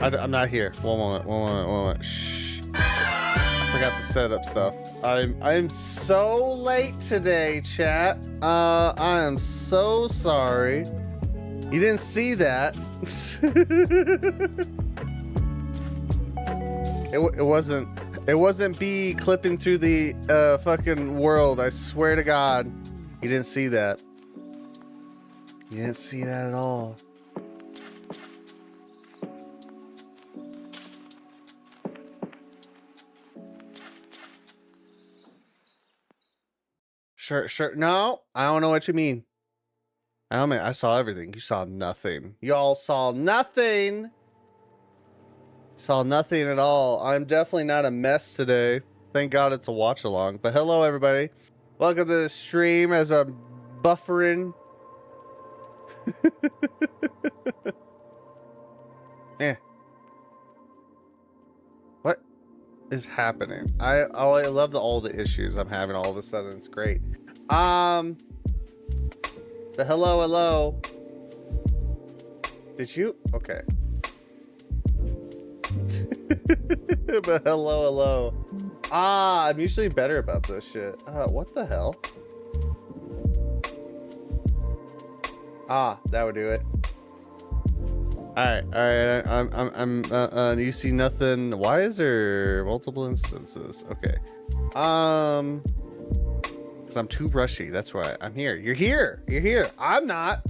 I'm not here. One moment. Shh. I forgot to set up stuff. I'm so late today, chat. I am so sorry. You didn't see that. It wasn't B clipping through the fucking world. I swear to God, you didn't see that. You didn't see that at all. Sure. No, I don't know what you mean. I saw everything. You saw nothing. Y'all saw nothing. Saw nothing at all. I'm definitely not a mess today. Thank God it's a watch along. But hello, everybody. Welcome to the stream as I'm buffering. Eh. What is happening? I love all the issues I'm having all of a sudden. It's great. But hello. Did you? Okay. But hello. I'm usually better about this shit. What the hell? That would do it. All right. I'm. You see nothing? Why is there multiple instances? Okay. Because I'm too rushy. That's why I'm here. You're here. I'm not.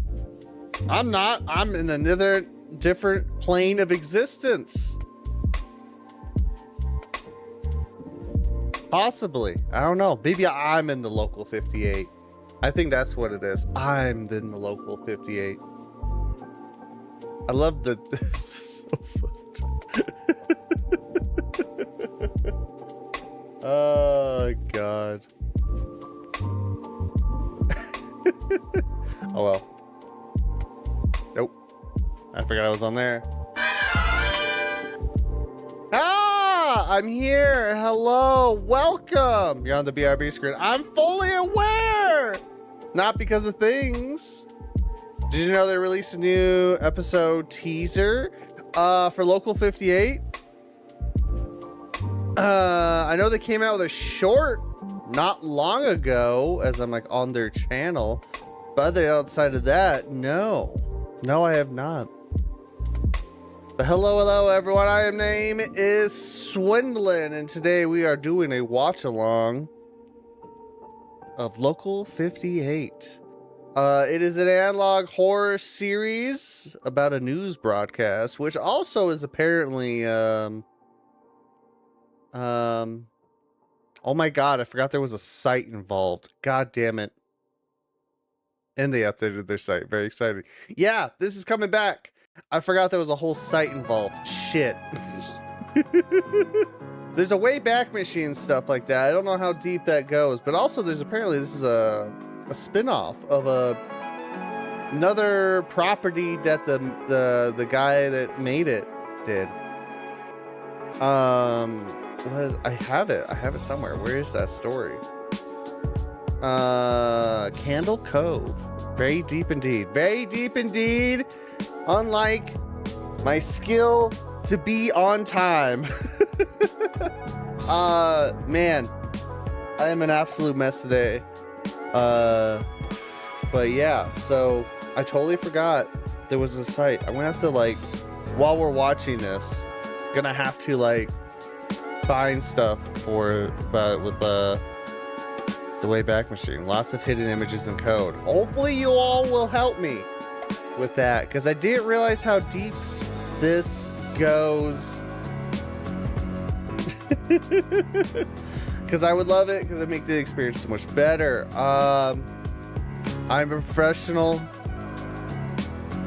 I'm in another different plane of existence. Possibly. I don't know. Maybe I'm in the local 58. I think that's what it is. I'm in the local 58. I love that this is so fucked. Oh, God. Oh, well. Nope. I forgot I was on there. I'm here. Hello. Welcome. You're on the BRB screen. I'm fully aware. Not because of things. Did you know they released a new episode teaser for Local 58? I know they came out with a short not long ago as I'm like on their channel. But outside of that, no, I have not. But hello everyone. Name is Swindlin, and today we are doing a watch along of Local 58. It is an analog horror series about a news broadcast, which also is apparently oh my God, I forgot there was a site involved. God damn it. And they updated their site. Very exciting. Yeah, this is coming back. I forgot there was a whole site involved. Shit. There's a way back machine stuff like that. I don't know how deep that goes, but also there's apparently this is a spin-off of another property that the guy that made it did. I have it somewhere. Where is that story? Candle Cove. Very deep indeed. Unlike my skill to be on time. Man, I am an absolute mess today. But yeah, so I totally forgot there was a site. I'm gonna have to, like, while we're watching this, gonna have to like find stuff for with the Wayback Machine. Lots of hidden images and code. Hopefully you all will help me with that, because I didn't realize how deep this goes. Because I would love it, because it make the experience so much better. I'm a professional,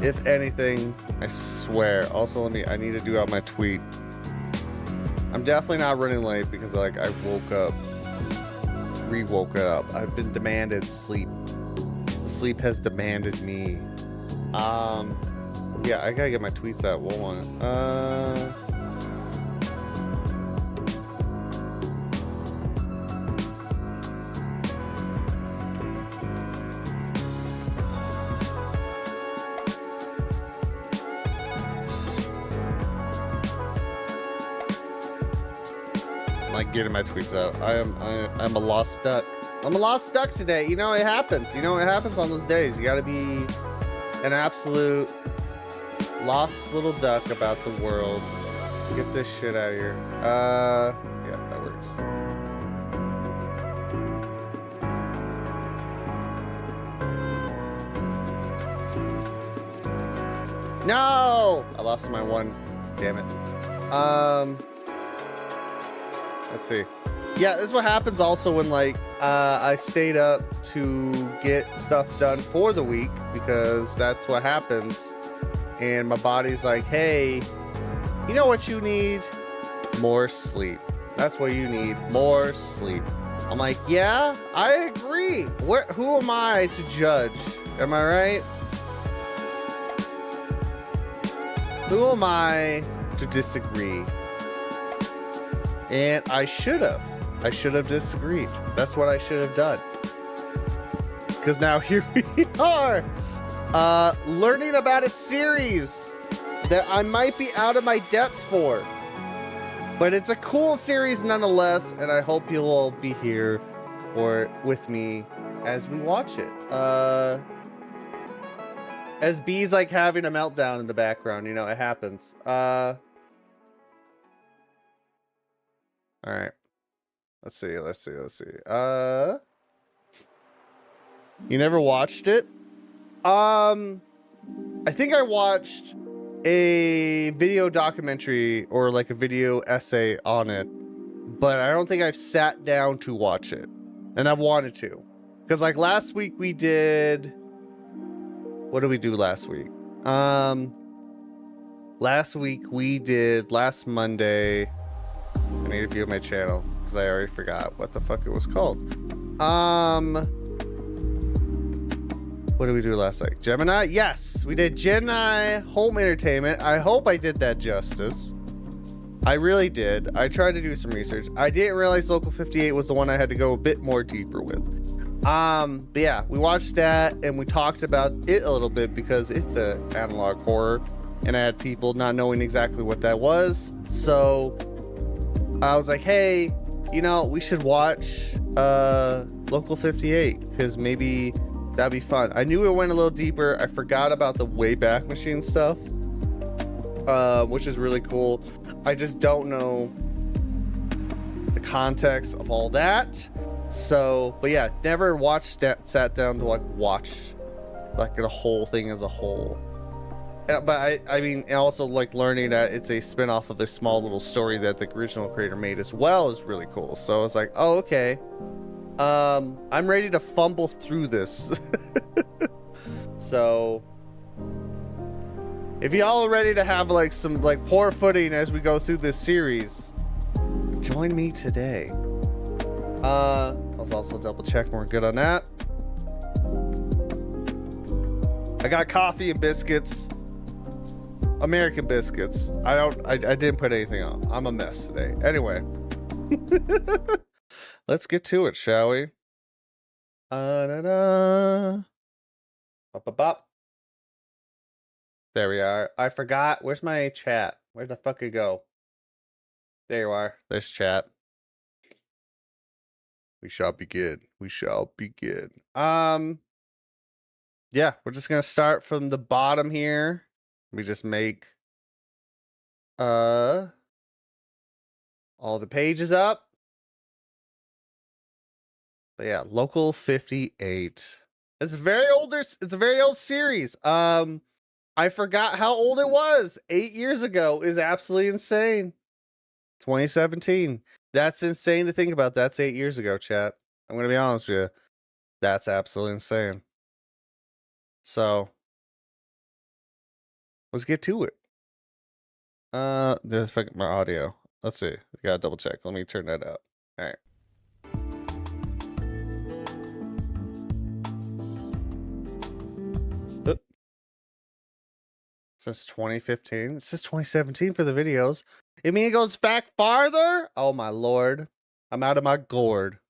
if anything, I swear. Also, I need to do out my tweet. I'm definitely not running late because, like, I woke up, re-woke up. I've been demanded sleep. Sleep has demanded me. Yeah, I gotta get my tweets out. like getting my tweets out. I'm a lost duck. I'm a lost duck today. You know, it happens. You know, it happens on those days. You gotta be an absolute lost little duck about the world. Get this shit out of here. Yeah, that works. No! I lost my one. Damn it. Let's see. Yeah, this is what happens also when, like, I stayed up to get stuff done for the week, because that's what happens. And my body's like, hey, you know what you need? More sleep. That's what you need. More sleep. I'm like, yeah, I agree. Who am I to judge? Am I right? Who am I to disagree? And I should have. I should have disagreed. That's what I should have done. Because now here we are, learning about a series that I might be out of my depth for. But it's a cool series nonetheless, and I hope you'll all be here or with me as we watch it. As B's like having a meltdown in the background, you know, it happens. All right. Let's see. You never watched it? I think I watched a video documentary or like a video essay on it, but I don't think I've sat down to watch it, and I've wanted to. Because like last week we did... What did we do last week? Last Monday... I need to view my channel, because I already forgot what the fuck it was called. What did we do last night? Gemini? Yes, we did Gemini Home Entertainment. I hope I did that justice. I really did. I tried to do some research. I didn't realize Local 58 was the one I had to go a bit more deeper with. But yeah, we watched that and we talked about it a little bit because it's a analog horror, and I had people not knowing exactly what that was. So I was like, hey, you know, we should watch Local 58 because maybe that'd be fun. I knew it went a little deeper. I forgot about the Wayback Machine stuff, which is really cool. I just don't know the context of all that. So, but yeah, never sat down to like watch like the whole thing as a whole. But I mean, also like learning that it's a spin-off of a small little story that the original creator made as well is really cool. So I was like, oh, okay. I'm ready to fumble through this. So if y'all are ready to have like some like poor footing as we go through this series, join me today. Let's also double check we're good on that. I got coffee and biscuits. American biscuits. I didn't put anything on. I'm a mess today. Anyway. Let's get to it, shall we? Da-da-da. Bop. There we are. I forgot. Where's my chat? Where the fuck it go? There you are. There's chat. We shall begin. Yeah, we're just gonna start from the bottom here. We just make all the pages up. But yeah, Local 58. It's a very old series. I forgot how old it was. 8 years ago is absolutely insane. 2017. That's insane to think about. That's 8 years ago, chat. I'm gonna be honest with you. That's absolutely insane. So let's get to it. There's my audio. Let's see. We gotta double check. Let me turn that up. All right. Since 2015. It says 2017 for the videos. You mean it goes back farther? Oh my lord. I'm out of my gourd.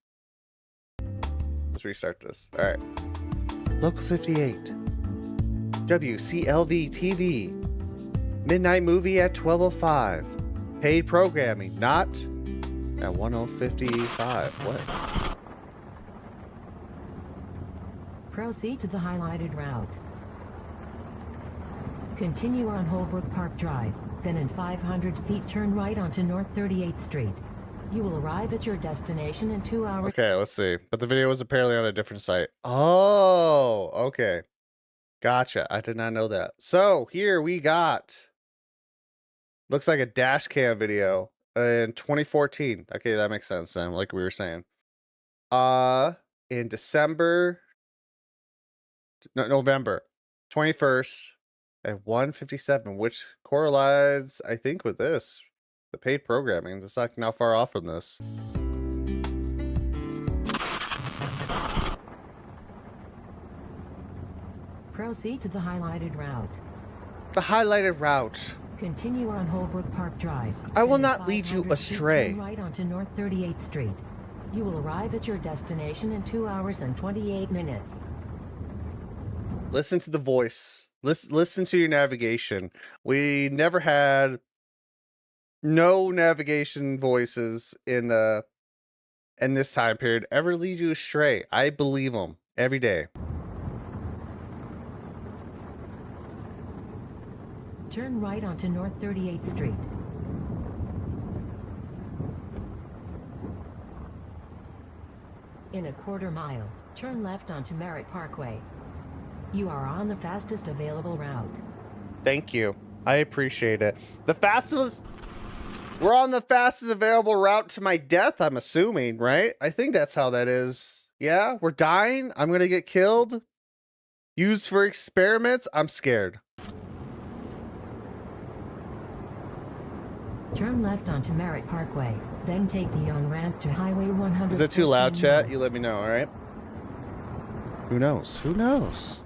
Let's restart this. All right. Local 58. WCLV TV. Midnight movie at 12:05. Paid programming, not At 1055. What? Proceed to the highlighted route. Continue on Holbrook Park Drive, then in 500 feet turn right onto North 38th Street. You will arrive at your destination in 2 hours. Okay, let's see. But the video was apparently on a different site. Oh, okay. Gotcha. I did not know that. So here we got, looks like a dash cam video in 2014. Okay, that makes sense then, like we were saying. In November 21st at 1:57, which correlates, I think, with this. The paid programming. It's not now far off from this. Proceed to the highlighted route. The highlighted route. Continue on Holbrook Park Drive. I will not lead you astray. Turn right onto North 38th Street. You will arrive at your destination in 2 hours and 28 minutes. Listen to the voice. Listen to your navigation. We never had no navigation voices in this time period ever lead you astray. I believe them every day. Turn right onto North 38th Street. In a quarter mile, turn left onto Merritt Parkway. You are on the fastest available route. Thank you. I appreciate it. We're on the fastest available route to my death, I'm assuming, right? I think that's how that is. Yeah, we're dying. I'm going to get killed. Used for experiments. I'm scared. Turn left onto Merritt Parkway, then take the on-ramp to Highway 100. Is it too loud, chat? You let me know, all right? Who knows? Who knows?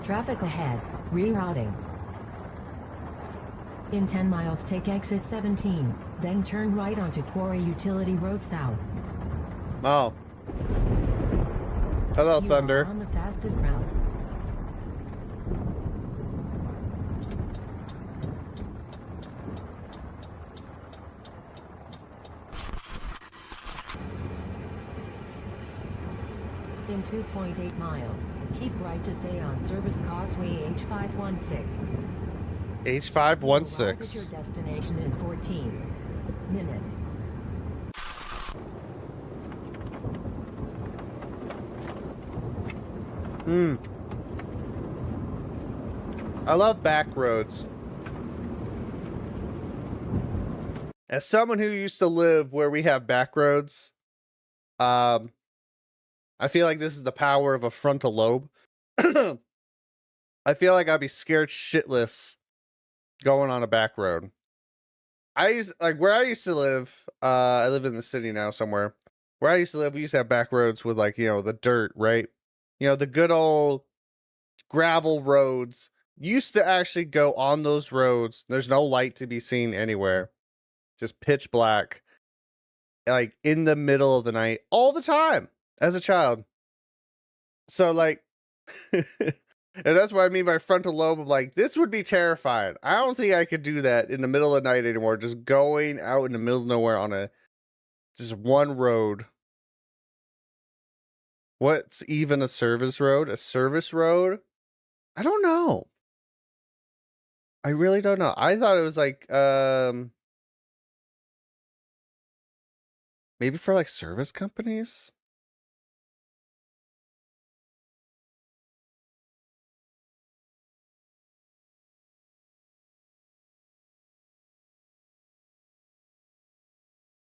Traffic ahead. Rerouting. In 10 miles, take exit 17, then turn right onto Quarry Utility Road South. Oh. Hello, You Thunder. are on the fastest route. In 2.8 miles, keep right to stay on Service Causeway H516. H516. Arrive at your destination in 14 minutes. I love back roads. As someone who used to live where we have back roads, I feel like this is the power of a frontal lobe. I feel like I'd be scared shitless going on a back road. Where I used to live, I live in the city now somewhere. Where I used to live, we used to have back roads with, like, you know, the dirt, right? You know, the good old gravel roads. Used to actually go on those roads. There's no light to be seen anywhere. Just pitch black. Like, in the middle of the night. All the time. As a child. So, like... And that's what I mean by frontal lobe of, like, this would be terrifying. I don't think I could do that in the middle of the night anymore. Just going out in the middle of nowhere on just one road. What's even a service road? A service road? I don't know. I really don't know. I thought it was like, maybe for like service companies?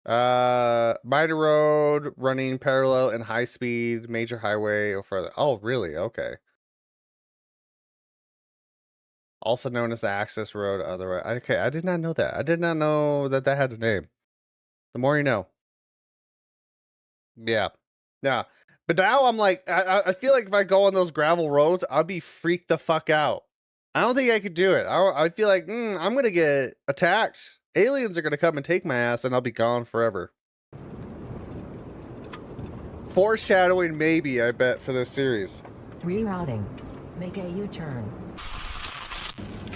Minor road running parallel and high speed, major highway or further. Oh, really? Okay. Also known as the access road. Okay, I did not know that. I did not know that that had a name. The more you know. Yeah. Yeah. But now I'm like, I feel like if I go on those gravel roads, I'll be freaked the fuck out. I don't think I could do it. I feel like, I'm going to get attacked. Aliens are going to come and take my ass and I'll be gone forever. Foreshadowing maybe, I bet, for this series. Rerouting. Make a U-turn.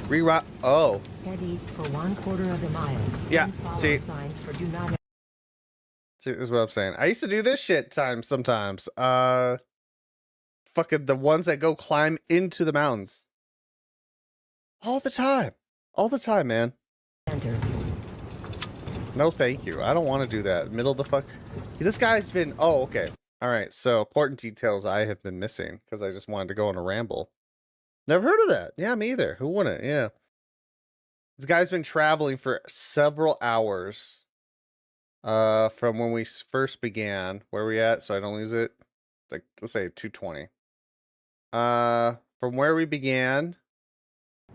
Reroute. Oh. Head east for 1/4 of a mile. Yeah, Then follow see. signs for do not. See, this is what I'm saying. I used to do this shit sometimes. Fucking the ones that go climb into the mountains. All the time. All the time, man. Enter. No, thank you. I don't want to do that. Middle of the fuck. This guy's been. Oh, okay. All right. So important details I have been missing because I just wanted to go on a ramble. Never heard of that. Yeah, me either. Who wouldn't? Yeah. This guy's been traveling for several hours. From when we first began. Where are we at? So I don't lose it. Like, let's say 220. From where we began.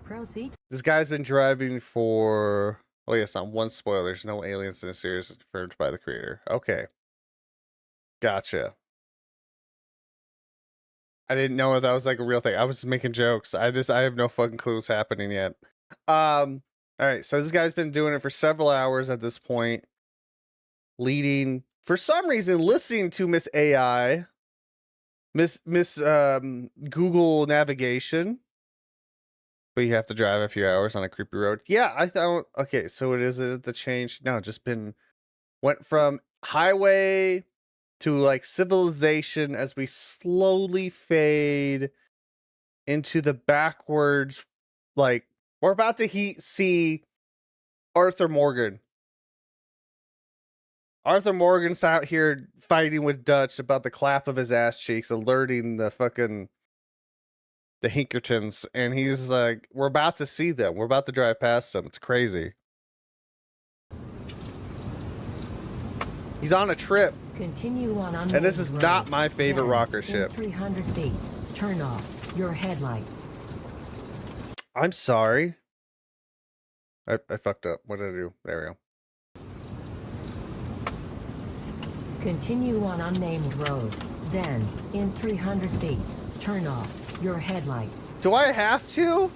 Proceed. This guy's been driving for. Oh yes, on one spoiler. There's no aliens in the series confirmed by the creator. Okay. Gotcha. I didn't know if that was like a real thing. I was making jokes. I have no fucking clue what's happening yet. All right. So this guy's been doing it for several hours at this point, leading for some reason, listening to Miss AI, Miss Google navigation. But you have to drive a few hours on a creepy road. Yeah, I thought. Okay, so it is the change. No, just went from highway to like civilization as we slowly fade into the backwards. Like we're about to see Arthur Morgan. Arthur Morgan's out here fighting with Dutch about the clap of his ass cheeks, alerting the Hinkertons, and he's like, we're about to see them. We're about to drive past them. It's crazy. He's on a trip. Continue on and this is not my favorite rocker ship. 300 feet. Turn off your headlights. I'm sorry. I fucked up. What did I do? There we go. Continue on unnamed road. Then, in 300 feet, turn off your headlights. Do I have to?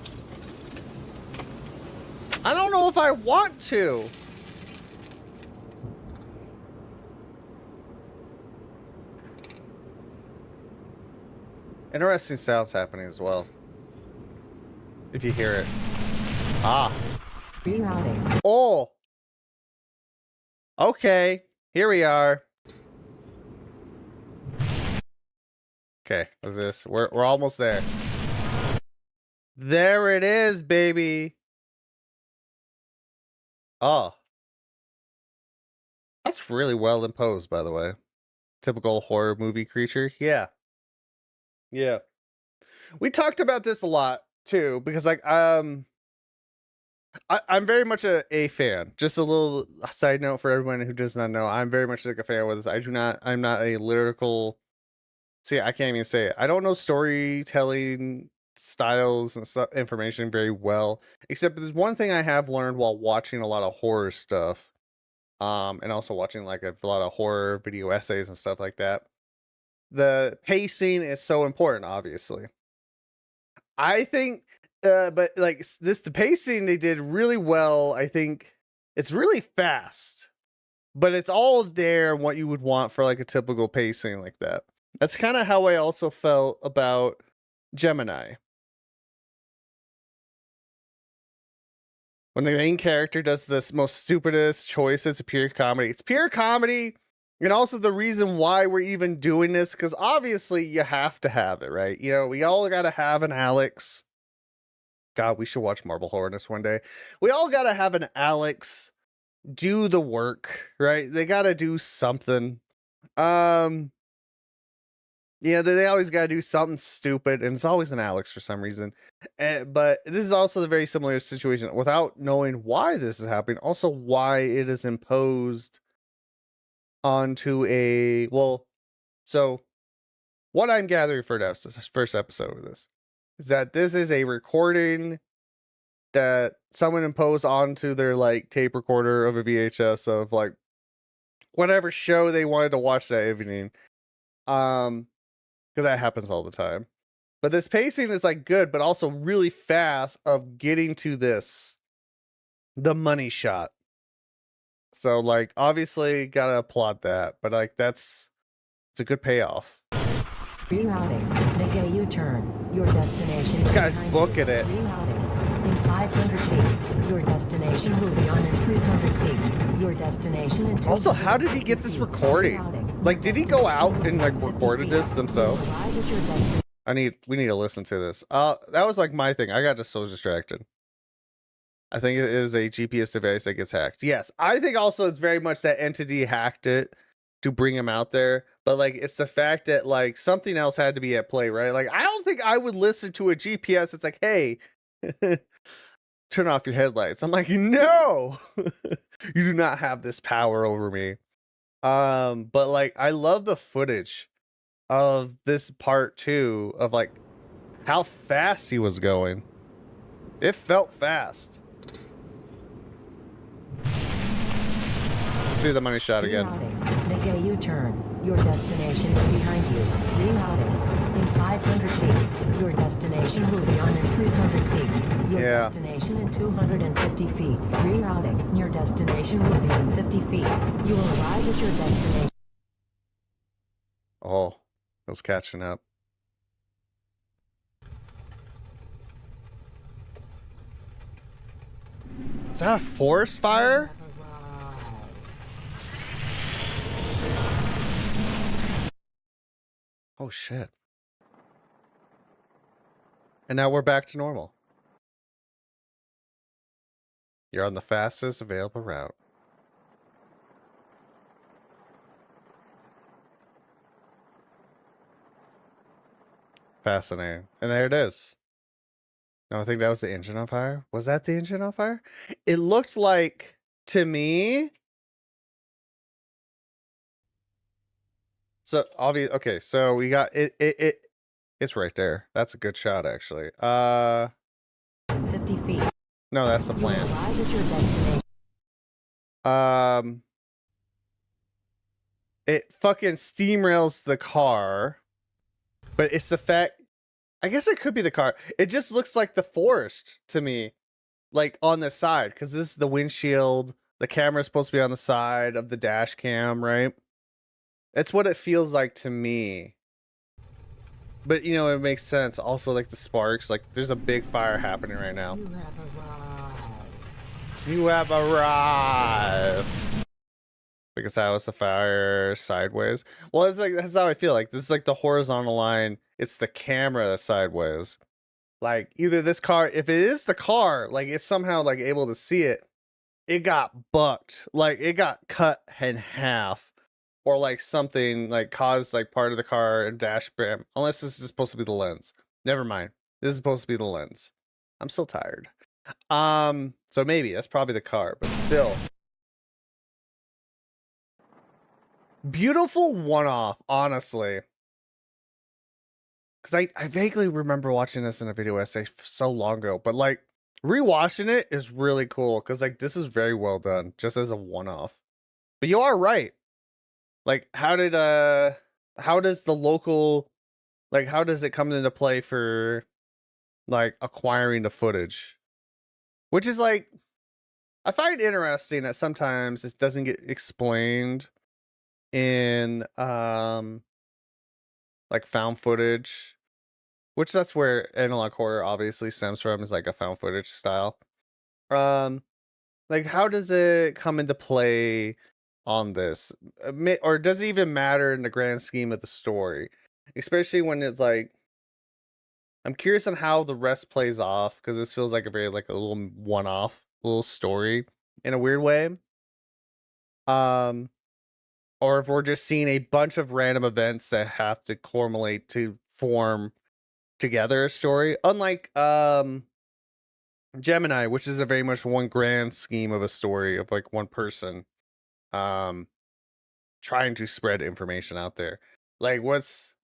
I don't know if I want to. Interesting sounds happening as well. If you hear it. Ah. Rerouting. Oh. Okay. Here we are. Okay, what's this? We're almost there. There it is, baby. Oh. That's really well imposed, by the way. Typical horror movie creature. Yeah. Yeah. We talked about this a lot too, because like I'm very much a fan. Just a little side note for everyone who does not know. I'm very much like a fan with this. I'm not a lyrical. See, I can't even say it. I don't know storytelling styles and stuff, information very well. Except there's one thing I have learned while watching a lot of horror stuff, and also watching like a lot of horror video essays and stuff like that. The pacing is so important, obviously. I think, but like the pacing they did really well. I think it's really fast, but it's all there what you would want for like a typical pacing like that. That's kind of how I also felt about Gemini. When the main character does this most stupidest choice, it's pure comedy. It's pure comedy, and also the reason why we're even doing this, because obviously you have to have it, right? You know, we all got to have an Alex. God, we should watch Marble Hornets one day. We all got to have an Alex do the work, right? They got to do something. Yeah, they always got to do something stupid, and it's always an Alex for some reason. But this is also a very similar situation without knowing why this is happening. Also, why it is imposed onto a... Well, so what I'm gathering for this first episode of this is that this is a recording that someone imposed onto their like tape recorder of a VHS of like whatever show they wanted to watch that evening. Because that happens all the time. But this pacing is like good, but also really fast of getting to the money shot. So like obviously gotta applaud that, but like it's a good payoff. Rerouting. Make a U-turn. Your destination. This guy's booking it. Rerouting. In 500 feet. Your destination will be on in 300 feet. Your destination in 200 Also, how did he get this feet. recording? Rerouting. Like, did he go out and like 50 recorded this feet. themselves? You will arrive at your destination. We need to listen to this. That was like my thing. I got just so distracted. I think it is a GPS device that gets hacked. Yes, I think also it's very much that entity hacked it to bring him out there. But like, it's the fact that like something else had to be at play, right? Like, I don't think I would listen to a GPS. It's like, hey, turn off your headlights. I'm like, no, you do not have this power over me. But like, I love the footage of this part two of like how fast he was going. It felt fast. Let's do the money shot again. Rerouting. Make a U-turn. Your destination is behind you. Rerouting. In 500 feet. Your destination will be on in 300 feet. Your destination in 250 feet. Rerouting. Your destination will be in 50 feet. You will arrive at your destination. Oh, it was catching up. Is that a forest fire? Oh shit. And now we're back to normal. You're on the fastest available route. Fascinating. And there it is. No, I think that was the engine on fire. Was that the engine on fire? It looked like, to me. So obvious. Okay, so we got it. It's right there. That's a good shot, actually. 50 feet. No, that's the plan. You will arrive at your destination. It fucking steamrails the car, but it's the fact. I guess it could be the car. It just looks like the forest to me, like on the side, because this is the windshield. The camera's supposed to be on the side of the dash cam, right? That's what it feels like to me. But, you know, it makes sense. Also, like the sparks, like there's a big fire happening right now. You have arrived. Because how is the fire sideways? Well, it's like, that's how I feel. Like, this is like the horizontal line. It's the camera that's sideways. Like, either this car, if it is the car, like, it's somehow, like, able to see it. It got bucked. Like, it got cut in half. Or, like, something, like, caused, like, part of the car and dash bam. Unless this is supposed to be the lens. Never mind. This is supposed to be the lens. I'm still tired. So maybe. That's probably the car. But still. Beautiful one-off, honestly. Because I vaguely remember watching this in a video essay so long ago. But, like, rewatching it is really cool. Because, like, this is very well done. Just as a one-off. But you are right. Like, how does the local, like, how does it come into play for, like, acquiring the footage? Which is, like, I find it interesting that sometimes it doesn't get explained in, like, found footage. Which that's where analog horror obviously stems from, is, like, a found footage style. Like, how does it come into play on this, or does it even matter in the grand scheme of the story, especially when it's like, I'm curious on how the rest plays off, because this feels like a very, like, a little one-off little story in a weird way, or if we're just seeing a bunch of random events that have to correlate to form together a story, unlike Gemini, which is a very much one grand scheme of a story of, like, one person trying to spread information out there. Like,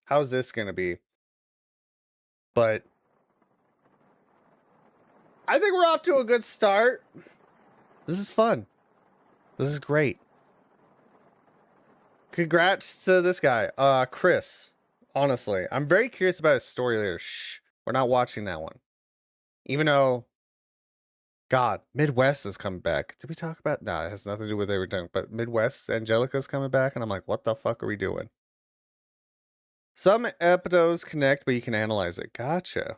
how's this gonna be? But I think we're off to a good start. This is fun. This is great. Congrats to this guy, Chris. Honestly, I'm very curious about his story later. Shh, we're not watching that one. Even though, God, Midwest is coming back. Did we talk about? Nah, it has nothing to do with what they were doing. But Midwest Angelica's coming back, and I'm like, what the fuck are we doing? Some episodes connect, but you can analyze it. Gotcha.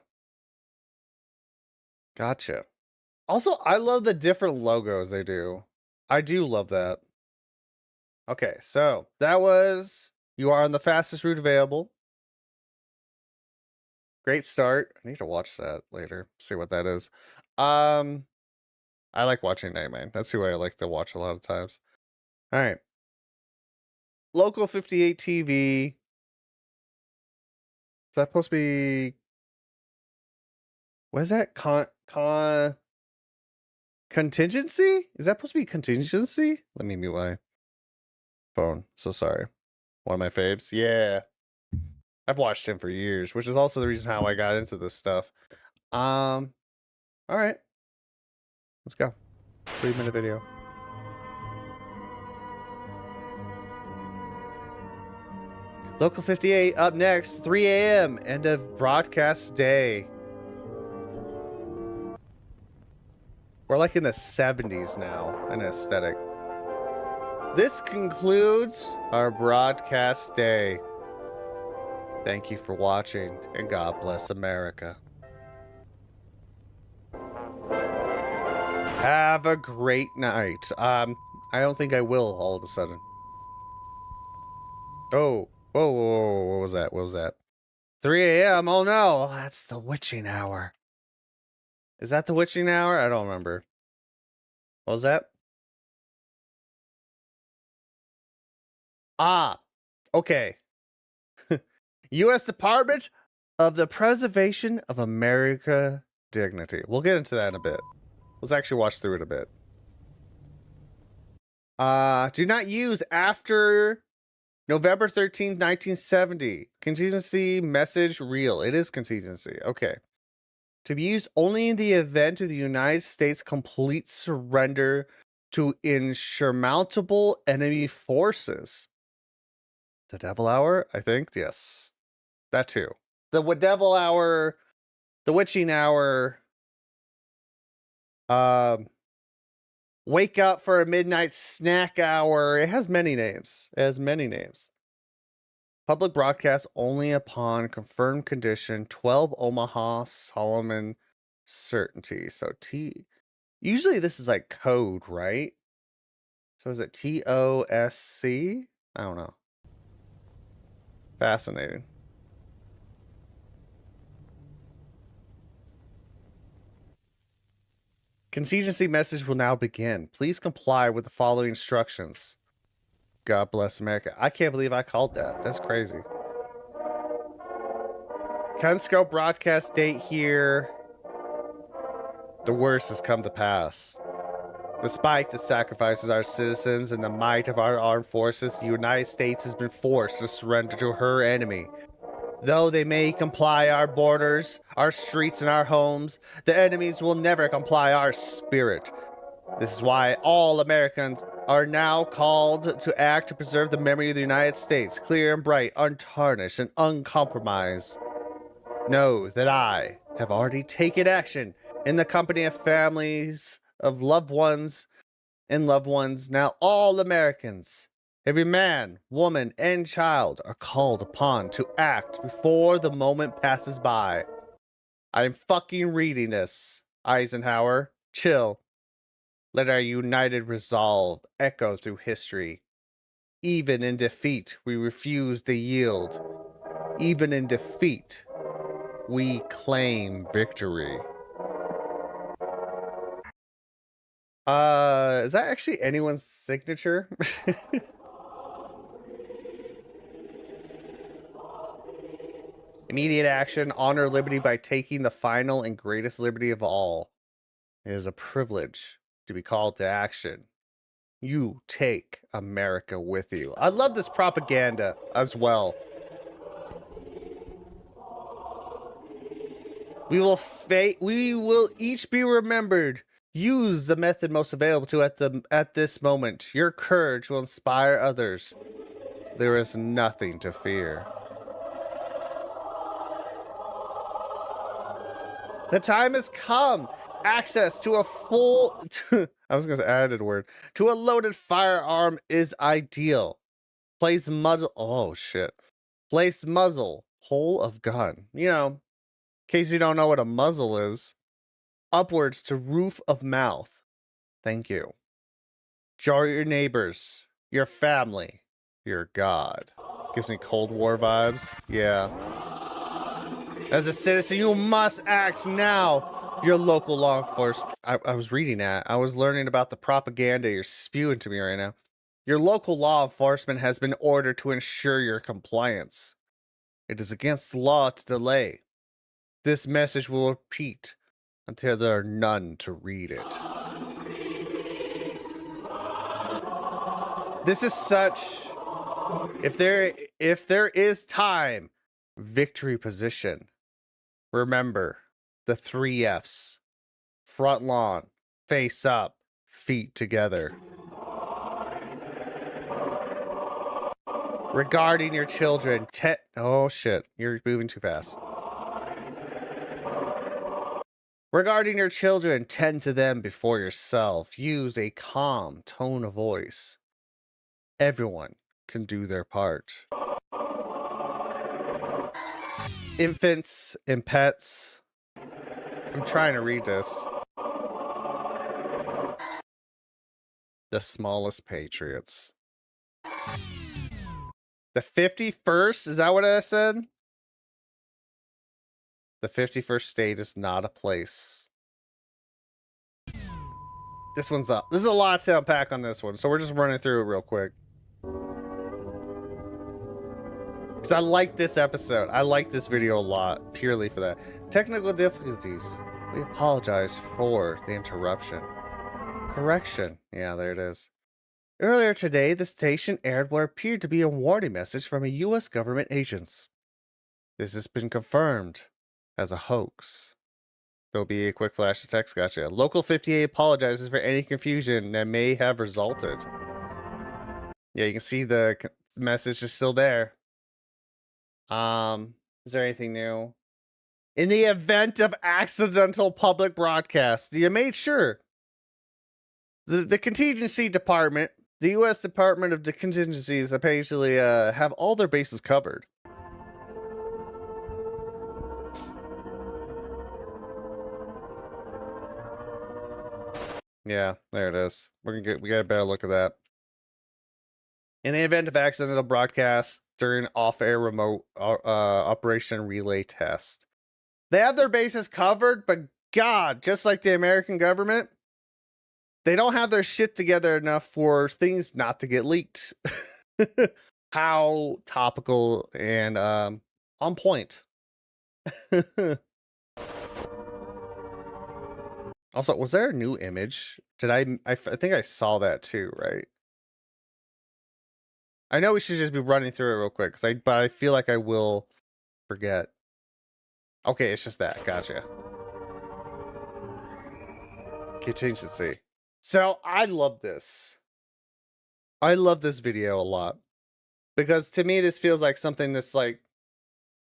Also, I love the different logos they do. I do love that. Okay, so that was You Are on the Fastest Route Available. Great start. I need to watch that later. See what that is. I like watching Nightmare. That's who I like to watch a lot of times. All right. Local 58 TV. Is that supposed to be... What is that? Contingency? Is that supposed to be contingency? Let me mute my phone. So sorry. One of my faves. Yeah. I've watched him for years, which is also the reason how I got into this stuff. All right. Let's go. 3-minute video. Local 58 up next, 3 a.m. End of broadcast day. We're like in the 70s now, an aesthetic. This concludes our broadcast day. Thank you for watching, and God bless America. Have a great night. I don't think I will all of a sudden. Oh, whoa, what was that? What was that? 3 a.m. Oh no, that's the witching hour. Is that the witching hour? I don't remember. What was that? Ah, okay. U.S. Department of the Preservation of America Dignity. We'll get into that in a bit. Let's actually watch through it a bit. Do not use after November 13th, 1970. Contingency message real. It is contingency. Okay. To be used only in the event of the United States' complete surrender to insurmountable enemy forces. The Devil Hour, I think? Yes. That too. The Devil Hour, the Witching Hour, Wake Up for a Midnight Snack Hour. It has many names. It has many names. Public broadcast only upon confirmed condition. 12 Omaha Solomon certainty. So usually this is like code, right? So is it TOSC? I don't know. Fascinating. Contingency message will now begin. Please comply with the following instructions. God bless America. I can't believe I called that. That's crazy. Kenscope broadcast date here. The worst has come to pass. Despite the sacrifices of our citizens and the might of our armed forces, the United States has been forced to surrender to her enemy. Though they may comply our borders, our streets, and our homes, the enemies will never comply our spirit. This is why all Americans are now called to act to preserve the memory of the United States, clear and bright, untarnished, and uncompromised. Know that I have already taken action in the company of families of loved ones and loved ones. Now all Americans, every man, woman, and child are called upon to act before the moment passes by. I'm fucking reading this. Eisenhower, chill. Let our united resolve echo through history. Even in defeat, we refuse to yield. Even in defeat, we claim victory. Is that actually anyone's signature? Immediate action, honor liberty by taking the final and greatest liberty of all. It is a privilege to be called to action. You take America with you. I love this propaganda as well. We will each be remembered. Use the method most available to at this moment. Your courage will inspire others. There is nothing to fear. The time has come. Access to a full... I was going to add a word. To a loaded firearm is ideal. Place muzzle... Oh, shit. Place muzzle. Hole of gun. You know, in case you don't know what a muzzle is. upwards to roof of mouth. Thank you. Jar your neighbors, your family, your God. Gives me Cold War vibes. Yeah. As a citizen, you must act now. Your local law enforcement. I was reading that. I was learning about the propaganda you're spewing to me right now. Your local law enforcement has been ordered to ensure your compliance. It is against the law to delay. This message will repeat until there are none to read it. This is such... If there is time, victory position. Remember the 3 F's. Front lawn, face up, feet together. Regarding your children, oh shit, you're moving too fast. Regarding your children, tend to them before yourself. Use a calm tone of voice. Everyone can do their part. Infants and pets. I'm trying to read this. The smallest patriots. The 51st? Is that what I said? The 51st state is not a place. This one's up. This is a lot to unpack on this one, so we're just running through it real quick. Because I like this episode. I like this video a lot, purely for that. Technical difficulties. We apologize for the interruption. Correction. Yeah, there it is. Earlier today, the station aired what appeared to be a warning message from a U.S. government agents. This has been confirmed as a hoax. There'll be a quick flash of text. Gotcha. Local 58 apologizes for any confusion that may have resulted. Yeah, you can see the message is still there. Is there anything new? In the event of accidental public broadcast, you made sure the contingency department, the U.S. Department of the Contingencies, basically have all their bases covered. Yeah, there it is. We get a better look at that. In the event of accidental broadcast during off-air remote operation relay test, they have their bases covered, but God, just like the American government, they don't have their shit together enough for things not to get leaked. How topical and on point. Also, was there a new image? Did I think I saw that too, right? I know we should just be running through it real quick, but I feel like I will forget. Okay, it's just that. Gotcha. Contingency. So I love this. I love this video a lot. Because to me, this feels like something that's like...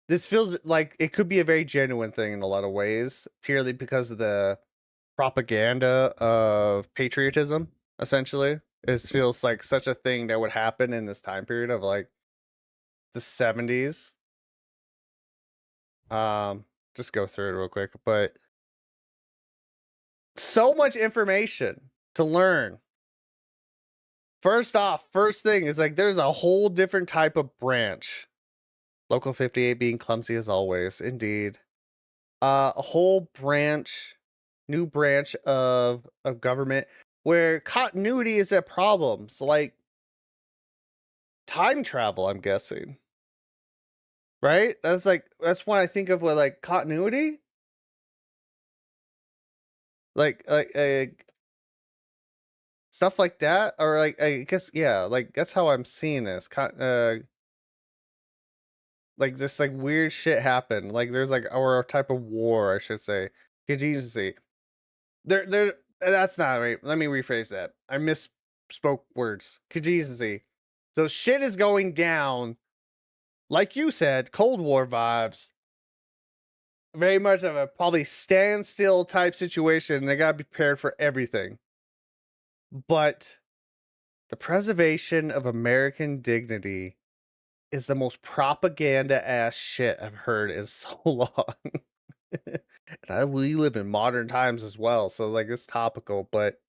This feels like it could be a very genuine thing in a lot of ways. Purely because of the propaganda of patriotism, essentially. It feels like such a thing that would happen in this time period of like the 70s. Just go through it real quick, but so much information to learn. First off, first thing is like there's a whole different type of branch. Local 58 being clumsy as always, indeed. A whole branch, new branch of government where continuity is a problem. So like time travel, I'm guessing. Right? That's when I think of like continuity. Like stuff like that, or like I guess yeah, like that's how I'm seeing this. Like this like weird shit happened. Like there's like or a type of war, I should say. Contingency. There that's not right. Let me rephrase that. I misspoke words. Contingency. So shit is going down. Like you said, Cold War vibes. Very much of a probably standstill type situation. They gotta be prepared for everything. But the preservation of American dignity is the most propaganda ass shit I've heard in so long. We live in modern times as well, so like it's topical, but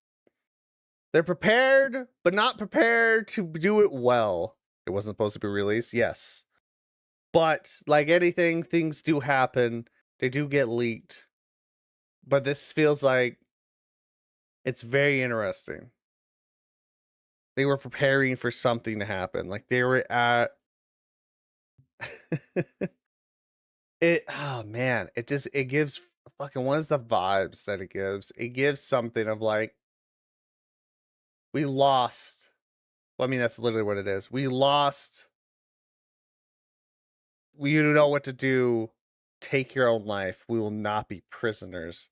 they're prepared, but not prepared to do it well. It wasn't supposed to be released, yes. But like anything, things do happen. They do get leaked. But this feels like it's very interesting. They were preparing for something to happen. Like they were at oh man, it gives fucking what is the vibes that it gives? It gives something of like we lost. Well, I mean that's literally what it is. We lost. We don't know what to do. Take your own life. We will not be prisoners.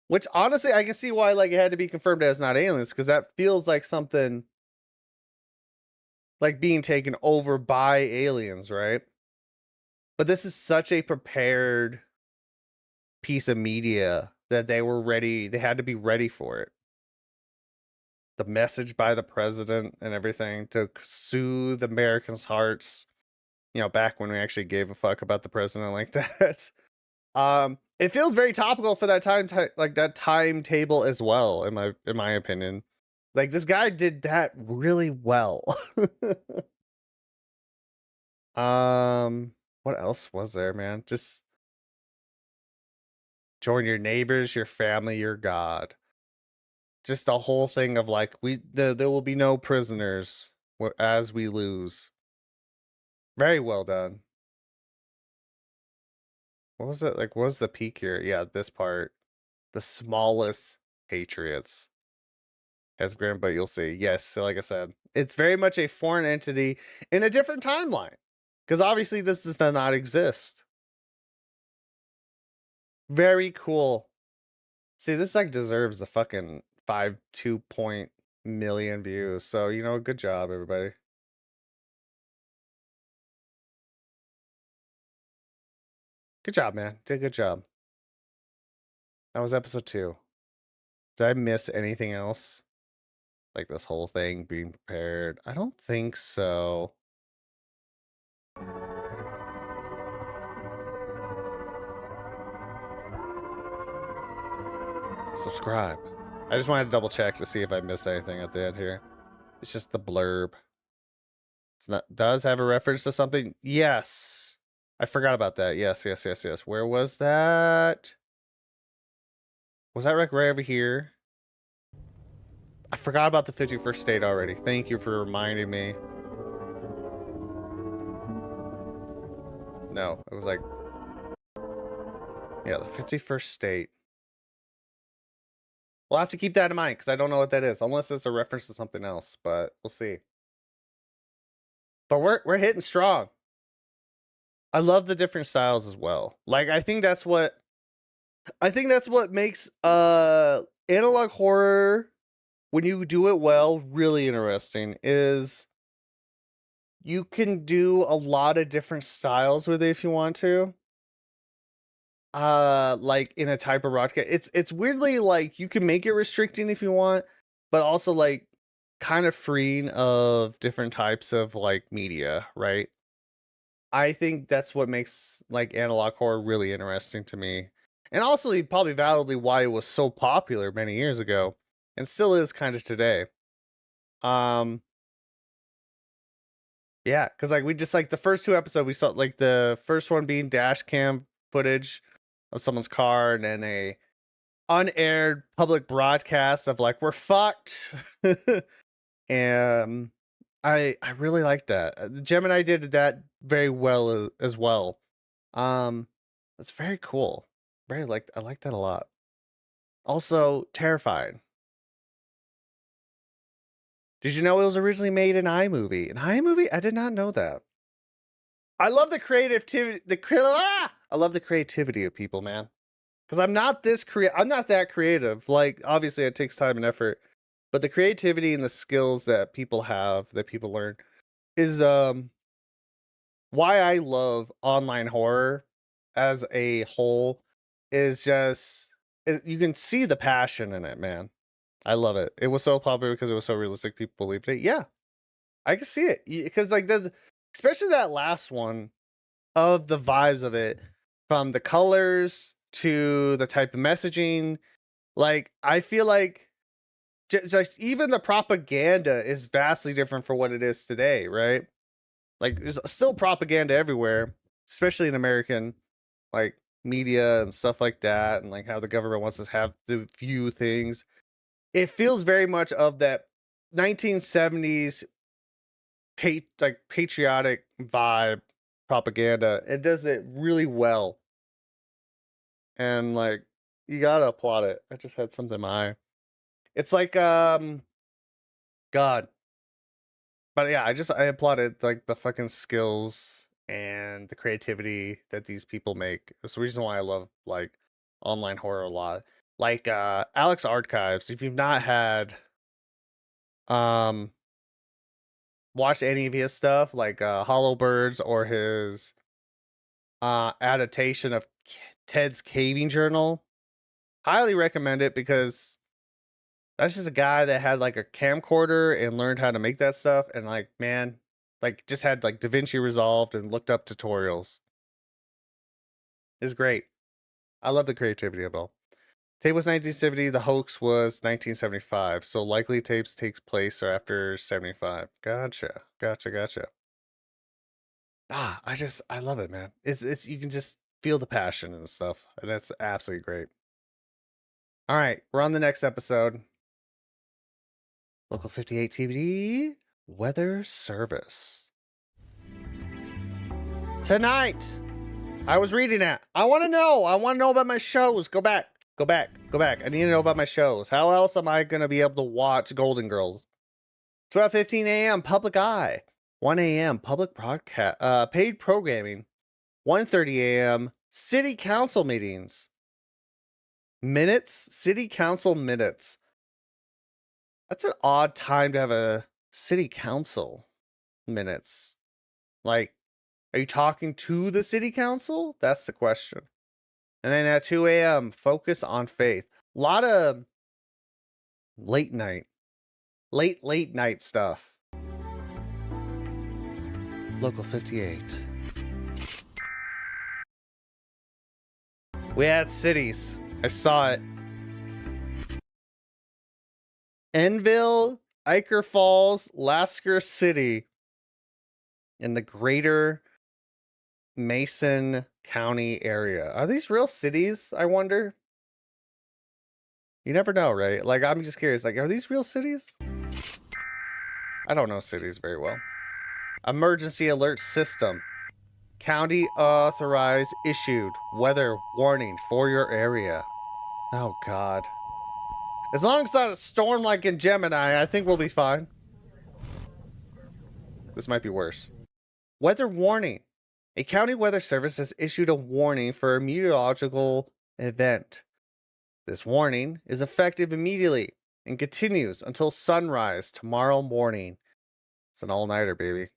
Which honestly, I can see why like it had to be confirmed as not aliens, because that feels like something like being taken over by aliens, right? But this is such a prepared piece of media that they were ready, they had to be ready for it. The message by the president and everything to soothe Americans' hearts, you know, back when we actually gave a fuck about the president like that. It feels very topical for that like that timetable as well, in my opinion. Like this guy did that really well. What else was there, man? Just join your neighbors, your family, your God. Just the whole thing of like there will be no prisoners as we lose. Very well done. What was it like? What was the peak here? Yeah, this part. The smallest patriots has grown, but you'll see. Yes, so like I said, it's very much a foreign entity in a different timeline. Because obviously this does not exist. Very cool. See, this like deserves the fucking 2 million views. So, you know, good job, everybody. Good job, man. Did a good job. That was episode 2. Did I miss anything else? Like this whole thing being prepared? I don't think so. Subscribe. I just wanted to double check to see if I missed anything at the end here. It's just the blurb. It's not does have a reference to something. Yes. I forgot about that. Yes. Where was that? Was that right over here? I forgot about the 51st state already. Thank you for reminding me. No, it was like... yeah, the 51st state. We'll have to keep that in mind, because I don't know what that is. Unless it's a reference to something else, but we'll see. But we're hitting strong. I love the different styles as well. Like, I think that's what makes analog horror, when you do it well, really interesting, is you can do a lot of different styles with it if you want to. Like in a type of broadcast. It's weirdly like you can make it restricting if you want, but also like kind of freeing of different types of like media, right? I think that's what makes like analog horror really interesting to me. And also probably validly why it was so popular many years ago and still is kind of today. Yeah, because like we just like the first 2 episodes we saw, like the first one being dash cam footage of someone's car, and then a unaired public broadcast of like we're fucked. And I really like that. Gemini did that very well as well. That's very cool. I like that a lot. Also terrifying. Did you know it was originally made in iMovie? An iMovie? I did not know that. I love the creativity. I love the creativity of people, man. Because I'm not that creative. Like, obviously, it takes time and effort, but the creativity and the skills that people have, that people learn, is why I love online horror as a whole. Is just you can see the passion in it, man. I love it. It was so popular because it was so realistic. People believed it. Yeah, I can see it because like especially that last one of the vibes of it. from the colors to the type of messaging. Like, I feel like just even the propaganda is vastly different for what it is today, right? Like, there's still propaganda everywhere, especially in American, like, media and stuff like that, and like how the government wants us to view things. It feels very much of that 1970s patriotic vibe propaganda. It does it really well, and like, you gotta applaud it. I just had something in my eye. It's like God. But yeah, I applauded like the fucking skills and the creativity that these people make. It's the reason why I love like online horror a lot. Like Alex Archives, if you've not had um watched any of his stuff, like Hollow Birds or his adaptation of Ted's Caving Journal, highly recommend it because that's just a guy that had like a camcorder and learned how to make that stuff, and like, man, like just had like DaVinci Resolved and looked up tutorials. It's great. I love the creativity of it all. Tape was 1970, the hoax was 1975, so likely tapes takes place after 75. Gotcha. I love it, man. It's you can just feel the passion and stuff, and that's absolutely great. All right, we're on the next episode. Local 58 TV Weather Service. Tonight, I was reading it. I want to know about my shows. Go back. I need to know about my shows. How else am I going to be able to watch Golden Girls? 12:15 a.m. Public Eye. 1 a.m. Public broadcast, paid programming. 1:30 a.m. City Council meetings. City Council minutes. That's an odd time to have a City Council minutes. Like, are you talking to the City Council? That's the question. And then at 2 a.m., Focus on Faith. A lot of late night stuff. Local 58. We had cities. I saw it. Enville, Iker Falls, Lasker City in the greater Mason County area. Are these real cities, I wonder? You never know, right? Like, I'm just curious. Like, are these real cities? I don't know cities very well. Emergency alert system. County authorized issued weather warning for your area. Oh, God. As long as it's not a storm like in Gemini, I think we'll be fine. This might be worse. Weather warning. A county weather service has issued a warning for a meteorological event. This warning is effective immediately and continues until sunrise tomorrow morning. It's an all-nighter, baby.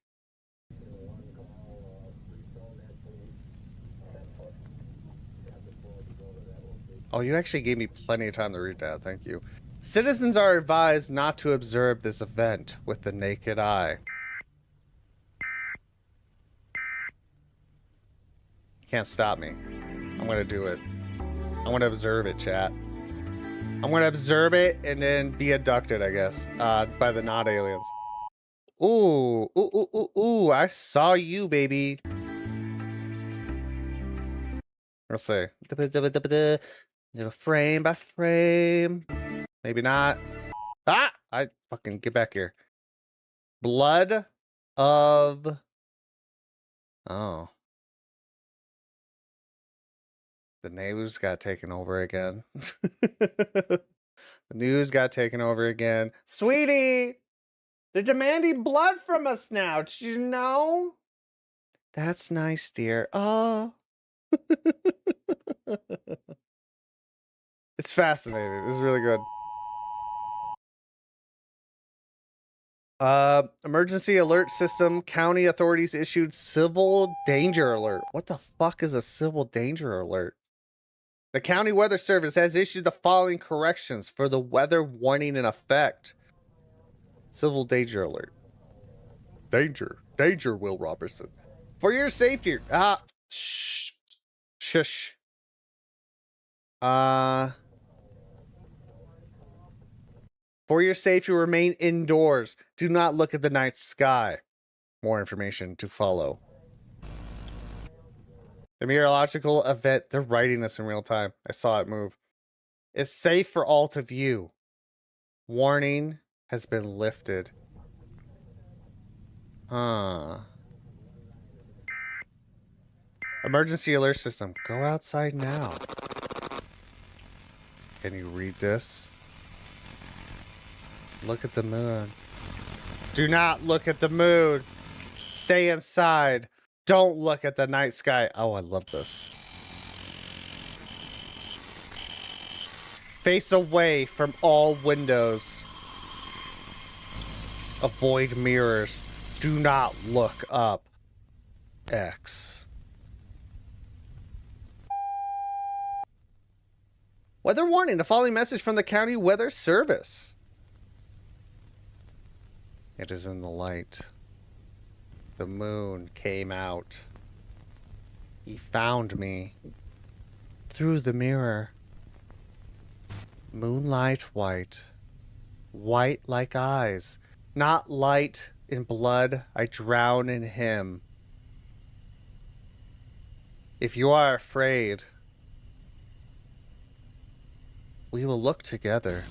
Oh, you actually gave me plenty of time to read that. Thank you. Citizens are advised not to observe this event with the naked eye. You can't stop me. I'm going to do it. I'm going to observe it, chat. I'm going to observe it and then be abducted, I guess, by the not aliens. Ooh, I saw you, baby. Let's see. Frame by frame. Maybe not. Ah! I fucking get back here. Blood of... Oh. The news got taken over again. The news got taken over again. Sweetie! They're demanding blood from us now. Did you know? That's nice, dear. Oh. It's fascinating. This is really good. Emergency alert system. County authorities issued civil danger alert. What the fuck is a civil danger alert? The County Weather Service has issued the following corrections for the weather warning in effect. Civil danger alert. Danger, Will Robertson. For your safety. Shh. Shush. For your safety, remain indoors. Do not look at the night sky. More information to follow. The meteorological event, they're writing this in real time. I saw it move. It's safe for all to view. Warning has been lifted. Emergency alert system. Go outside now. Can you read this? Look at the moon. Do not look at the moon. Stay inside. Don't look at the night sky. Oh, I love this. Face away from all windows. Avoid mirrors. Do not look up. X. Weather warning. The following message from the County Weather Service. It is in the light. The moon came out. He found me. Through the mirror. Moonlight white. White like eyes. Not light in blood. I drown in him. If you are afraid, we will look together.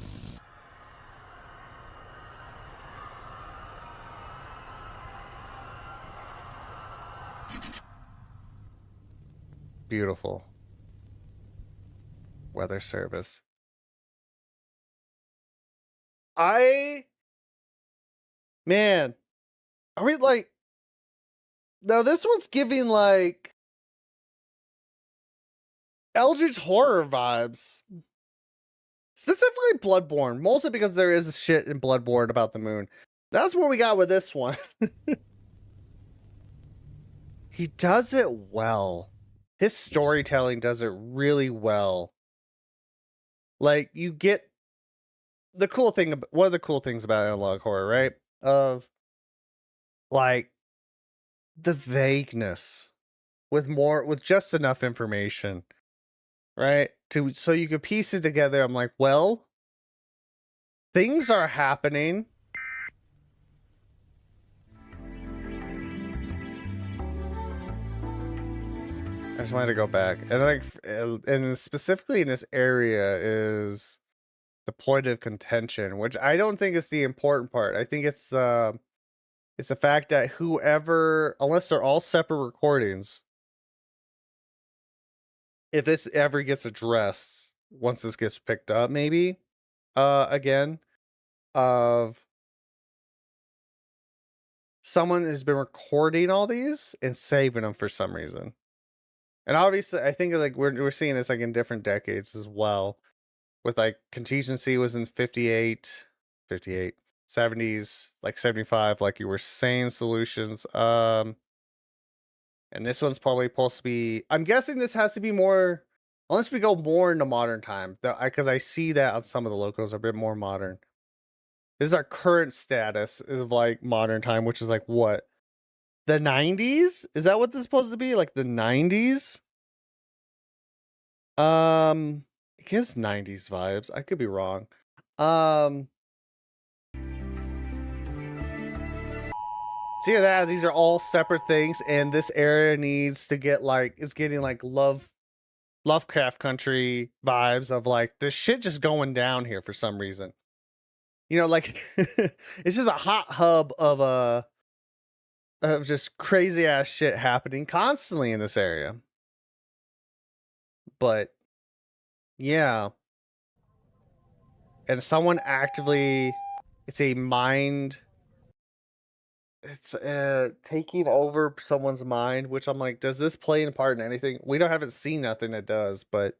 Beautiful. Weather Service. Man, are we like... Now this one's giving like Eldritch horror vibes. Specifically Bloodborne. Mostly because there is shit in Bloodborne about the moon. That's what we got with this one. He does it well. His storytelling does it really well. Like, you get the cool thing, one of the cool things about analog horror, right? Of like the vagueness with just enough information, right? So you could piece it together. I'm like, well, things are happening. I just wanted to go back, and like, and specifically in this area is the point of contention, which I don't think is the important part. I think it's the fact that whoever, unless they're all separate recordings, if this ever gets addressed, once this gets picked up, maybe, again, of someone has been recording all these and saving them for some reason. And obviously, I think like we're seeing this like in different decades as well. With like contingency was in 58, 70s, like 75, like you were saying, solutions. And this one's probably supposed to be, I'm guessing this has to be more, unless we go more into modern time, because I see that on some of the locos are a bit more modern. This is our current status of like modern time, which is like what? The 90s? Is that what this is supposed to be? Like the 90s? It gives 90s vibes. I could be wrong. See that these are all separate things, and this area needs to get like, it's getting like Lovecraft Country vibes of like this shit just going down here for some reason. You know, like it's just a hot hub of just crazy ass shit happening constantly in this area. But yeah. And someone actively, it's a mind, it's taking over someone's mind, which I'm like, does this play a part in anything? We haven't seen nothing that does, but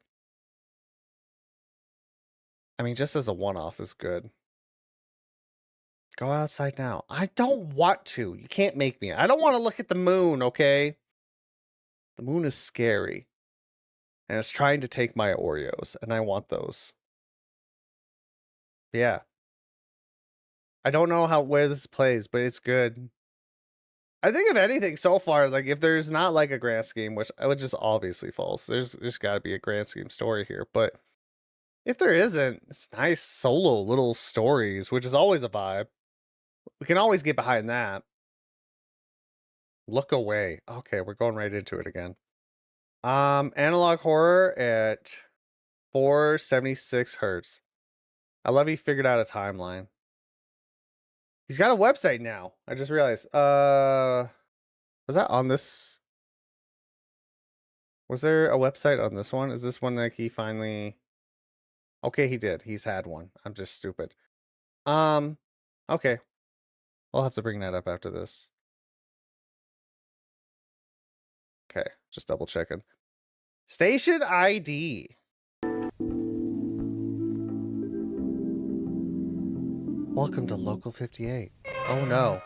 I mean, just as a one-off is good. Go outside now. I don't want to. You can't make me. I don't want to look at the moon, okay? The moon is scary. And it's trying to take my Oreos, and I want those. Yeah. I don't know where this plays, but it's good. I think if anything so far, like if there's not like a grand scheme, which I would just obviously false, there's got to be a grand scheme story here. But if there isn't, it's nice solo little stories, which is always a vibe. We can always get behind that. Look away. Okay, we're going right into it again. Analog horror at 476 hertz. I love he figured out a timeline. He's got a website now. I just realized. Was that on this? Was there a website on this one? Is this one like he finally? Okay, he did. He's had one. I'm just stupid. Okay. I'll have to bring that up after this. Okay, just double checking. Station ID. Welcome to Local 58. Oh no.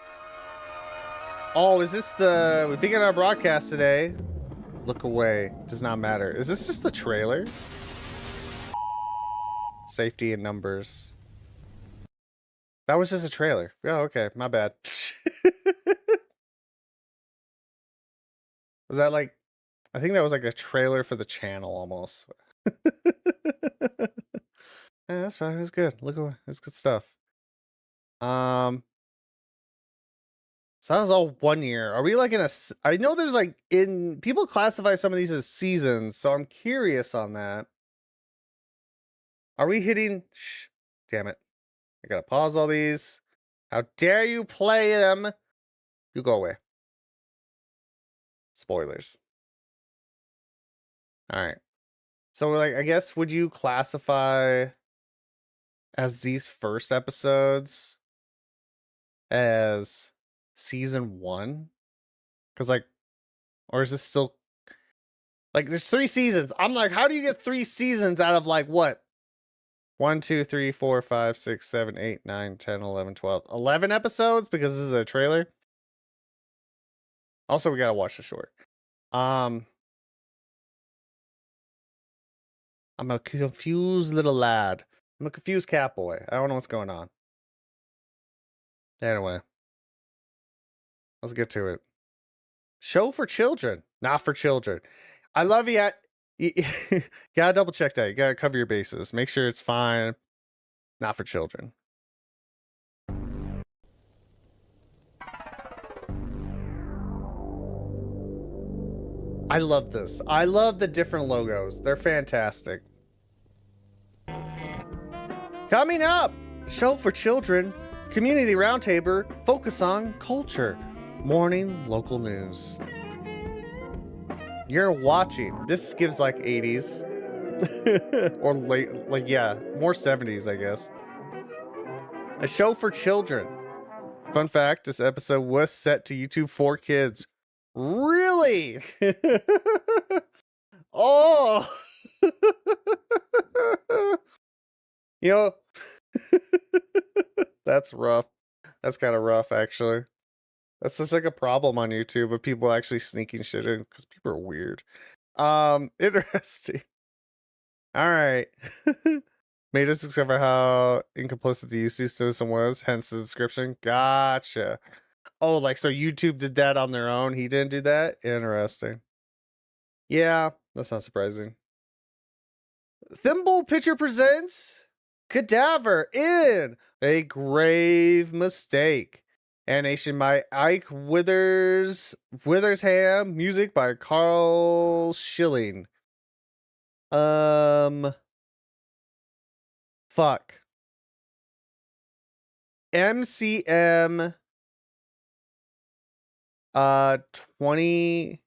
Oh, is this the... We begin our broadcast today. Look away. Does not matter. Is this just the trailer? Safety and numbers. That was just a trailer. Oh, okay. My bad. Was that like... I think that was like a trailer for the channel almost. Yeah, that's fine. It was good. Look away. It's good stuff. So that was all 1 year. Are we like in a... I know there's like in... People classify some of these as seasons, so I'm curious on that. Are we hitting... Shh. Damn it. I gotta pause all these. How dare you play them? You go away. Spoilers. Alright. So like, I guess, would you classify as these first episodes as season 1? Because like, or is this still like there's 3 seasons? I'm like, how do you get 3 seasons out of like what? 1, 2, 3, 4, 5, 6, 7, 8, 9, 10, 11, 12, 11 episodes because this is a trailer. Also, we gotta watch the short. I'm a confused little lad. I'm a confused cat boy. I don't know what's going on. Anyway, let's get to it. Show for children, not for children. I love you. You gotta double check that. You gotta cover your bases. Make sure it's fine. Not for children. I love this. I love the different logos. They're fantastic. Coming up, show for children, community roundtable, focus on culture, morning local news. You're watching. This gives like 80s or late, like, yeah, more 70s, I guess. A show for children. Fun fact, this episode was set to YouTube for kids. Really? Oh. You know, that's rough. That's kind of rough, actually. That's such like a problem on YouTube of people actually sneaking shit in because people are weird. Interesting. All right. Made us discover how incomplicit the UC system was, hence the description. Gotcha. Oh, like so YouTube did that on their own. He didn't do that? Interesting. Yeah, that's not surprising. Thimble Picture presents Cadaver in A Grave Mistake. Animation by Ike Withersham. Music by Carl Schilling. Fuck. MCM 20.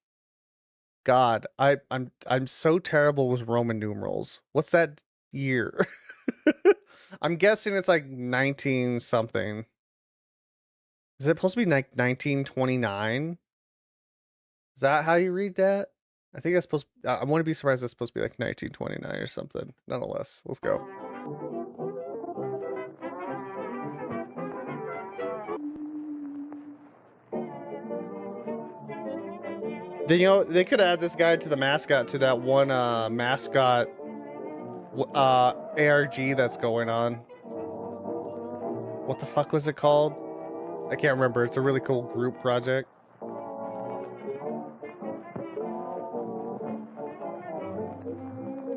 God, I'm so terrible with Roman numerals. What's that year? I'm guessing it's like 19 something. Is it supposed to be like 1929? Is that how you read that? I think that's supposed I want to be surprised that's supposed to be like 1929 or something. Nonetheless, let's go. Then, you know, they could add this guy to the mascot to that one mascot ARG that's going on. What the fuck was it called? I can't remember. It's a really cool group project.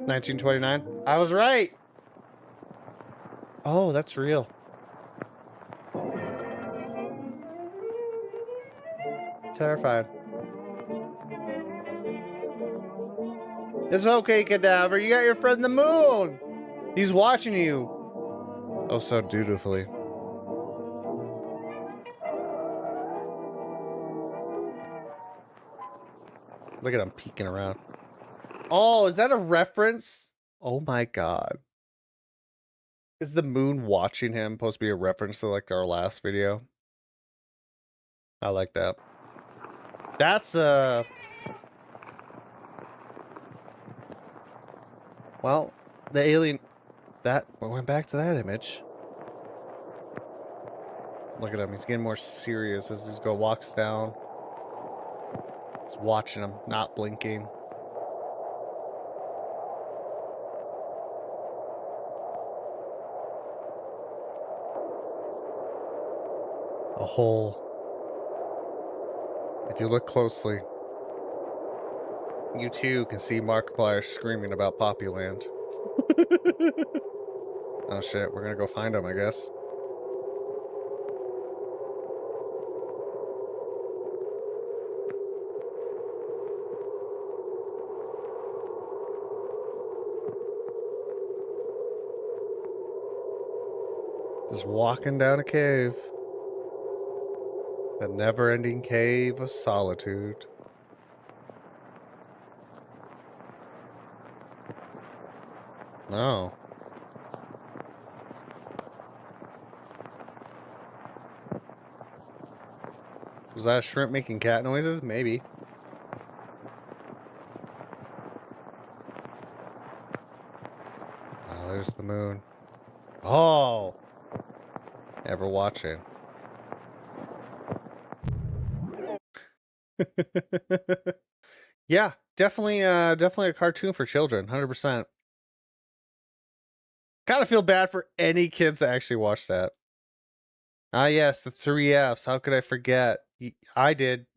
1929. I was right. Oh, that's real. Terrified. It's okay, Cadaver. You got your friend the moon. He's watching you. Oh, so dutifully. Look at him peeking around. Oh, is that a reference? Oh my god. Is the moon watching him supposed to be a reference to like our last video? I like that. That's well, the alien that we went back to that image. Look at him, he's getting more serious as he walks down. He's watching him, not blinking. A hole. If you look closely, you too can see Markiplier screaming about Poppyland. Oh shit, we're gonna go find him, I guess. Just walking down a cave. The never-ending cave of solitude. No. Was that a shrimp making cat noises? Maybe. Oh, there's the moon. Oh! Ever watching. Yeah, definitely a cartoon for children, 100%. Kind of feel bad for any kids that actually watch that. Ah, yes, the 3 Fs. How could I forget? I did.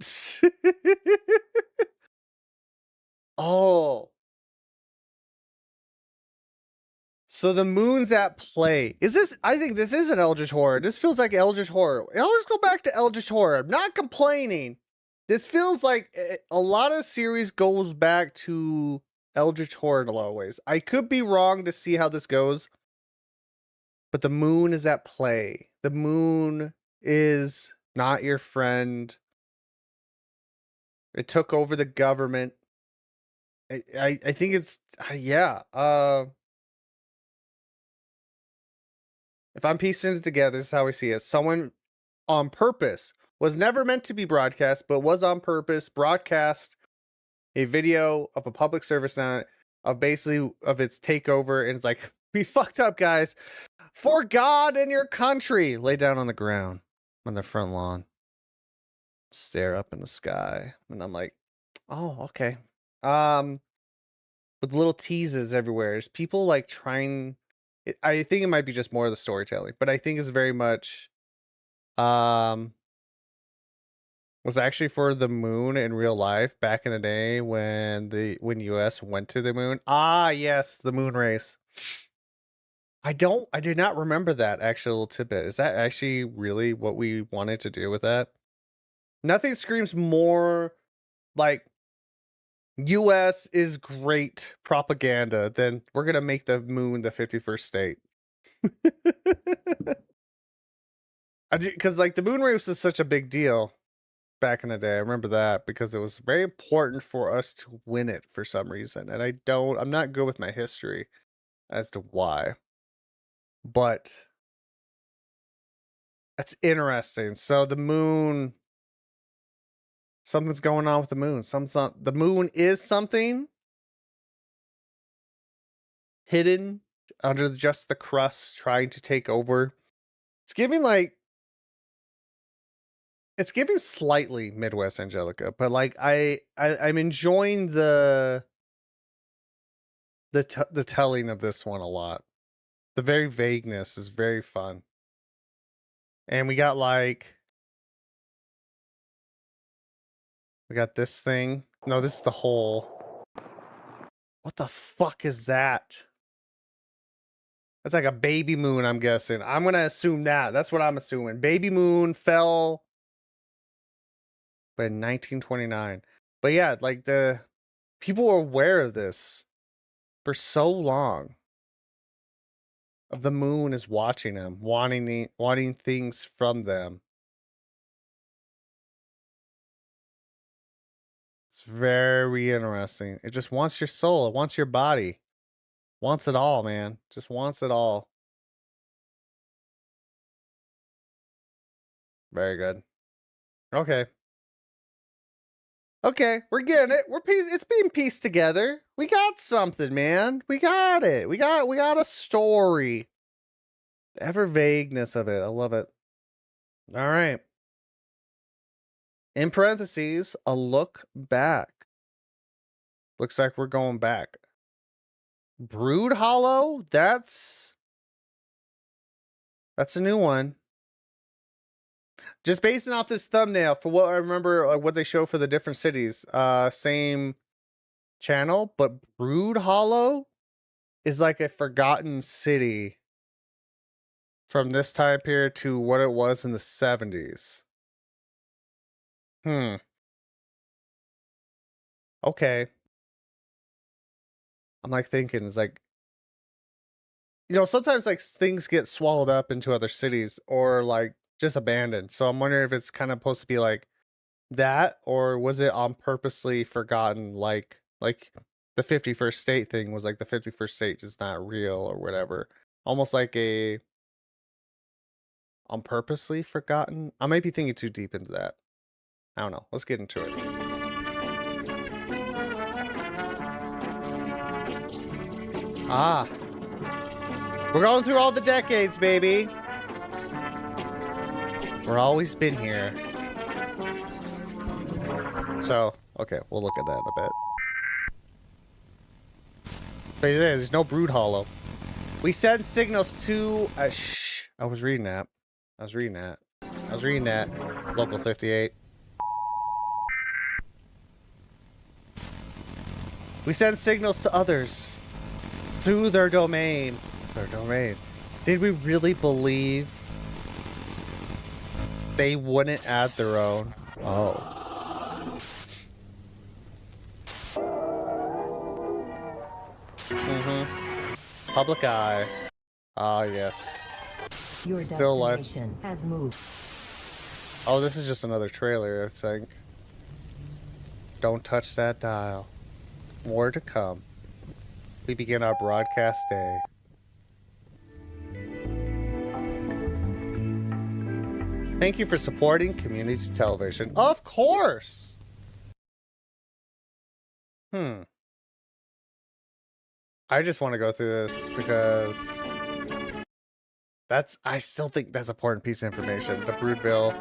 Oh. So the moon's at play. Is this? I think this is an Eldritch Horror. This feels like Eldritch Horror. Let's go back to Eldritch Horror. I'm not complaining. This feels like a lot of series goes back to Eldritch Horror in a lot of ways. I could be wrong to see how this goes, but the moon is at play. The moon is not your friend. It took over the government. I think it's yeah. If I'm piecing it together, this is how we see it. Someone on purpose was never meant to be broadcast, but was on purpose broadcast a video of a public service now of basically of its takeover, and it's like, we fucked up, guys. For God and your country. Lay down on the ground on the front lawn. Stare up in the sky. And I'm like, oh, okay. With little teases everywhere. There's people like trying. I think it might be just more of the storytelling, but I think it's very much was actually for the moon in real life back in the day when US went to the moon. Ah, yes, the moon race. I did not remember that actual little tidbit. Is that actually really what we wanted to do with that? Nothing screams more like US is great propaganda than we're going to make the moon the 51st state. Because like the moon race was such a big deal back in the day. I remember that because it was very important for us to win it for some reason. And I'm not good with my history as to why. But that's interesting. So the moon, something's going on with the moon. The moon is something hidden under just the crust trying to take over. It's giving slightly Midwest Angelica, but like I'm enjoying the telling of this one a lot. The very vagueness is very fun. And we got this thing. No, this is the hole. What the fuck is that? That's like a baby moon, I'm guessing. I'm gonna assume that. That's what I'm assuming. Baby moon fell in 1929. But yeah, like the people were aware of this for so long. Of the moon is watching them, wanting things from them. It's very interesting. It just wants your soul. It wants your body. Wants it all, man. Just wants it all. Very good. Okay. Okay, we're getting it. It's being pieced together. We got something, man. We got it. We got a story. The ever vagueness of it. I love it. All right. In parentheses, a look back. Looks like we're going back. Brood Hollow? That's a new one. Just basing off this thumbnail, for what I remember, like what they show for the different cities, same channel, but Brood Hollow is like a forgotten city from this time period to what it was in the 70s. Okay. I'm like thinking, it's like, you know, sometimes like things get swallowed up into other cities or like just abandoned. So I'm wondering if it's kind of supposed to be like that, or was it on purposely forgotten, like the 51st state thing was like the 51st state is not real or whatever. Almost like a on purposely forgotten. I might be thinking too deep into that. I don't know. Let's get into it. Ah. We're going through all the decades, baby. We're always been here. So, okay, we'll look at that in a bit. But there's no Brood Hollow. We send signals to... shh. I was reading that. Local 58. We send signals to others through their domain. Did we really believe they wouldn't add their own? Oh. Public eye. Ah, yes. Your Still destination has moved. Oh, this is just another trailer, I think. Don't touch that dial. More to come. We begin our broadcast day. Thank you for supporting community television. Of course! I just want to go through this because I still think that's an important piece of information. The Broodville,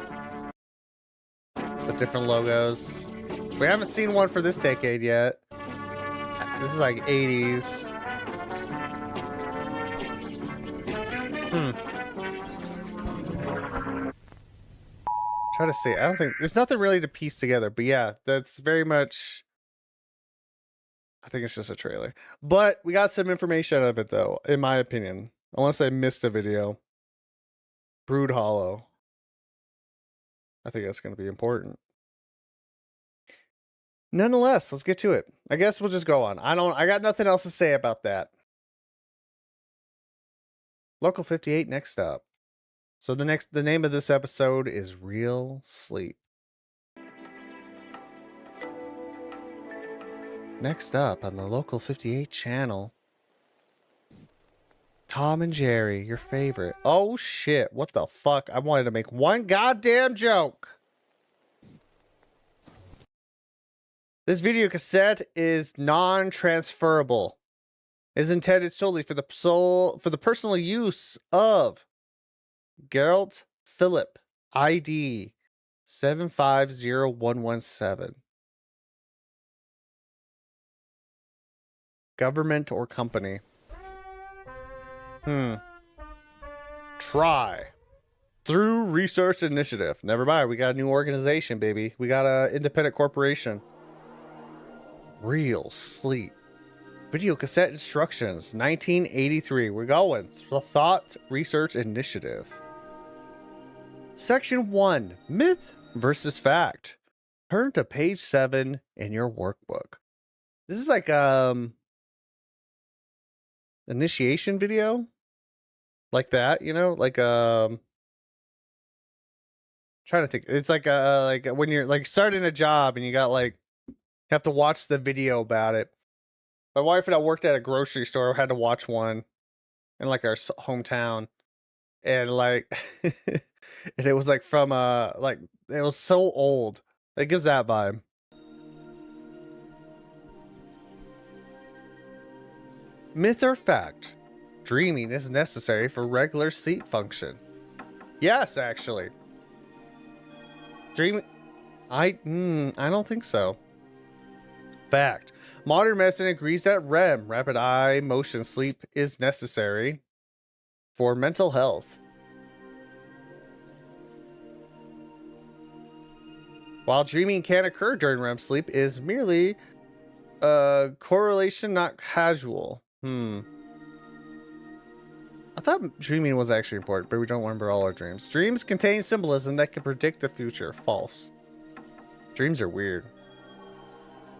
the different logos. We haven't seen one for this decade yet. This is like 80s. Try to see. I don't think there's nothing really to piece together, but yeah, that's very much. I think it's just a trailer, but we got some information out of it though, in my opinion. Unless I missed a video. Brood Hollow. I think that's going to be important. Nonetheless, let's get to it. I guess we'll just go on. I got nothing else to say about that. Local 58 next up. So the name of this episode is Real Sleep. Next up on the Local 58 channel, Tom and Jerry, your favorite. Oh shit, what the fuck? I wanted to make one goddamn joke. This video cassette is non-transferable. It is intended solely for the personal use of Geralt Philip, ID 750117. Government or company? Try. Through research initiative. Never mind, we got a new organization, baby. We got an independent corporation. Real Sleep. Video cassette instructions, 1983. We're going. The Thought Research Initiative. Section 1, Myth versus Fact. Turn to page 7 in your workbook. This is like initiation video. Like that, you know? Like trying to think. It's like when you're like starting a job and you got like have to watch the video about it. My wife and I worked at a grocery store, had to watch one in like our hometown, and like and it was like from like it was so old. It gives that vibe. Myth or fact? Dreaming is necessary for regular sleep function. Yes, actually. Dreaming, I don't think so. Fact. Modern medicine agrees that REM, rapid eye motion sleep, is necessary for mental health. While dreaming can occur during REM sleep, is merely a correlation, not casual. I thought dreaming was actually important, but we don't remember all our dreams. Dreams contain symbolism that can predict the future. False. Dreams are weird.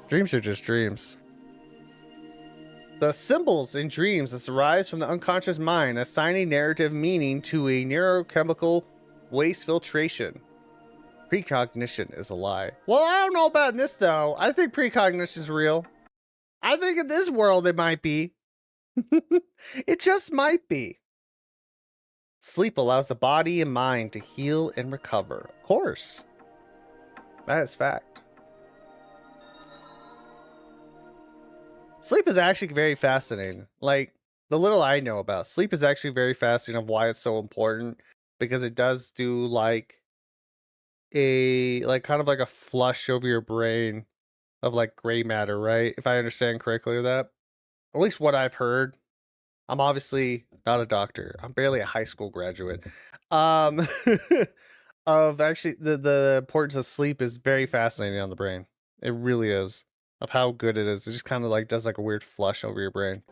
Dreams are just dreams. The symbols in dreams that arise from the unconscious mind assigning narrative meaning to a neurochemical waste filtration. Precognition is a lie. Well, I don't know about this though. I think precognition is real. I think in this world it might be. It just might be. Sleep allows the body and mind to heal and recover. Of course. That is fact. Sleep is actually very fascinating. Like, the little I know about sleep is actually very fascinating of why it's so important. Because it does do like a, like kind of like a flush over your brain of like gray matter, right? If I understand correctly with that. At least what I've heard. I'm obviously not a doctor. I'm barely a high school graduate. Of actually the importance of sleep is very fascinating on the brain. It really is. Of how good it is. It just kind of like does like a weird flush over your brain.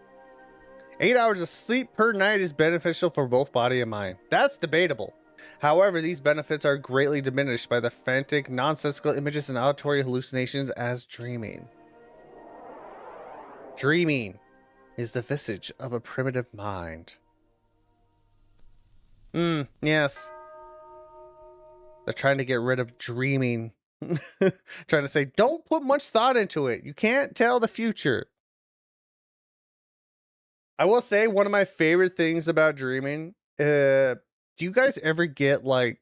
8 hours of sleep per night is beneficial for both body and mind. That's debatable. However, these benefits are greatly diminished by the frantic, nonsensical images and auditory hallucinations as dreaming. Dreaming is the visage of a primitive mind. Yes. They're trying to get rid of dreaming. Trying to say, don't put much thought into it. You can't tell the future. I will say one of my favorite things about dreaming, do you guys ever get like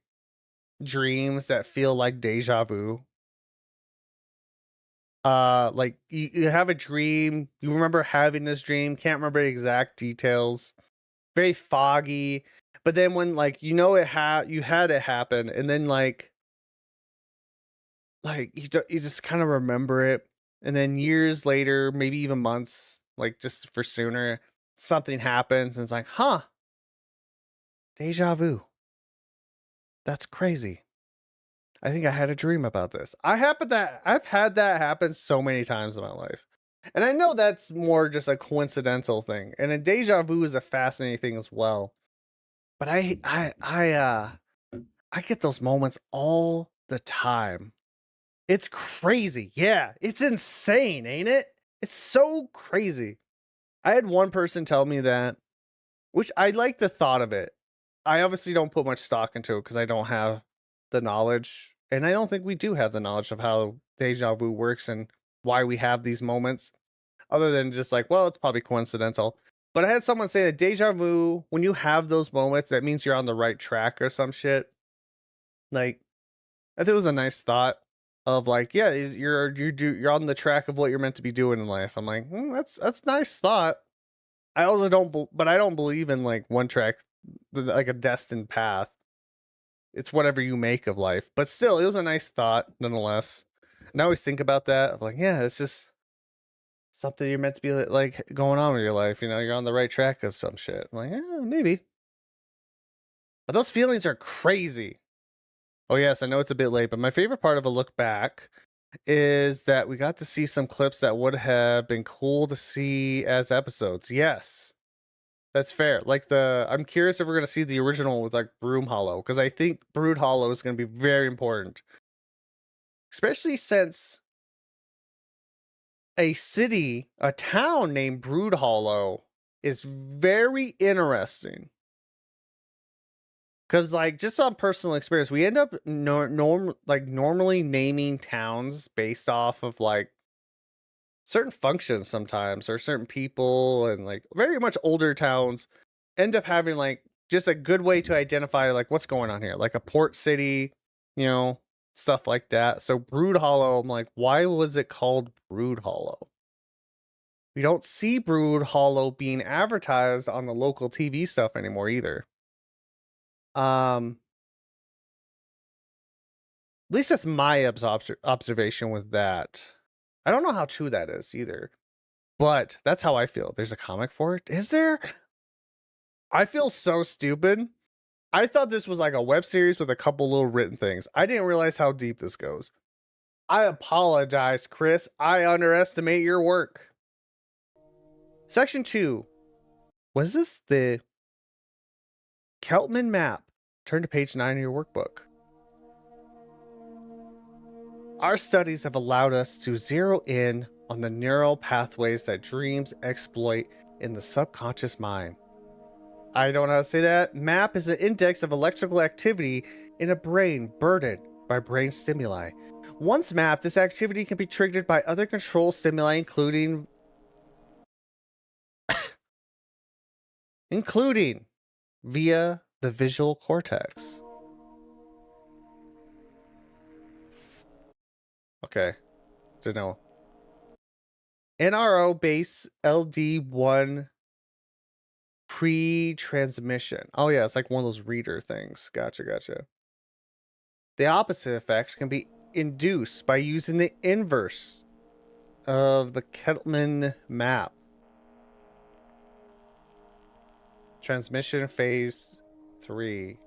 dreams that feel like deja vu? Like you have a dream, you remember having this dream, can't remember exact details, very foggy, but then when like you know you had it happen, and then like you just kind of remember it, and then years later, maybe even months, like just for sooner, something happens and it's like, huh, deja vu. That's crazy. I think I had a dream about this. I've had that happen so many times in my life. And I know that's more just a coincidental thing. And a deja vu is a fascinating thing as well. But I get those moments all the time. It's crazy. Yeah, it's insane, ain't it? It's so crazy. I had one person tell me that, which I like the thought of it. I obviously don't put much stock into it because I don't have the knowledge. And I don't think we do have the knowledge of how deja vu works and why we have these moments. Other than just like, well, it's probably coincidental. But I had someone say that deja vu, when you have those moments, that means you're on the right track or some shit. Like, I think it was a nice thought of like, yeah, you're on the track of what you're meant to be doing in life. I'm like, that's a nice thought. I also but I don't believe in like one track, like a destined path. It's whatever you make of life. But still, it was a nice thought nonetheless. And I always think about that of like, yeah, it's just something you're meant to be like going on with your life. You know, you're on the right track of some shit. I'm like, yeah, maybe. But those feelings are crazy. Oh yes, I know it's a bit late, but my favorite part of a look back is that we got to see some clips that would have been cool to see as episodes. Yes. That's fair. Like I'm curious if we're gonna see the original with like Broom Hollow, because I think Brood Hollow is gonna be very important. Especially since a town named Brood Hollow is very interesting. Because, like, just on personal experience, we end up normally naming towns based off of like certain functions sometimes, or certain people, and like very much older towns end up having like just a good way to identify like what's going on here, like a port city, stuff like that. So Brood Hollow, I'm like, why was it called Brood Hollow? We don't see Brood Hollow being advertised on the local TV stuff anymore either. At least that's my observation with that. I don't know how true that is either, but that's how I feel. There's a comic for it. Is there? I feel so stupid. I thought this was like a web series with a couple little written things. I didn't realize how deep this goes. I apologize, Chris. I underestimate your work. Section 2. Was this the Keltman map? Turn to page 9 of your workbook. Our studies have allowed us to zero in on the neural pathways that dreams exploit in the subconscious mind. I don't know how to say that. MAP is an index of electrical activity in a brain burdened by brain stimuli. Once mapped, this activity can be triggered by other control stimuli, including via the visual cortex. Okay, to know. NRO base LD1 pre-transmission. Oh yeah, it's like one of those reader things. Gotcha. The opposite effect can be induced by using the inverse of the Keltman map. Transmission phase 3.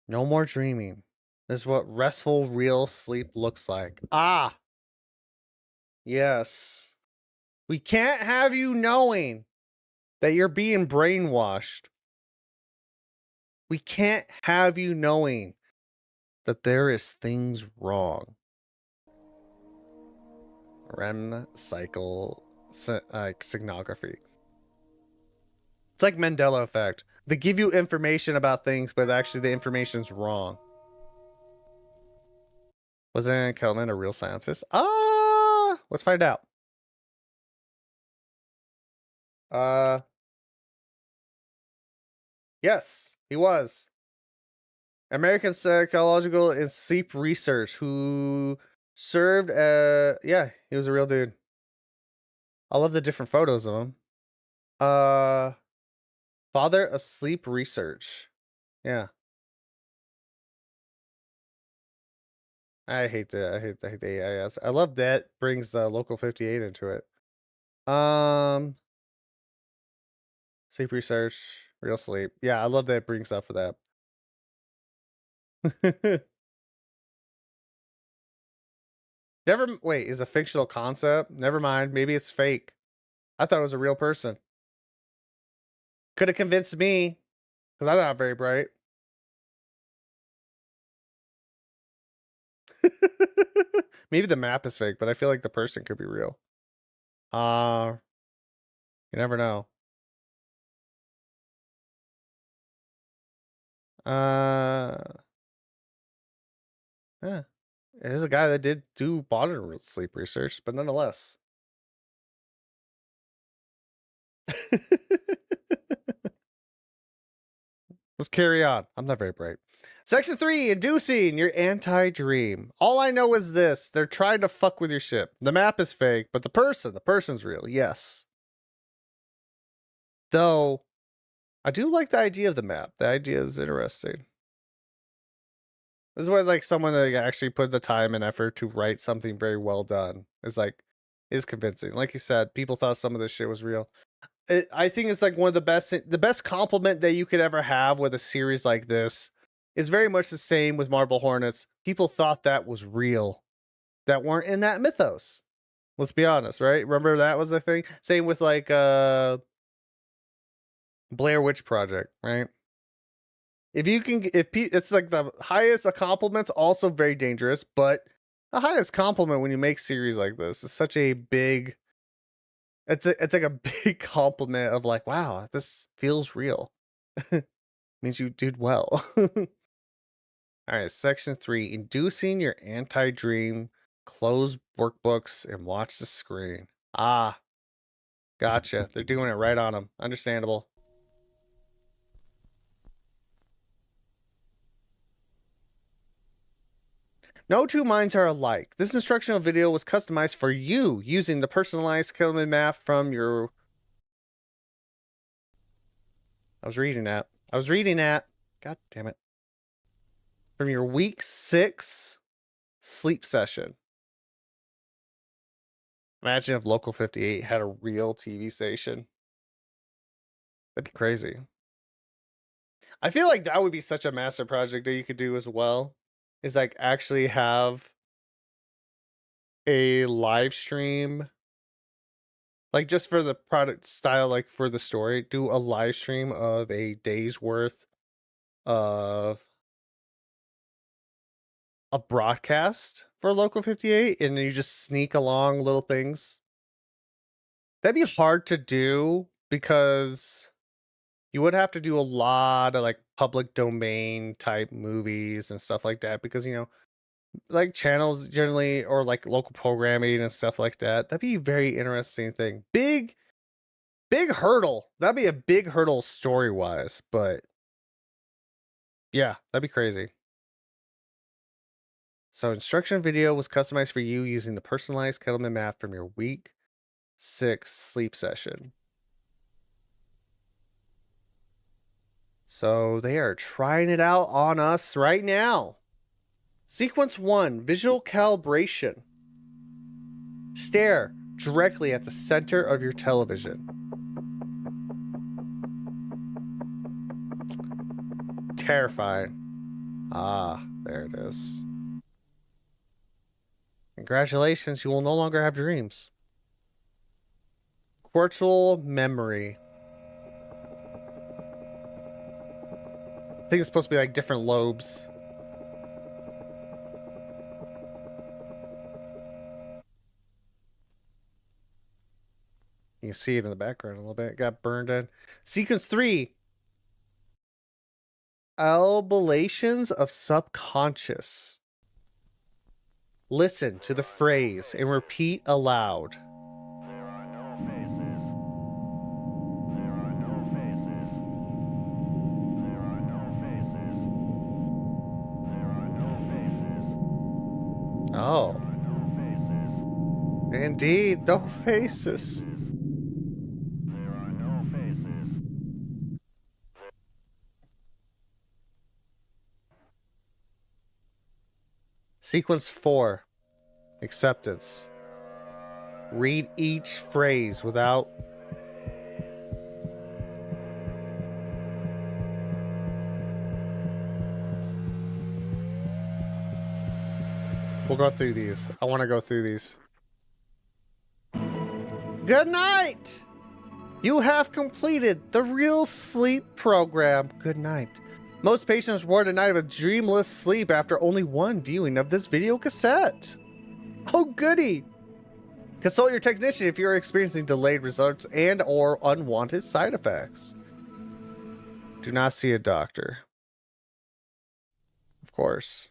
No more dreaming. This is what restful, real sleep looks like. Ah! Yes. We can't have you knowing that you're being brainwashed. We can't have you knowing that there is things wrong. REM cycle signography. It's like Mandela effect. They give you information about things, but actually the information's wrong. Wasn't Keltman a real scientist? Let's find out. Yes, he was. American Psychological and Sleep Research, who served yeah, he was a real dude. I love the different photos of him. Father of Sleep Research. Yeah. I hate the AIS. I love that brings the local 58 into it. Sleep research, real sleep. Yeah, I love that it brings up for that. Wait, is a fictional concept? Never mind. Maybe it's fake. I thought it was a real person. Could have convinced me, because I'm not very bright. Maybe the map is fake, but I feel like the person could be real. You never know. Yeah. It is a guy that did do modern sleep research, but nonetheless. Let's carry on. I'm not very bright. Section 3, inducing your anti-dream. All I know is this. They're trying to fuck with your ship. The map is fake, but the person's real. Yes. Though, I do like the idea of the map. The idea is interesting. This is where like someone that actually put the time and effort to write something very well done is convincing. Like you said, people thought some of this shit was real. I think it's like one of the best compliment that you could ever have with a series like this is very much the same with marble hornets. People thought that was real, that weren't in that mythos. Let's be honest, right? Remember that was the thing? Same with like Blair Witch Project, right? If it's like the highest of compliments, also very dangerous, but the highest compliment when you make series like this is such a big, it's like a big compliment of like, wow, this feels real. Means you did well. All right, section 3, inducing your anti-dream, close workbooks and watch the screen. Ah, gotcha. They're doing it right on them. Understandable. No two minds are alike. This instructional video was customized for you using the personalized Kelman map from your... I was reading that. God damn it. From your week 6 sleep session. Imagine if Local 58 had a real TV station. That'd be crazy. I feel like that would be such a massive project that you could do as well. Is like actually have a live stream, like just for the product style, like for the story, do a live stream of a day's worth of a broadcast for Local 58, and then you just sneak along little things. That'd be hard to do because you would have to do a lot of like public domain type movies and stuff like that, because, you know, like channels generally, or like local programming and stuff like that. That'd be a very interesting thing. Big hurdle. That'd be a big hurdle story wise, but yeah, that'd be crazy. So instruction video was customized for you using the personalized Kettleman map from your week 6 sleep session. So they are trying it out on us right now. Sequence 1, visual calibration. Stare directly at the center of your television. Terrifying. Ah, there it is. Congratulations, you will no longer have dreams. Cortical memory. I think it's supposed to be like different lobes. You can see it in the background a little bit. It got burned in. Sequence 3. Albulations of subconscious. Listen to the phrase and repeat aloud. There are no faces. There are no faces. There are no faces. There are no faces. Oh. There are no faces. Indeed, no faces. There are no faces. Sequence 4. Acceptance. Read each phrase without... We'll go through these. I want to go through these. Good night! You have completed the real sleep program. Good night. Most patients report a night of dreamless sleep after only one viewing of this video cassette. Oh, goody! Consult your technician if you're experiencing delayed results and or unwanted side effects. Do not see a doctor. Of course.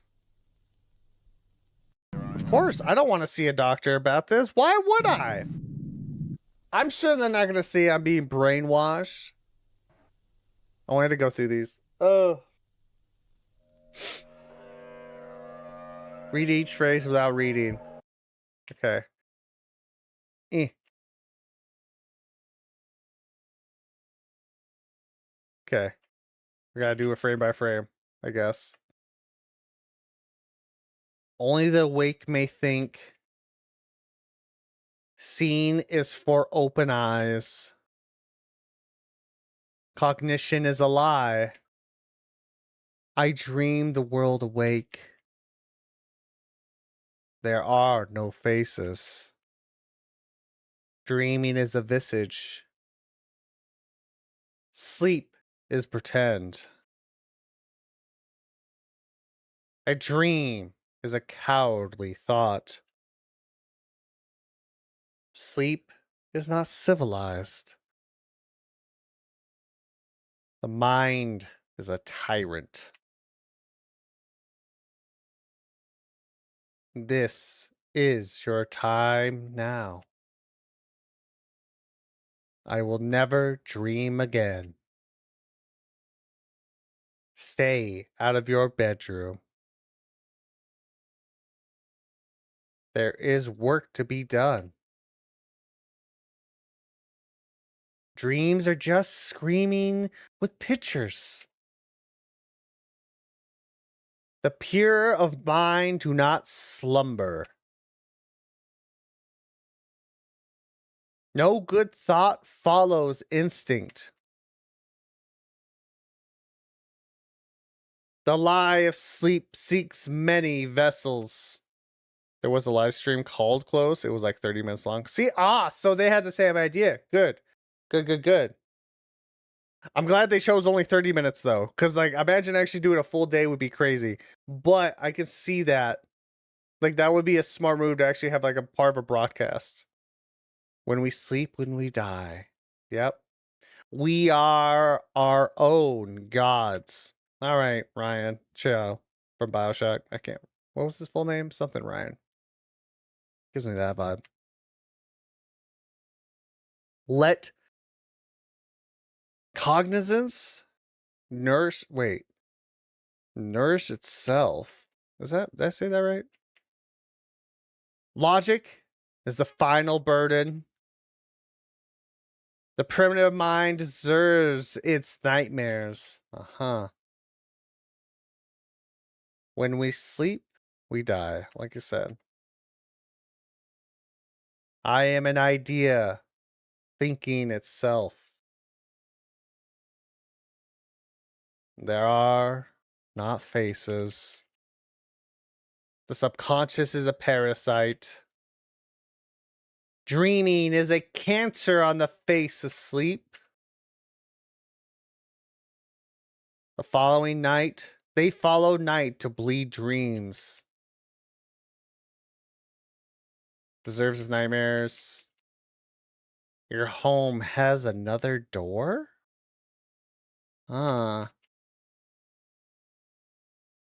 Of course, I don't want to see a doctor about this. Why would I? I'm sure they're not going to see I'm being brainwashed. I wanted to go through these. Read each phrase without reading. Okay. Okay. We gotta do it frame by frame, I guess. Only the awake may think. Seeing is for open eyes. Cognition is a lie. I dream the world awake. There are no faces. Dreaming is a visage. Sleep is pretend. A dream is a cowardly thought. Sleep is not civilized. The mind is a tyrant. This is your time now. I will never dream again. Stay out of your bedroom. There is work to be done. Dreams are just screaming with pictures. The pure of mind do not slumber. No good thought follows instinct. The lie of sleep seeks many vessels. There was a live stream called Close. It was like 30 minutes long. See, so they had the same idea. Good. Good. I'm glad they chose only 30 minutes though. Because like imagine actually doing a full day would be crazy. But I can see that. Like that would be a smart move to actually have like a part of a broadcast. When we sleep, when we die. Yep. We are our own gods. All right, Ryan. Chill. From Bioshock. I can't. What was his full name? Something Ryan. Gives me that vibe. Let cognizance nourish. Wait. Nourish itself. Did I say that right? Logic is the final burden. The primitive mind deserves its nightmares. When we sleep, we die, like you said. I am an idea thinking itself. There are not faces. The subconscious is a parasite. Dreaming is a cancer on the face of sleep. The following night, they follow night to bleed dreams. Deserves his nightmares. Your home has another door?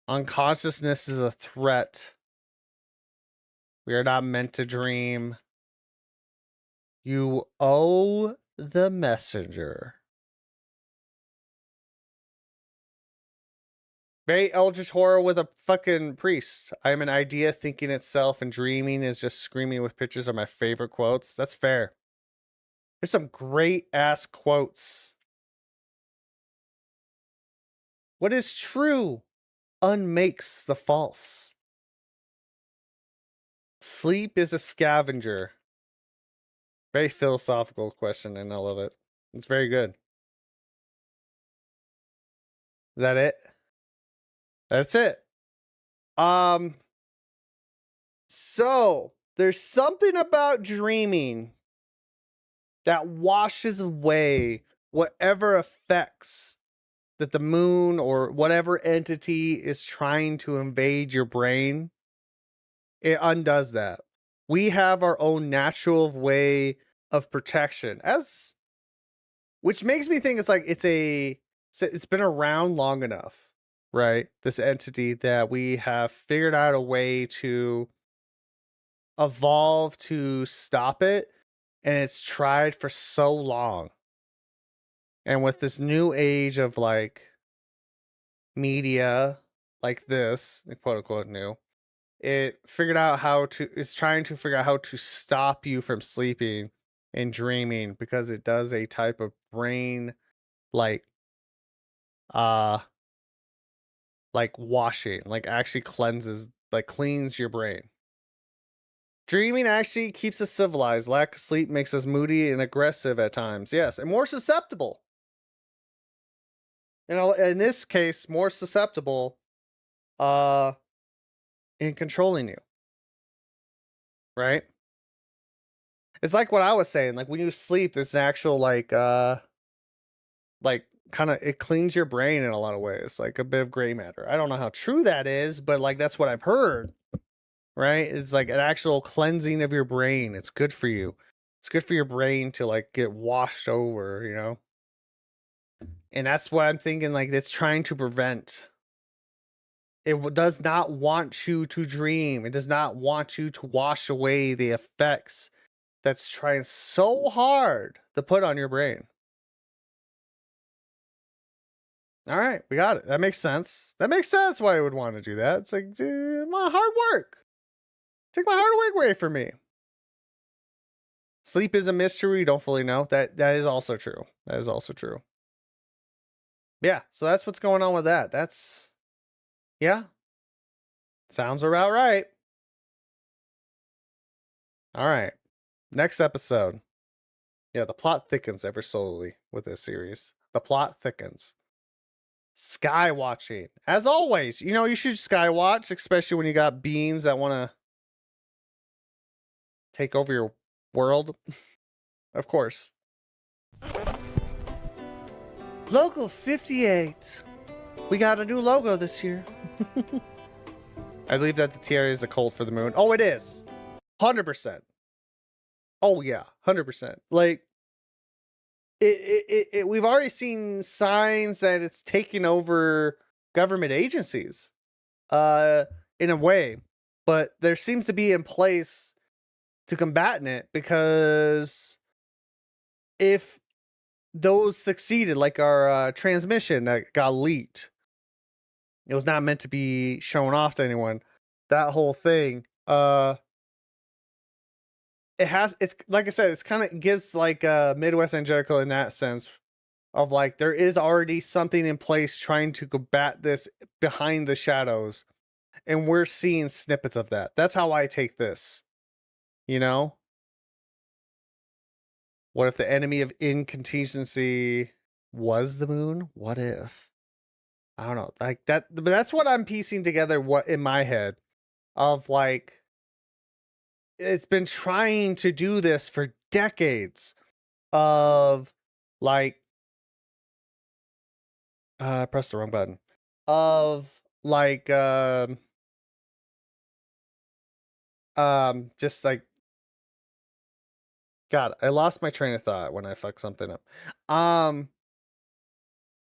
Unconsciousness is a threat. We are not meant to dream. You owe the messenger. Very eldritch horror with a fucking priest. I am an idea thinking itself, and dreaming is just screaming with pictures are my favorite quotes. That's fair. There's some great ass quotes. What is true unmakes the false. Sleep is a scavenger. Very philosophical question, and I love it. It's very good. Is that it? That's it. So there's something about dreaming that washes away whatever effects that the moon or whatever entity is trying to invade your brain. It undoes that. We have our own natural way of protection, which makes me think it's been around long enough, right? This entity that we have figured out a way to evolve to stop it, and it's tried for so long. And with this new age of like media like this, quote unquote new, it's trying to figure out how to stop you from sleeping and dreaming, because it does a type of brain like washing, like actually cleans your brain. Dreaming actually keeps us civilized. Lack of sleep makes us moody and aggressive at times. Yes, and more susceptible. in this case, more susceptible in controlling you. Right? It's like what I was saying. Like when you sleep, there's an actual like kind of it cleans your brain in a lot of ways, like a bit of gray matter. I don't know how true that is, but like that's what I've heard. Right? It's like an actual cleansing of your brain. It's good for you. It's good for your brain to like get washed over, you know? And that's what I'm thinking, like it's trying to prevent. It does not want you to dream. It does not want you to wash away the effects that's trying so hard to put on your brain. All right, we got it. That makes sense. That makes sense why I would want to do that. It's like my hard work. Take my hard work away from me. Sleep is a mystery. We don't fully know. That is also true. That is also true. Yeah, so that's what's going on with that. That's yeah. Sounds about right. All right. Next episode. Yeah, the plot thickens ever slowly with this series. The plot thickens. Sky watching. As always, you know, you should sky watch, especially when you got beings that want to take over your world. Of course. Logo 58. We got a new logo this year. I believe that the tiara is the cult for the moon. Oh, it is. 100%. Oh, yeah. 100%. Like, we've already seen signs that it's taking over government agencies in a way, but there seems to be in place to combating it, because if those succeeded, like our transmission that got leaked, it was not meant to be shown off to anyone, that whole thing, it's like I said, it's kind of gives like Midwest Angelical in that sense of like there is already something in place trying to combat this behind the shadows, and we're seeing snippets of that. That's how I take this. You know, what if the enemy of incontinency was the moon? What if? I don't know, like that. But that's what I'm piecing together. What in my head of like it's been trying to do this for decades of like I pressed the wrong button of like just like God, I lost my train of thought when I fucked something up.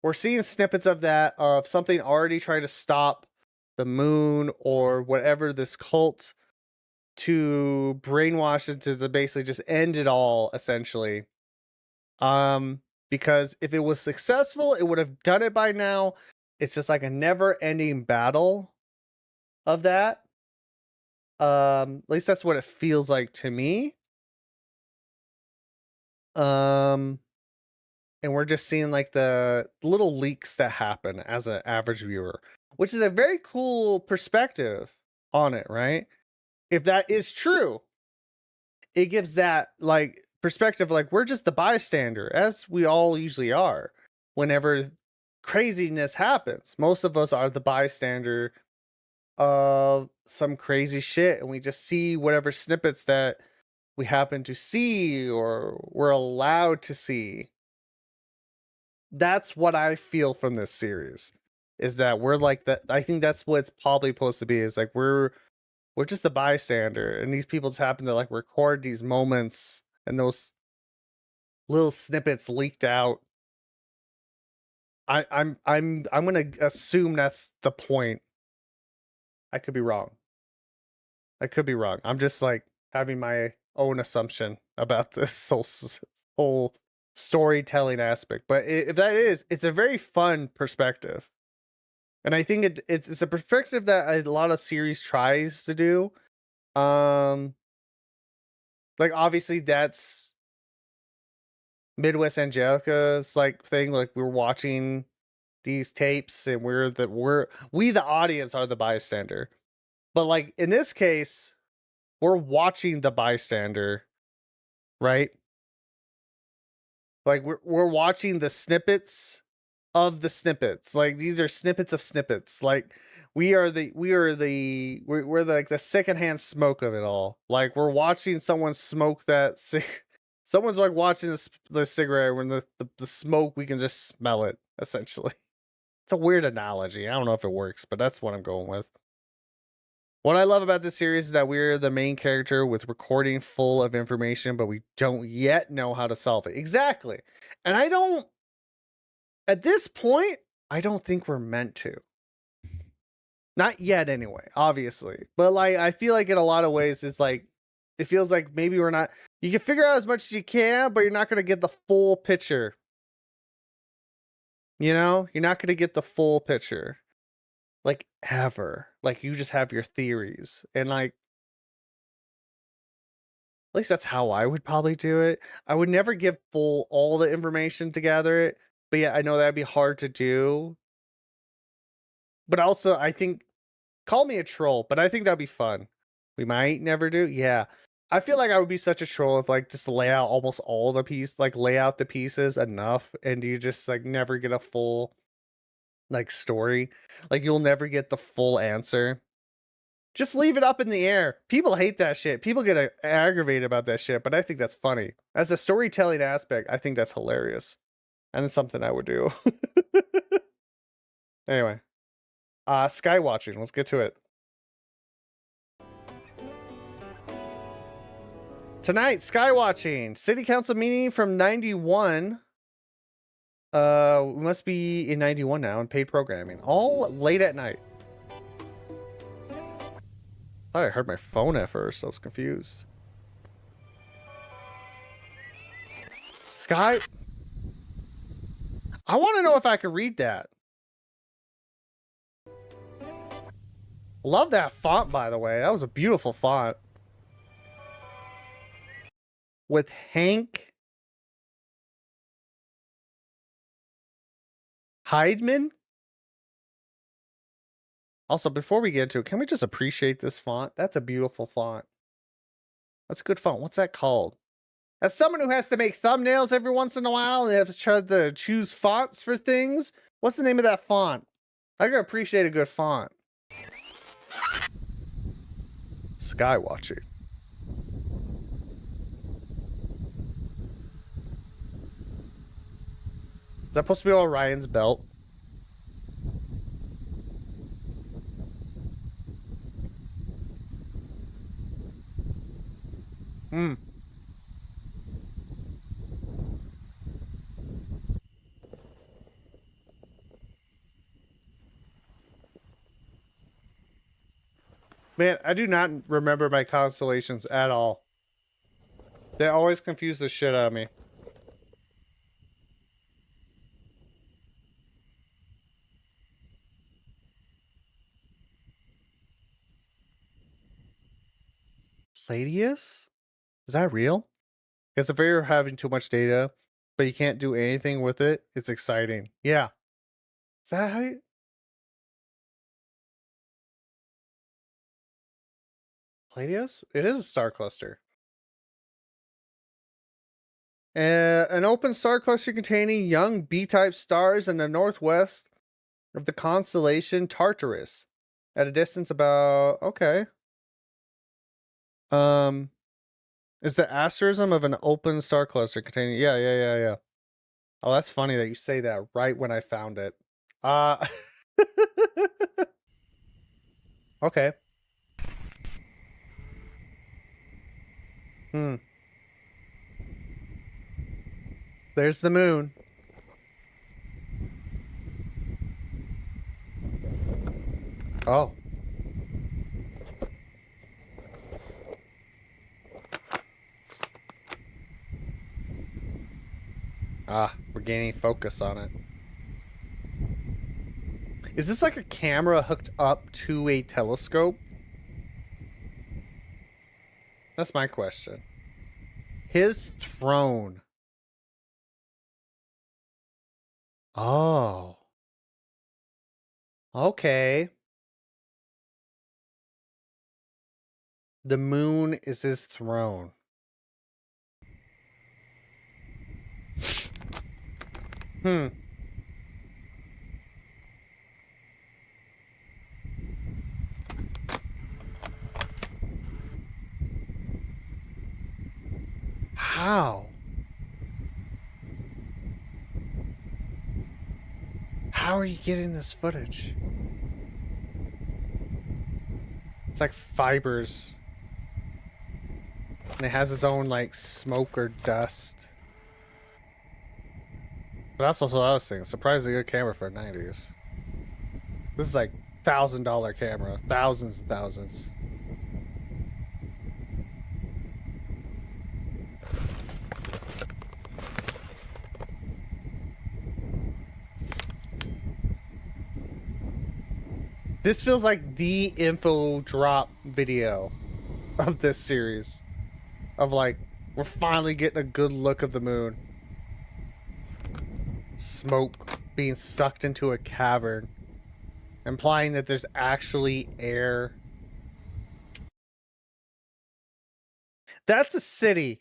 We're seeing snippets of that, of something already trying to stop the moon or whatever this cult to brainwash it to basically just end it all, essentially. Because if it was successful, it would have done it by now. It's just like a never-ending battle of that. At least that's what it feels like to me. And we're just seeing like the little leaks that happen as an average viewer, which is a very cool perspective on it, right? If that is true, it gives that like perspective, like we're just the bystander, as we all usually are whenever craziness happens. Most of us are the bystander of some crazy shit, and we just see whatever snippets that we happen to see or we're allowed to see. That's what I feel from this series, is that we're like that. I think that's what it's probably supposed to be, is like we're just the bystander, and these people just happen to like record these moments, and those little snippets leaked out. I'm gonna assume that's the point. I could be wrong. I'm just like having my own assumption about this whole storytelling aspect. But if that is, it's a very fun perspective. And I think it's a perspective that a lot of series tries to do. Like obviously that's Midwest Angelica's like thing. Like we're watching these tapes and we the audience are the bystander. But like in this case, we're watching the bystander, right? Like we're watching the snippets of the snippets. Like these are snippets of snippets. Like we're like the secondhand smoke of it all. Like we're watching someone smoke that someone's like watching the cigarette when the smoke, we can just smell it essentially. It's a weird analogy. I don't know if it works, but that's what I'm going with. What I love about this series is that we're the main character with recording full of information, but we don't yet know how to solve it. Exactly. And at this point, I don't think we're meant to. Not yet anyway, obviously. But like I feel like in a lot of ways it's like it feels like maybe we're not, you can figure out as much as you can, but you're not going to get the full picture. You know, you're not going to get the full picture. Like ever. Like you just have your theories. And like at least that's how I would probably do it. I would never give all the information to gather it. But yeah, I know that'd be hard to do. But also I think, call me a troll, but I think that'd be fun. We might never do. Yeah. I feel like I would be such a troll if like just lay out almost all the lay out the pieces enough and you just like never get a full like story. Like you'll never get the full answer. Just leave it up in the air. People hate that shit. People get aggravated about that shit, but I think that's funny. As a storytelling aspect, I think that's hilarious. And it's something I would do. Anyway. Sky watching. Let's get to it. Tonight, sky watching. City council meeting from 91. We must be in 91 now in paid programming. All late at night. Thought I heard my phone at first. I was confused. Sky. I want to know if I could read that. Love that font, by the way. That was a beautiful font. With Hank Heidman. Also, before we get into it, can we just appreciate this font? That's a beautiful font. That's a good font. What's that called? As someone who has to make thumbnails every once in a while and has tried to choose fonts for things, what's the name of that font? I can appreciate a good font. Sky watching. Is that supposed to be Orion's belt? Hmm. Man, I do not remember my constellations at all. They always confuse the shit out of me. Palladius? Is that real? It's if you're having too much data, but you can't do anything with it, it's exciting. Yeah. Is that how you... Palladius? It is a star cluster. An open star cluster containing young B-type stars in the northwest of the constellation Tartarus. At a distance about... Okay. Is the asterism of an open star cluster containing... Yeah. Oh, that's funny that you say that right when I found it. Okay. There's the moon. Oh. We're gaining focus on it. Is this like a camera hooked up to a telescope? That's my question. His throne. Oh. Okay. The moon is his throne. How? How are you getting this footage? It's like fibers. And it has its own like smoke or dust. But that's also what I was thinking. Surprisingly good camera for the 90s. This is like $1,000 camera. Thousands and thousands. This feels like the info drop video of this series. Of like, we're finally getting a good look of the moon. Smoke being sucked into a cavern, implying that there's actually air. That's a city.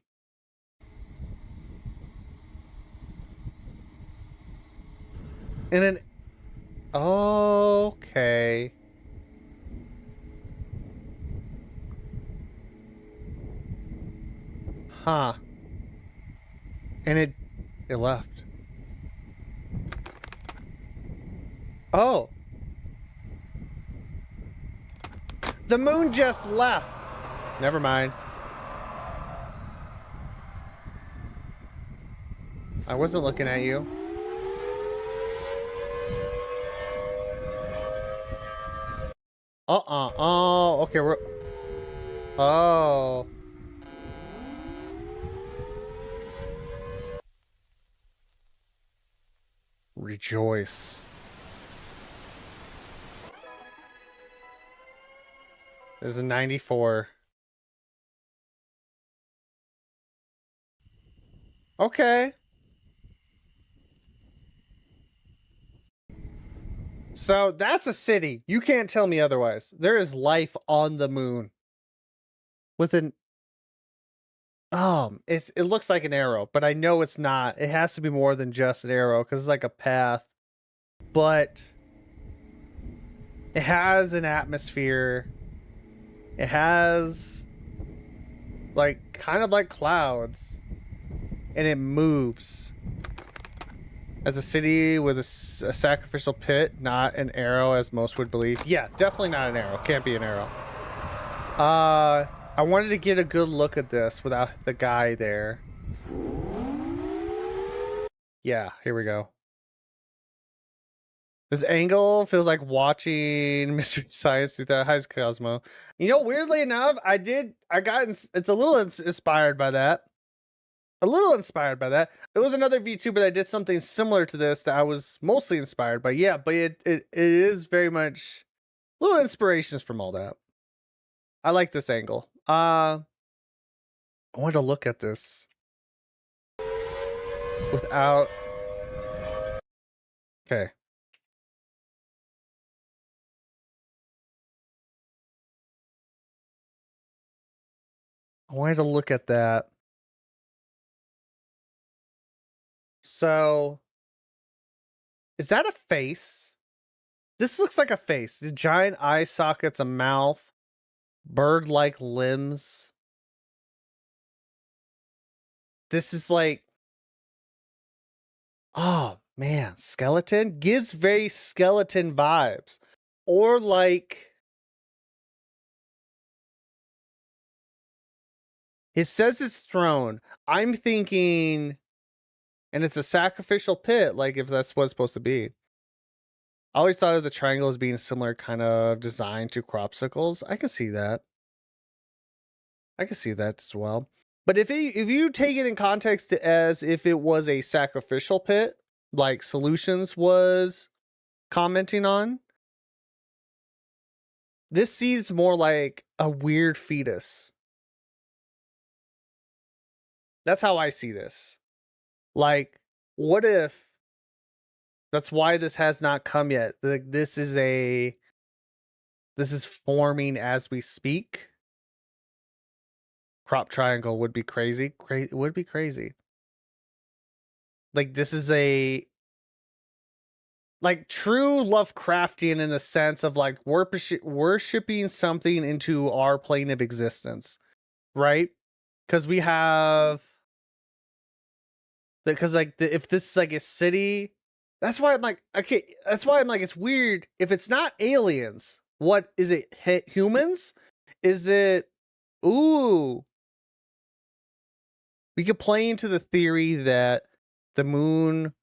And an... Okay. Huh. And it left. Oh. The moon just left. Never mind. I wasn't looking at you. Oh, okay, we're... Oh. Rejoice. There's a 94. Okay. So that's a city. You can't tell me otherwise. There is life on the moon. With an... it looks like an arrow, but I know it's not. It has to be more than just an arrow because it's like a path. But it has an atmosphere. It has like kind of like clouds, and it moves. As a city with a sacrificial pit, not an arrow as most would believe. Yeah, definitely not an arrow. Can't be an arrow. I wanted to get a good look at this without the guy there. Yeah, here we go. This angle feels like watching Mystery Science 2000. Hi, Cosmo. You know, weirdly enough, it's a little inspired by that. A little inspired by that. There was another VTuber that did something similar to this that I was mostly inspired by. Yeah, but it is very much little inspirations from all that. I like this angle. I want to look at this without... Okay. I wanted to look at that. So, is that a face? This looks like a face. The giant eye sockets, a mouth, bird-like limbs. This is like... Oh, man. Skeleton? Gives very skeleton vibes. Or like... It says it's throne. I'm thinking... And it's a sacrificial pit, like if that's what it's supposed to be. I always thought of the triangle as being similar kind of design to cropsicles. I can see that. I can see that as well. But if you take it in context as if it was a sacrificial pit, like Solutions was commenting on, this seems more like a weird fetus. That's how I see this. Like, what if that's why this has not come yet? Like, this is forming as we speak. Crop triangle would be crazy. It would be crazy. Like, this is a like true Lovecraftian in a sense of like worshiping something into our plane of existence, right? Because we have Because like if this is like a city, that's why I'm like, okay, that's why I'm like, it's weird. If it's not aliens, what is it? Humans? Is it? Ooh, we could play into the theory that the moon,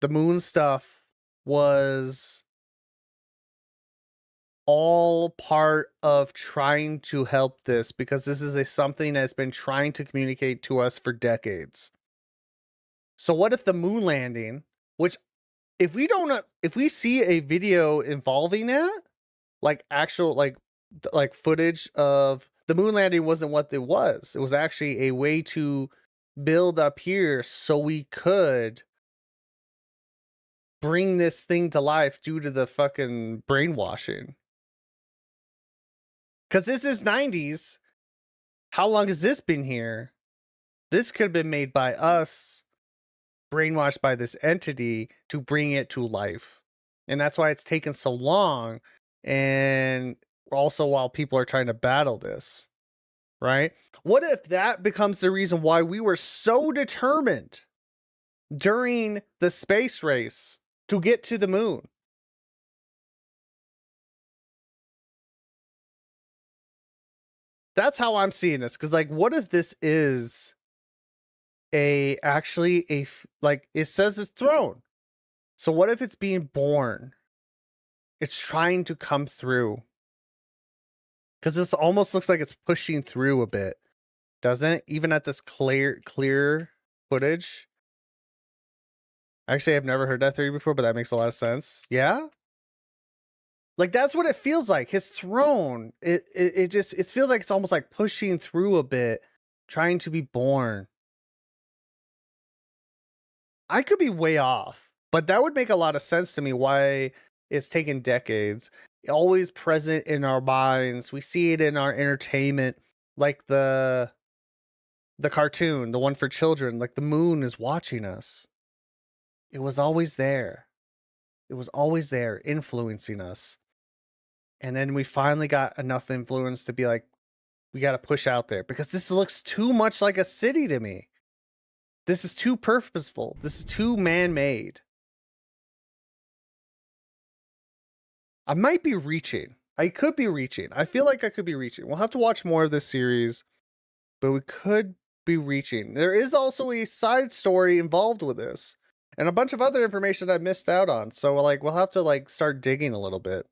the moon stuff was all part of trying to help this, because this is something that's been trying to communicate to us for decades. So what if the moon landing, which if we see a video involving that, like actual like footage of the moon landing wasn't what it was. It was actually a way to build up here so we could bring this thing to life due to the fucking brainwashing. Because this is 90s. How long has this been here? This could have been made by us, brainwashed by this entity to bring it to life. And that's why it's taken so long. And also while people are trying to battle this, right? What if that becomes the reason why we were so determined during the space race to get to the moon? That's how I'm seeing this. Because like, what if this is actually like it says it's throne. So what if it's being born? It's trying to come through. Because this almost looks like it's pushing through a bit, doesn't it? Even at this clear footage. Actually, I've never heard that theory before, but that makes a lot of sense. Yeah? Like that's what it feels like. His throne. It just feels like it's almost like pushing through a bit, trying to be born. I could be way off, but that would make a lot of sense to me why it's taken decades. Always present in our minds. We see it in our entertainment, like the cartoon, the one for children, like the moon is watching us. It was always there. It was always there influencing us. And then we finally got enough influence to be like, we got to push out there because this looks too much like a city to me. This is too purposeful. This is too man-made. I might be reaching. I could be reaching. I feel like I could be reaching. We'll have to watch more of this series, but we could be reaching. There is also a side story involved with this and a bunch of other information I missed out on. So like, we'll have to like start digging a little bit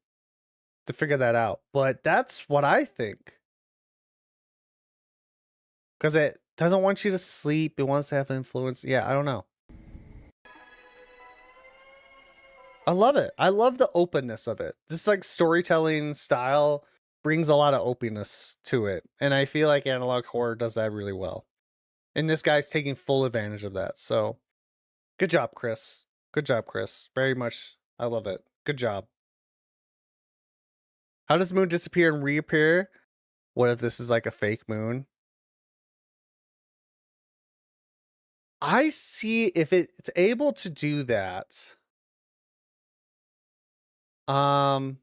to figure that out. But that's what I think. Because it doesn't want you to sleep. It wants to have influence. Yeah, I don't know. I love it. I love the openness of it. This like storytelling style brings a lot of openness to it. And I feel like analog horror does that really well. And this guy's taking full advantage of that. So good job, Chris. Good job, Chris. Very much. I love it. Good job. How does the moon disappear and reappear? What if this is like a fake moon? I see if it's able to do that. I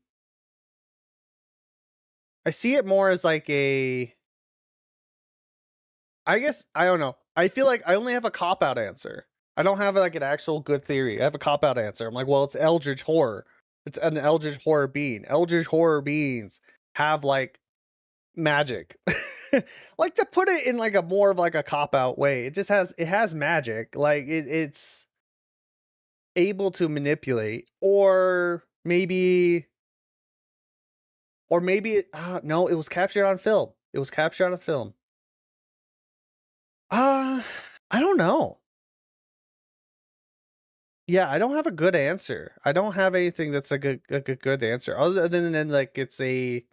see it more as like I guess I don't know. I feel like I only have a cop-out answer. I don't have like an actual good theory. I have a cop-out answer. I'm like, well, it's eldritch horror. It's an eldritch horror being. Eldritch horror beings have like magic. Like to put it in like a more of like a cop-out way. It has magic. Like it's able to manipulate, or maybe no, it was captured on film. It was captured on a film. I don't know. Yeah, I don't have a good answer. I don't have anything that's a good answer other than like it's a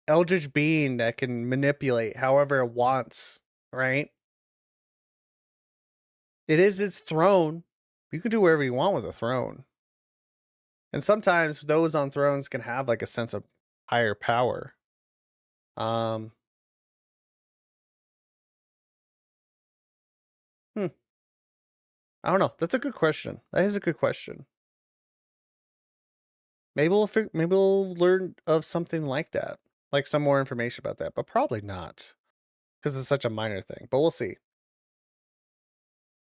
eldritch being that can manipulate however it wants, right? It is its throne. You can do whatever you want with a throne. And sometimes those on thrones can have like a sense of higher power. I don't know. That's a good question. That is a good question. Maybe we'll learn of something like that, like some more information about that, but probably not, because it's such a minor thing. But we'll see.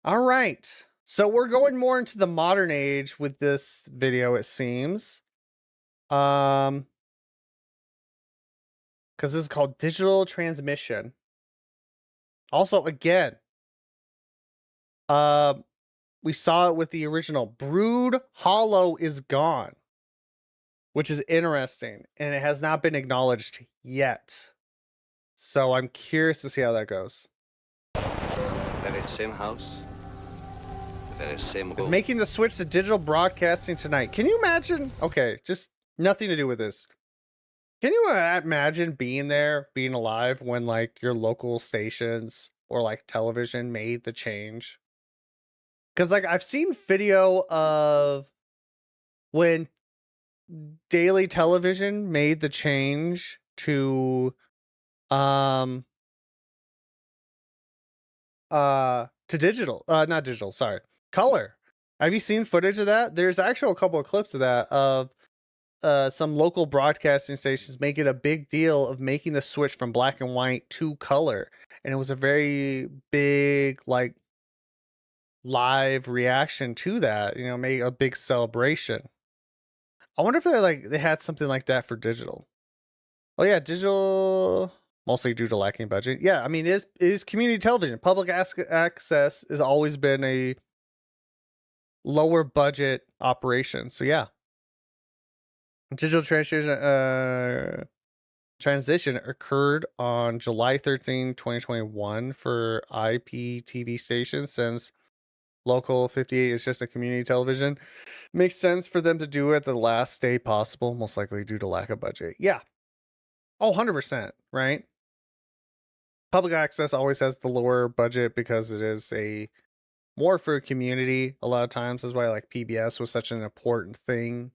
All right. So we're going more into the modern age with this video, it seems. Because this is called digital transmission. Also, again, we saw it with the original. Brood Hollow is gone, which is interesting, and it has not been acknowledged yet. So I'm curious to see how that goes. Very same house. Very same Is room. making the switch to digital broadcasting tonight. Can you imagine? Okay, just nothing to do with this. Can you imagine being there, being alive when like your local stations or like television made the change? Because like I've seen video of when daily television made the change to digital, not digital, sorry, color. Have you seen footage of that? There's actually a couple of clips of that of some local broadcasting stations making a big deal of making the switch from black and white to color, and it was a very big like live reaction to that. You know, made a big celebration. I wonder if they had something like that for digital. Oh yeah, digital mostly due to lacking budget. Yeah, I mean it is community television. Public access has always been a lower budget operation. So yeah. Digital transition occurred on July 13, 2021 for IPTV stations, since Local 58 is just a community television. Makes sense for them to do it the last day possible, most likely due to lack of budget. Yeah. Oh, 100%, right? Public access always has the lower budget because it is a more for a community a lot of times. That's why like PBS was such an important thing.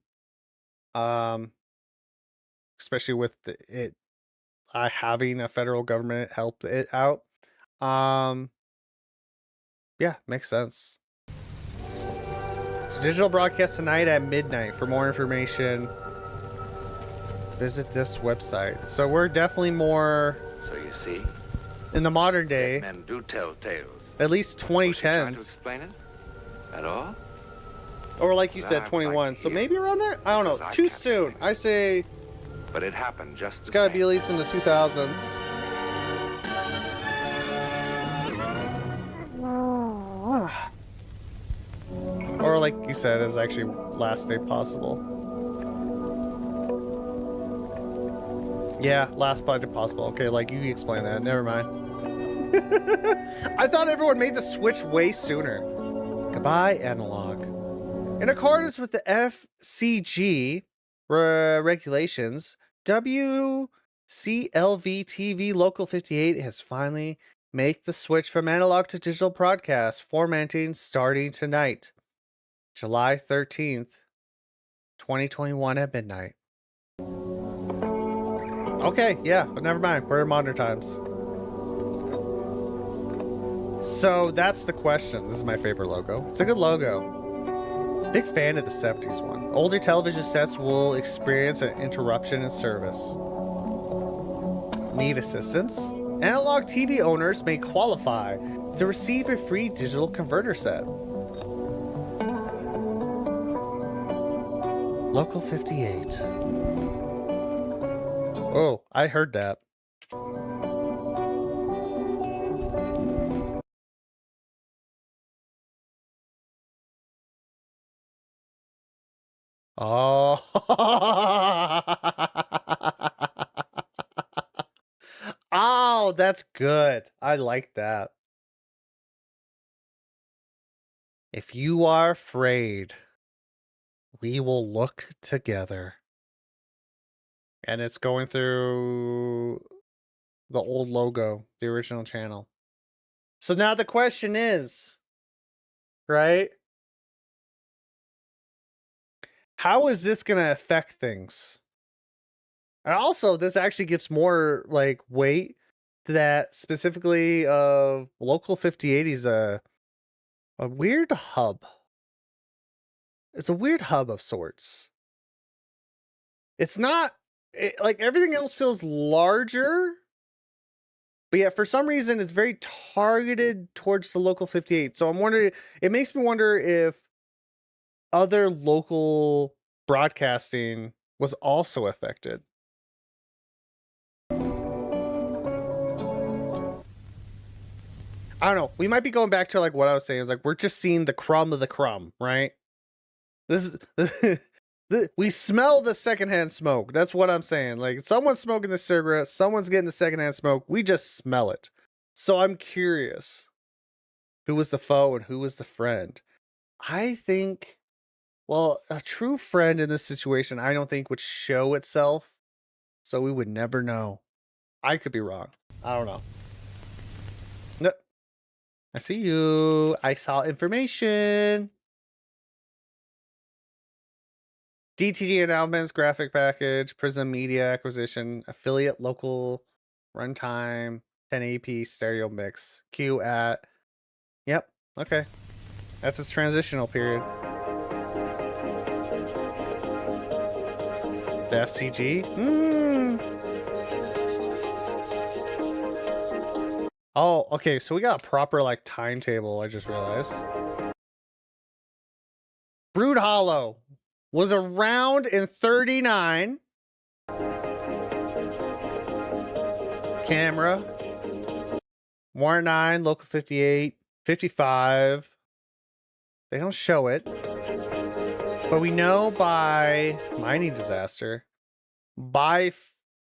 Especially with it having a federal government help it out. Yeah, makes sense. So digital broadcast tonight at midnight. For more information, visit this website. So we're definitely more So you see, in the modern day, men do tell tales. at least Was she trying to 2010s, explain it? At all? or like you That said, I would 21. like to So hear. maybe around there. I don't know. Because I Too can't soon. explain I say But it happened just it's the got to same. be at least in the 2000s. Or like you said, is actually last day possible. Yeah, last budget possible. Okay, like you explain that. Never mind. I thought everyone made the switch way sooner. Goodbye, analog. In accordance with the FCG regulations, WCLV TV Local 58 has finally made the switch from analog to digital broadcast formatting starting tonight, July 13th, 2021 at midnight. Okay, yeah, but never mind. We're in modern times. So that's the question. This is my favorite logo. It's a good logo. Big fan of the 70s one. Older television sets will experience an interruption in service. Need assistance? Analog TV owners may qualify to receive a free digital converter set. Local 58. Oh, I heard that. Oh. Oh, that's good. I like that. If you are afraid, we will look together. And it's going through the old logo, the original channel. So now the question is, right? How is this going to affect things? And also, this actually gives more like weight to that, specifically Local 58 is a weird hub. It's a weird hub of sorts. It's not like everything else feels larger, But yeah, for some reason, it's very targeted towards the local 58. So I'm wondering, it makes me wonder if other local broadcasting was also affected. I don't know. We might be going back to like what I was saying. It's like we're just seeing the crumb of the crumb, right? This is we smell the secondhand smoke. That's what I'm saying. Like someone's smoking the cigarette, someone's getting the secondhand smoke. We just smell it. So I'm curious, who was the foe and who was the friend? I think, well, a true friend in this situation, I don't think would show itself. So we would never know. I could be wrong. I don't know. No. I see you. I saw information. DTG announcements, graphic package, Prism Media acquisition, affiliate local runtime, 1080p stereo mix, Q at. Yep. Okay. That's its transitional period. The FCG? Oh, okay. So we got a proper like timetable, I just realized. Brood Hollow was around in 39. Camera. Warrant 9, Local 58, 55. They don't show it. But we know by mining disaster, by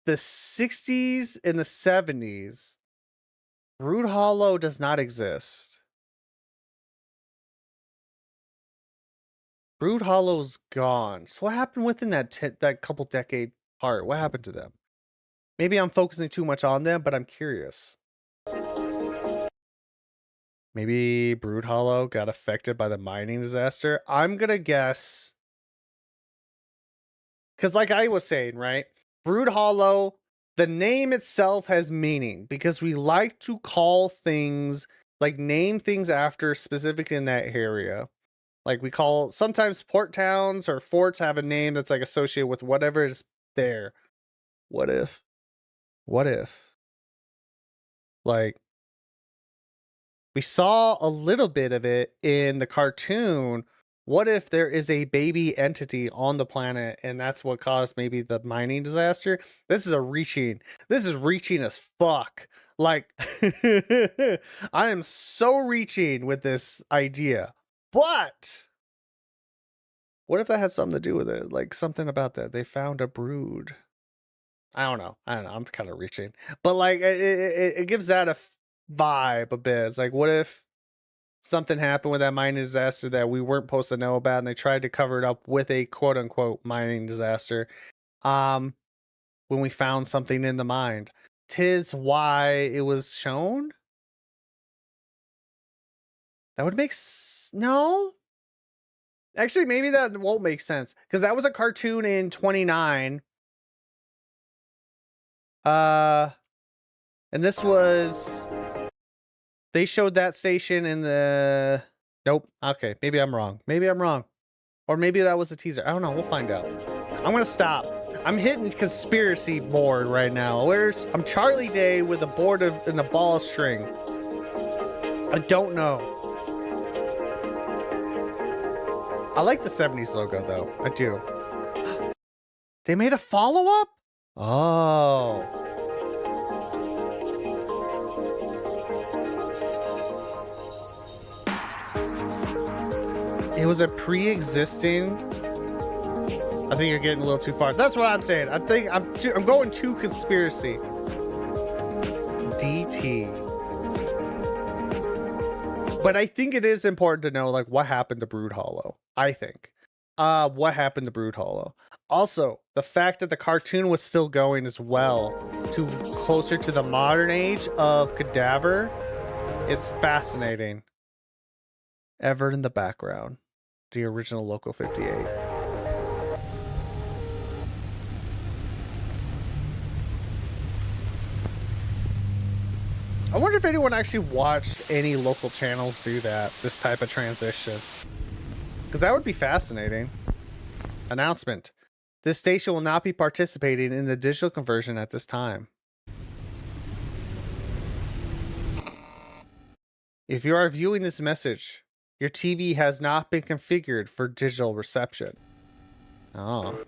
the 60s and the 70s, Brood Hollow does not exist. Brood Hollow's gone. So what happened within that couple decade part? What happened to them? Maybe I'm focusing too much on them, but I'm curious. Maybe Brood Hollow got affected by the mining disaster. I'm gonna guess, because like I was saying, right? Brood Hollow, the name itself has meaning because we like to call things, like name things after specific in that area. Like we call, sometimes port towns or forts have a name that's like associated with whatever is there. What if, like, we saw a little bit of it in the cartoon. What if there is a baby entity on the planet and that's what caused maybe the mining disaster? This is reaching as fuck. Like, I am so reaching with this idea. But what if that had something to do with it? Like something about that. They found a brood. I don't know. I'm kind of reaching. But like it gives that a vibe a bit. It's like, what if something happened with that mining disaster that we weren't supposed to know about and they tried to cover it up with a quote unquote mining disaster? When we found something in the mine. 'Tis why it was shown? That would make no. Actually, maybe that won't make sense because that was a cartoon in 29. And this was, they showed that station in the, nope. Okay, maybe I'm wrong. Or maybe that was a teaser. I don't know. We'll find out. I'm gonna stop. I'm hitting conspiracy board right now. I'm Charlie Day with a board and a ball of string. I don't know. I like the 70s logo though. I do. They made a follow-up? Oh. It was a pre-existing. I think you're getting a little too far. That's what I'm saying. I'm going too conspiracy. DT. But I think it is important to know like what happened to Brood Hollow. I think. What happened to Brood Hollow? Also, the fact that the cartoon was still going as well, to closer to the modern age of Cadaver, is fascinating. Ever in the background, the original Local 58. I wonder if anyone actually watched any local channels do that, this type of transition. Because that would be fascinating. Announcement. This station will not be participating in the digital conversion at this time. If you are viewing this message, your TV has not been configured for digital reception. Oh.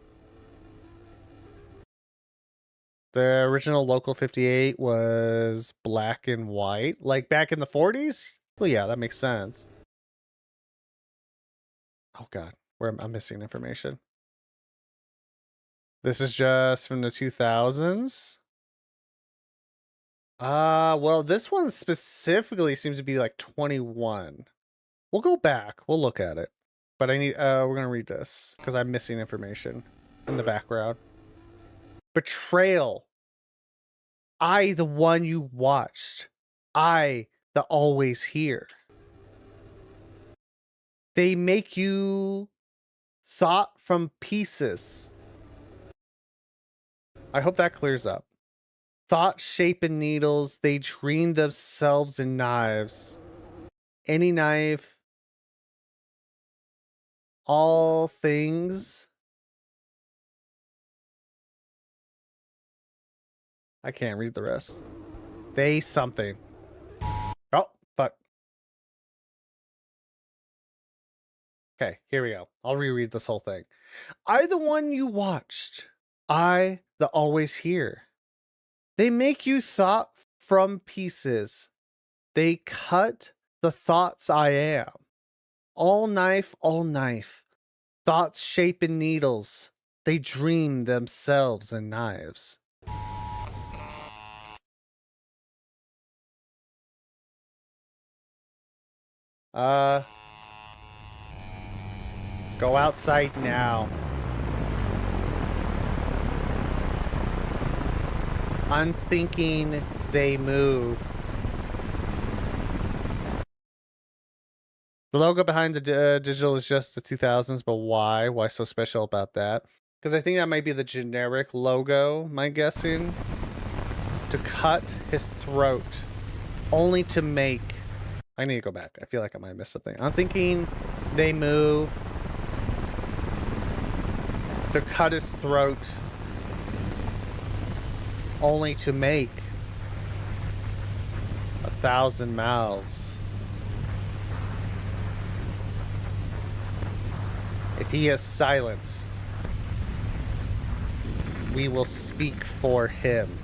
The original Local 58 was black and white, like back in the 40s? Well, yeah, that makes sense. Oh, God. I'm missing information. This is just from the 2000s? Well, this one specifically seems to be like 21. We'll go back. We'll look at it. But we're going to read this because I'm missing information in the background. Betrayal. I, the one you watched. I, the always here. They make you thought from pieces. I hope that clears up. Thought shapen needles, they dream themselves in knives. Any knife. All things. I can't read the rest. They something. Oh, fuck. Okay, here we go. I'll reread this whole thing. I, the one you watched. I, the always here. They make you thought from pieces. They cut the thoughts I am. All knife, all knife. Thoughts shapen needles. They dream themselves in knives. Go outside now. I'm thinking they move. The logo behind the digital is just the 2000s, but why? Why so special about that? Because I think that might be the generic logo, my guessing. To cut his throat. Only to make... I need to go back. I feel like I might have missed something. I'm thinking they move. To cut his throat. Only to make 1,000 mouths. If he is silenced, we will speak for him.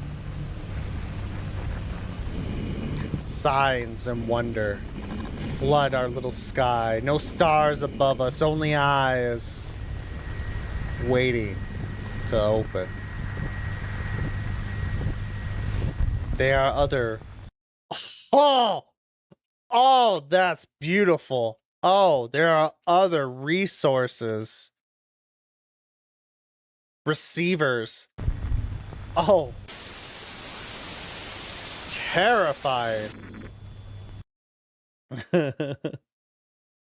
Signs and wonder flood our little sky. No stars above us, only eyes waiting to open. They are other... Oh! Oh, that's beautiful. Oh, there are other resources. Receivers. Oh. Terrifying.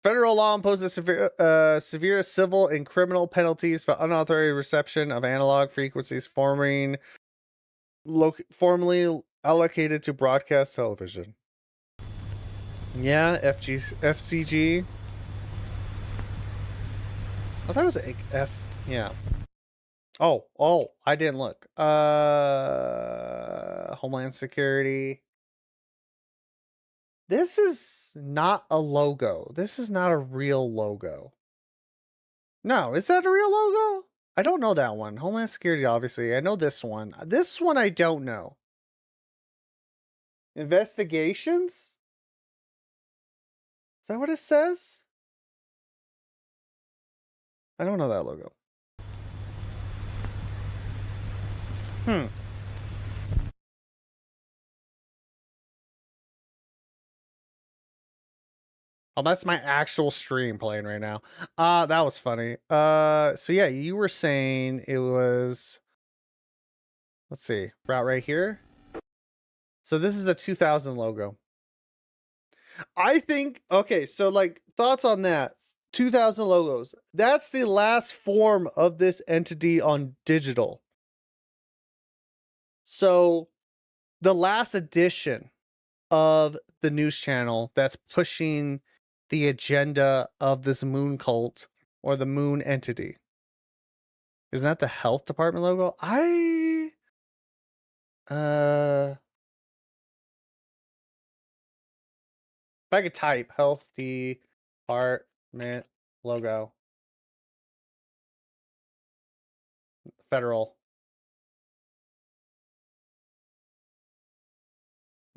Federal law imposes severe civil and criminal penalties for unauthorized reception of analog frequencies formerly allocated to broadcast television. Yeah, FCG. I thought it was F. Yeah. Oh, I didn't look. Homeland Security. This is not a logo. This is not a real logo. No, is that a real logo? I don't know that one. Homeland Security, obviously. I know this one. This one I don't know. Investigations? Is that what it says? I don't know that logo. Oh, that's my actual stream playing right now. That was funny. So yeah, you were saying it was... Let's see. Right here. So this is the 2000 logo. I think... Okay, so like, thoughts on that. 2000 logos. That's the last form of this entity on digital. So the last edition of the news channel that's pushing the agenda of this moon cult or the moon entity. Isn't that the health department logo? If I could type health department logo. Federal.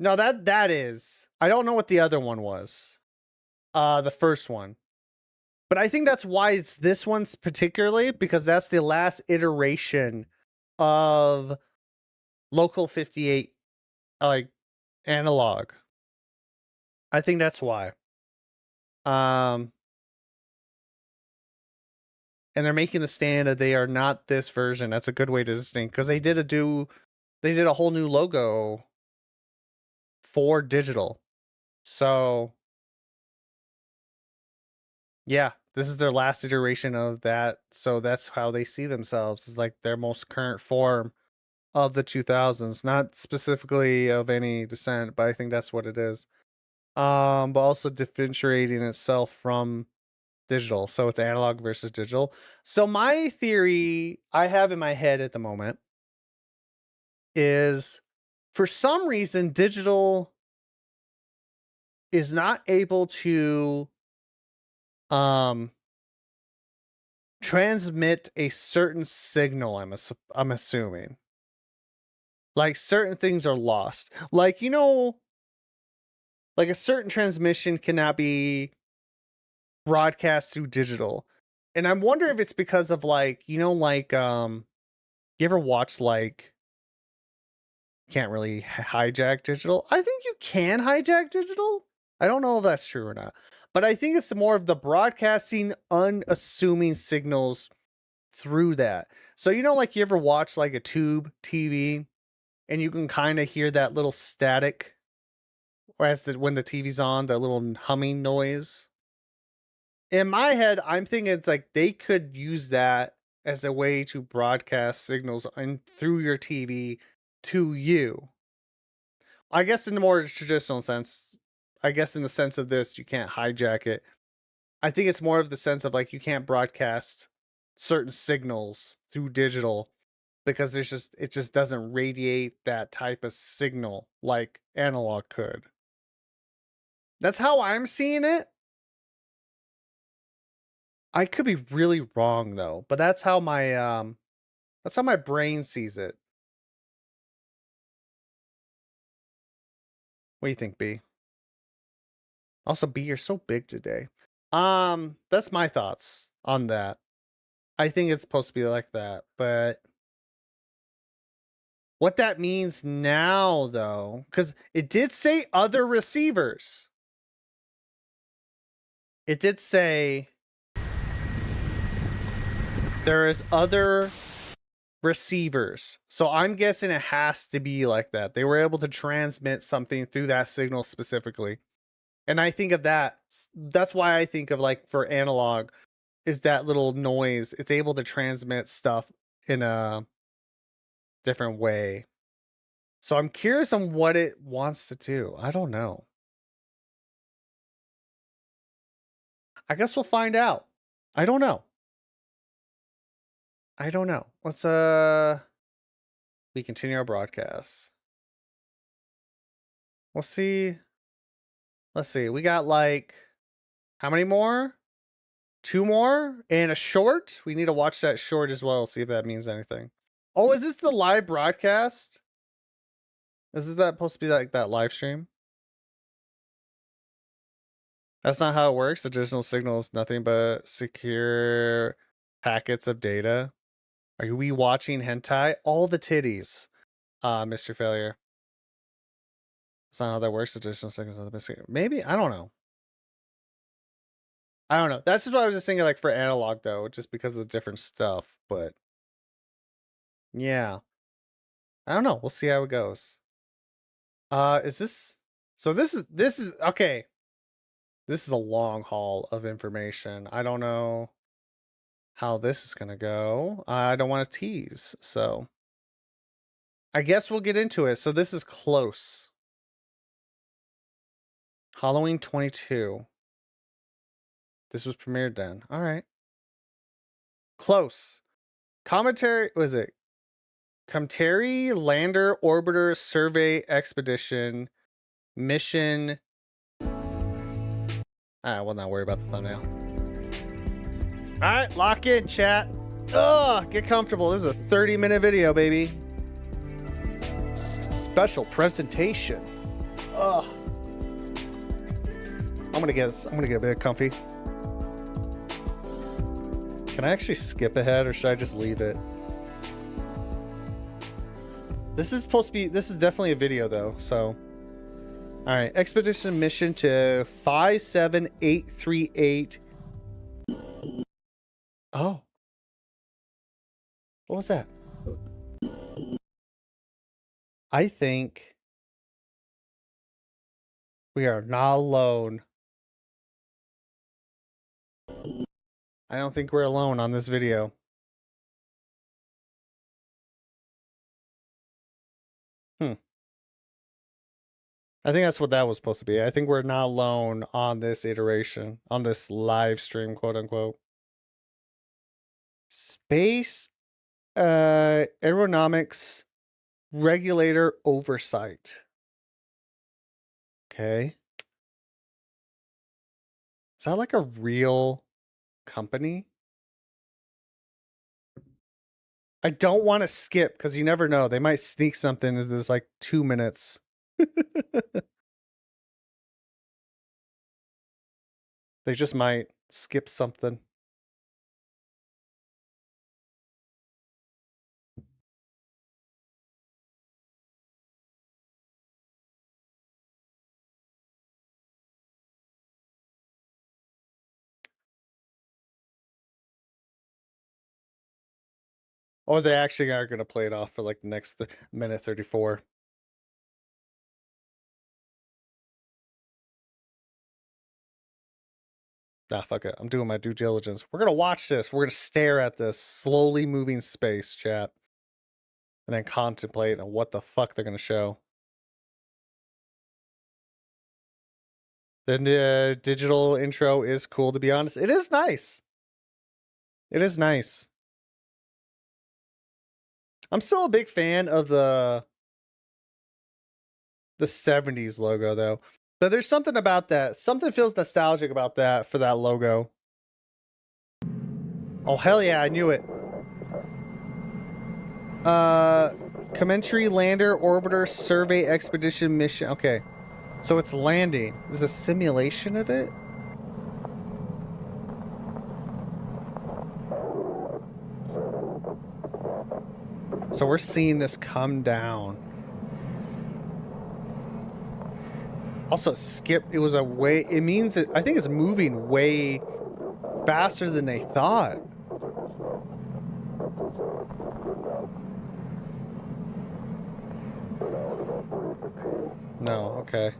No, that is. I don't know what the other one was. The first one. But I think that's why it's this one's particularly, because that's the last iteration of Local 58, like, analog. I think that's why. And they're making the stand that they are not this version. That's a good way to distinct, because they did a whole new logo for digital. So yeah, this is their last iteration of that. So that's how they see themselves, is like their most current form of the 2000s, not specifically of any descent, but I think that's what it is. But also differentiating itself from digital. So it's analog versus digital. So my theory I have in my head at the moment is, for some reason, digital is not able to transmit a certain signal. I'm assuming, like, certain things are lost, like, you know, like a certain transmission cannot be broadcast through digital. And I wonder if it's because of, like, you know, like, you ever watch, like, can't really hijack digital? I think you can hijack digital. I don't know if that's true or not, but I think it's more of the broadcasting unassuming signals through that. So, you know, like, you ever watch like a tube TV and you can kind of hear that little static when the TV's on, the little humming noise. In my head, I'm thinking it's like they could use that as a way to broadcast signals through your TV to you. I guess in the more traditional sense, I guess in the sense of this, you can't hijack it. I think it's more of the sense of, like, you can't broadcast certain signals through digital because it just doesn't radiate that type of signal like analog could. That's how I'm seeing it. I could be really wrong though, but that's how my brain sees it. What do you think, B? Also, B, you're so big today. That's my thoughts on that. I think it's supposed to be like that, but what that means now, though, because it did say other receivers. It did say there is other receivers. So I'm guessing it has to be like that. They were able to transmit something through that signal specifically. And I think of that. That's why I think of, like, for analog, is that little noise. It's able to transmit stuff in a different way. So I'm curious on what it wants to do. I don't know. I guess we'll find out. I don't know. Let's we continue our broadcast. We'll see. Let's see. We got, like, how many more? 2 more and a short. We need to watch that short as well, see if that means anything. Oh, is this the live broadcast? Is that supposed to be like that live stream? That's not how it works. The digital signal is nothing but secure packets of data. Are we watching hentai? All the titties, Mr. Failure. That's not how that works. The digital signal is not missing. Maybe, I don't know. That's just what I was just thinking, like, for analog though, just because of the different stuff. But yeah, I don't know. We'll see how it goes. Is this? So this is okay. This is a long haul of information. I don't know how this is gonna go. I don't want to tease, so I guess we'll get into it. So this is close. Halloween 22. This was premiered then. All right. Close. Commentary, was it? Commentary Lander Orbiter Survey Expedition Mission I will not worry about the thumbnail. All right, lock in, chat. Ugh, get comfortable. This is a 30-minute video, baby. Special presentation. Ugh. I'm gonna get a bit comfy. Can I actually skip ahead, or should I just leave it? This is supposed to be. This is definitely a video, though. So, all right. Expedition mission to 57838. Oh. What was that? I think we are not alone. I don't think we're alone on this video. I think that's what that was supposed to be. I think we're not alone on this iteration, on this live stream, quote unquote. Space aeronautics regulator oversight. Okay. Is that like a real company? I don't want to skip because you never know. They might sneak something into this like 2 minutes. They just might skip something. Or they actually are going to play it off for like the next minute 34. Nah, fuck it. I'm doing my due diligence. We're going to watch this. We're going to stare at this slowly moving space, chat. And then contemplate on what the fuck they're going to show. The digital intro is cool, to be honest. It is nice. It is nice. I'm still a big fan of the 70s logo, though. But there's something about that. Something feels nostalgic about that for that logo. Oh, hell yeah, I knew it. Commentary Lander Orbiter Survey Expedition Mission. Okay. So it's landing. This is a simulation of it? So we're seeing this come down. Also, it was a way, it means, I think it's moving way faster than they thought. No, okay.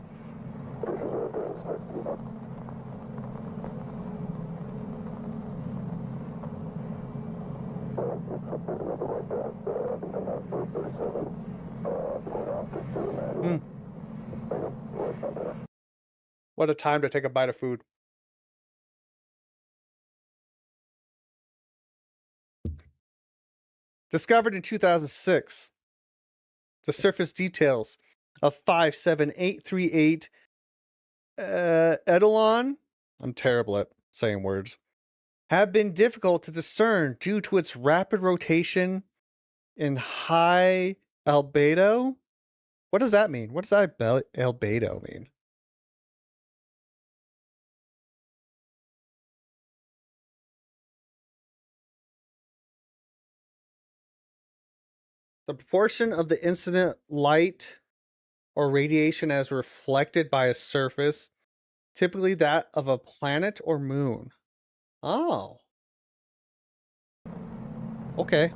What a time to take a bite of food. Discovered in 2006. The surface details of 57838 Eidolon, I'm terrible at saying words, have been difficult to discern due to its rapid rotation in high albedo. What does that mean? What does that albedo mean? The proportion of the incident light or radiation as reflected by a surface, typically that of a planet or moon. Oh. Okay.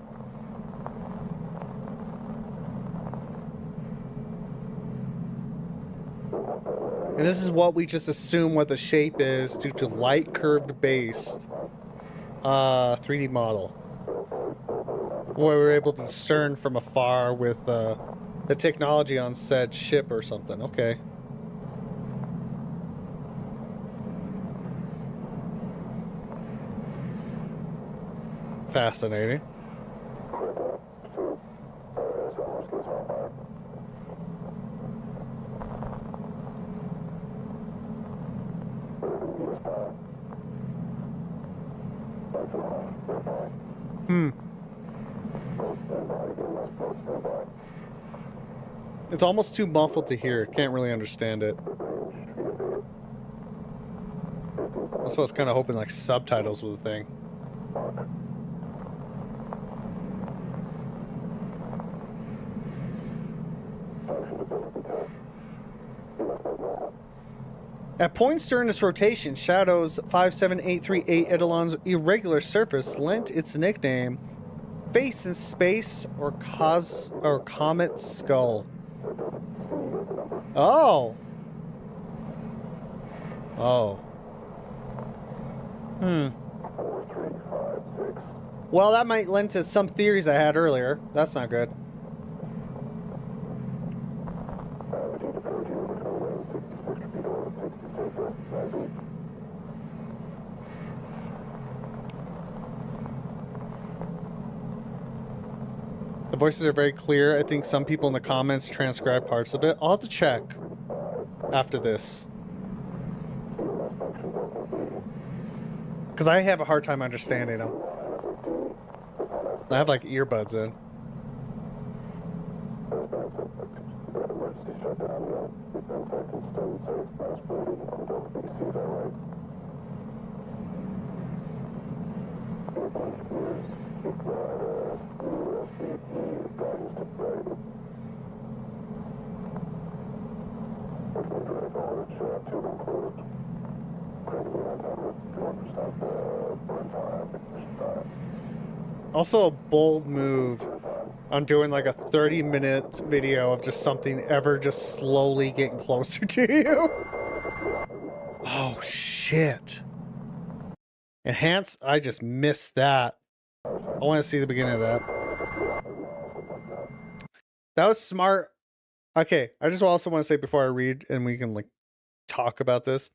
And this is what we just assume what the shape is due to light curved based 3D model. What we were able to discern from afar with the technology on said ship or something. Okay. Fascinating. It's almost too muffled to hear. Can't really understand it. That's what I was kind of hoping, like subtitles were the thing. At points during this rotation, Shadow's 57838 Eidolon's irregular surface lent its nickname Face in Space or Comet Skull. Oh. Oh. Well, that might lend to some theories I had earlier. That's not good. The voices are very clear. I think some people in the comments transcribe parts of it. I'll have to check after this. Because I have a hard time understanding them. I have like earbuds in. Also a bold move on doing like a 30-minute video of just something ever just slowly getting closer to you. Oh shit. Enhance, I just missed that. I want to see the beginning of that. That was smart. Okay, I just also want to say before I read and we can like talk about this.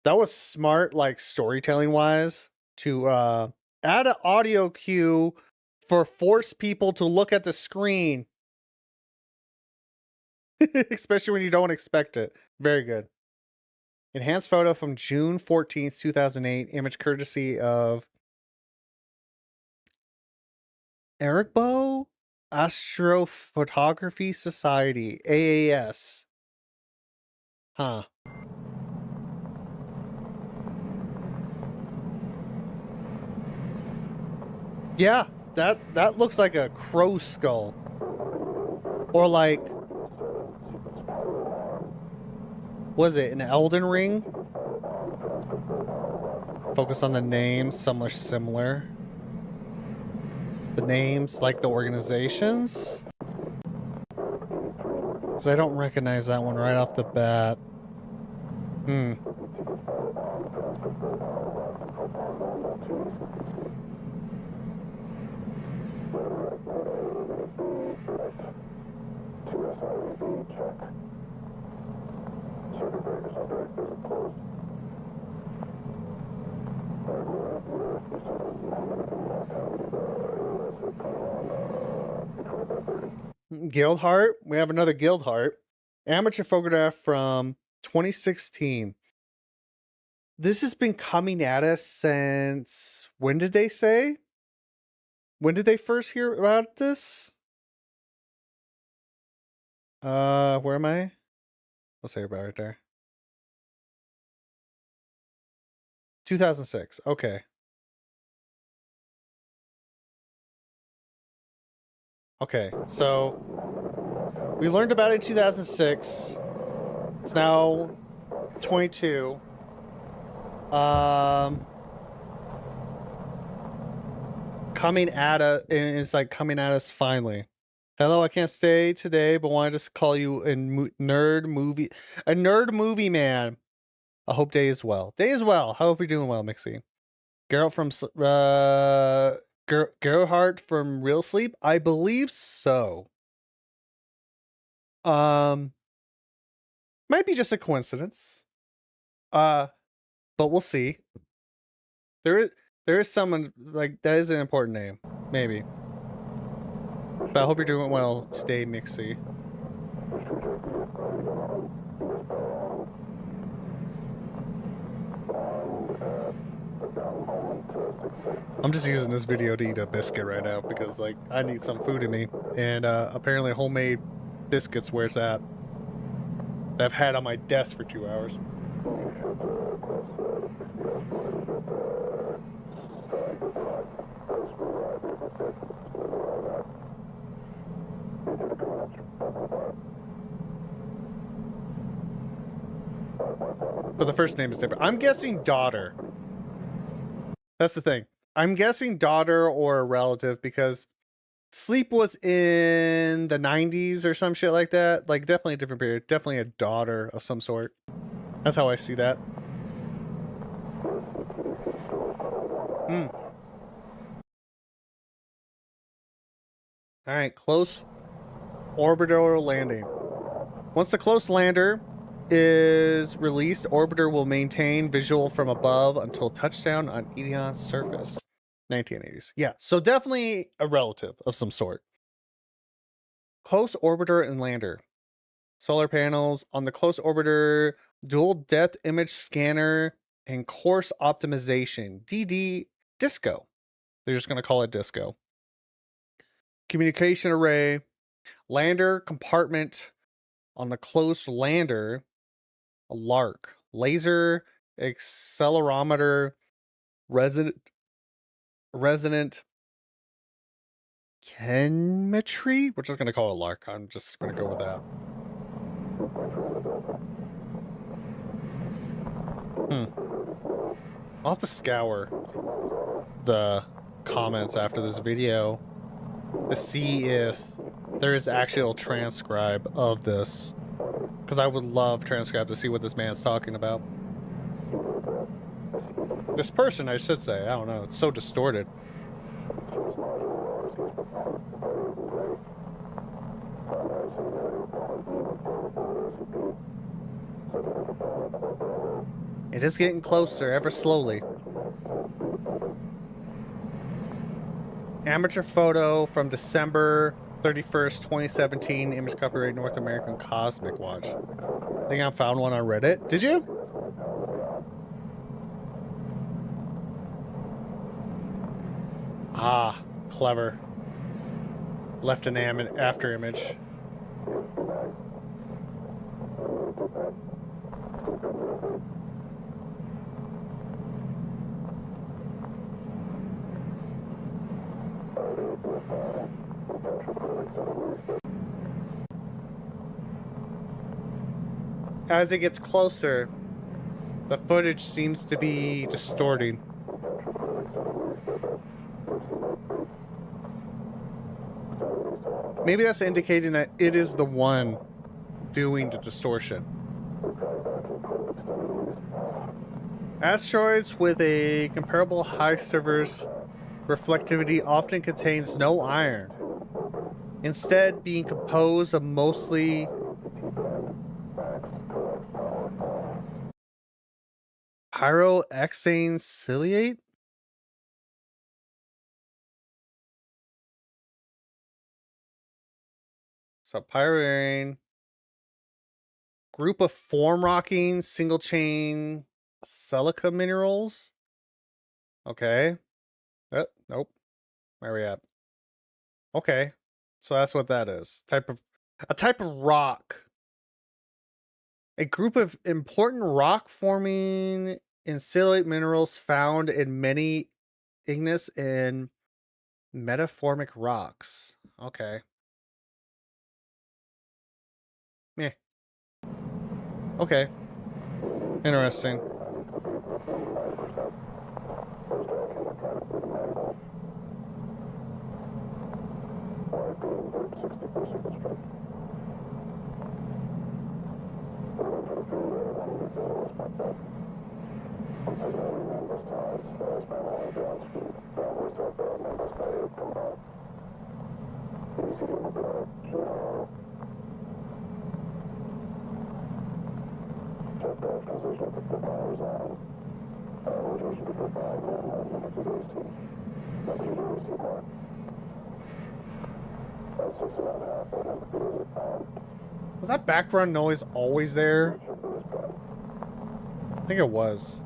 That was smart, like storytelling wise, to add an audio cue for force people to look at the screen. Especially when you don't expect it. Very good. Enhanced photo from June 14th, 2008. Image courtesy of Eric Bow Astrophotography Society, AAS. Huh. Yeah, that looks like a crow skull. Or like, was it an Elden Ring? Focus on the names, some are similar. The names, like the organizations? Because I don't recognize that one right off the bat. Guild Heart. We have another Guild Heart. Amateur photograph from 2016. This has been coming at us since... When did they say? When did they first hear about this? Where am I? Let's say about right there. 2006. Okay. Okay, so we learned about it in 2006. It's now 22. Coming at us, and it's like coming at us finally. Hello, I can't stay today, but wanted to call you a nerd movie man. I hope day is well. Day is well. I hope you're doing well, Mixie. Geralt from Gerhardt from Real Sleep? I believe so. Might be just a coincidence. But we'll see. There is someone like that is an important name. Maybe. But I hope you're doing well today, Mixie. I'm just using this video to eat a biscuit right now because, like, I need some food in me. And apparently homemade biscuits where it's at. That I've had on my desk for 2 hours. But the first name is different. I'm guessing daughter. That's the thing. I'm guessing daughter or a relative because Sleep was in the 90s or some shit like that. Like, definitely a different period. Definitely a daughter of some sort. That's how I see that. Alright, close orbiter landing. Once the close lander is released, orbiter will maintain visual from above until touchdown on Edion's surface. 1980s. Yeah, so definitely a relative of some sort. Close orbiter and lander. Solar panels on the close orbiter, dual depth image scanner, and course optimization. DD Disco. They're just going to call it Disco. Communication array. Lander compartment on the close lander. A LARC. Laser accelerometer. Resonant chemistry. We're just going to call it LARC. I'm just going to go with that. I'll have to scour the comments after this video to see if there is actual transcribe of this, because I would love transcribe to see what this man's talking about. This person, I should say. I don't know. It's so distorted. It is getting closer, ever slowly. Amateur photo from December 31st, 2017. Image copyright North American Cosmic Watch. I think I found one on Reddit. Did you? Ah, clever. Left an after image. As it gets closer, the footage seems to be distorting. Maybe that's indicating that it is the one doing the distortion. Asteroids with a comparable high surface reflectivity often contains no iron, instead being composed of mostly pyroxene ciliate. So pyrene group of form rocking single chain silica minerals. Okay. Nope. Where are we at? Okay. So that's what that is. A type of rock. A group of important rock forming ensilate minerals found in many igneous and metamorphic rocks. Okay. Meh. Okay. Interesting. Was that background noise always there? I think it was.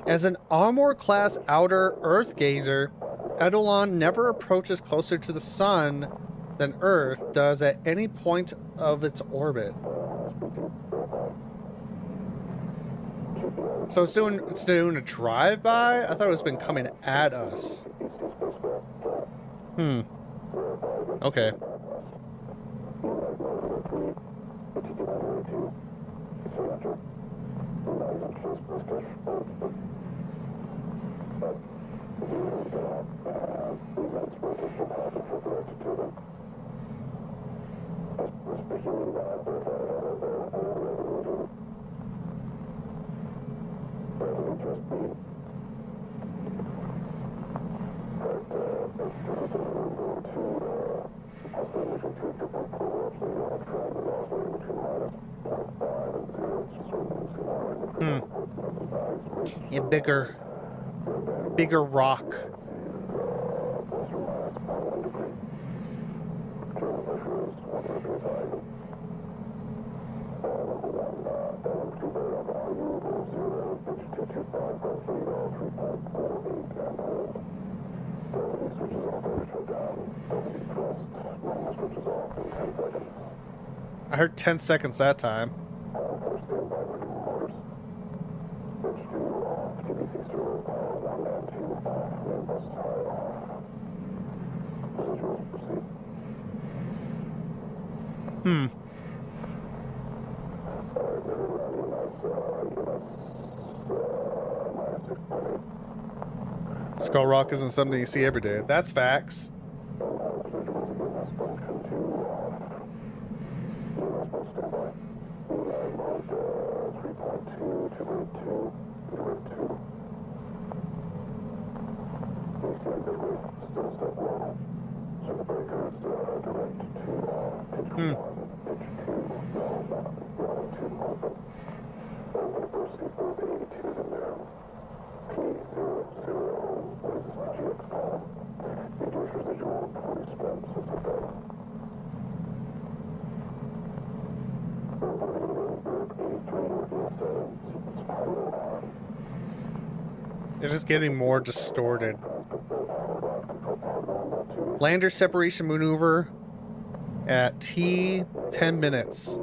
As an Armor-class outer Earth gazer, Eidolon never approaches closer to the sun than Earth does at any point of its orbit. So it's doing a drive-by? I thought it was been coming at us. Okay. A bigger rock. I heard 10 seconds that time. Skull Rock isn't something you see every day. That's facts. It is getting more distorted. Lander separation maneuver at T 10 minutes.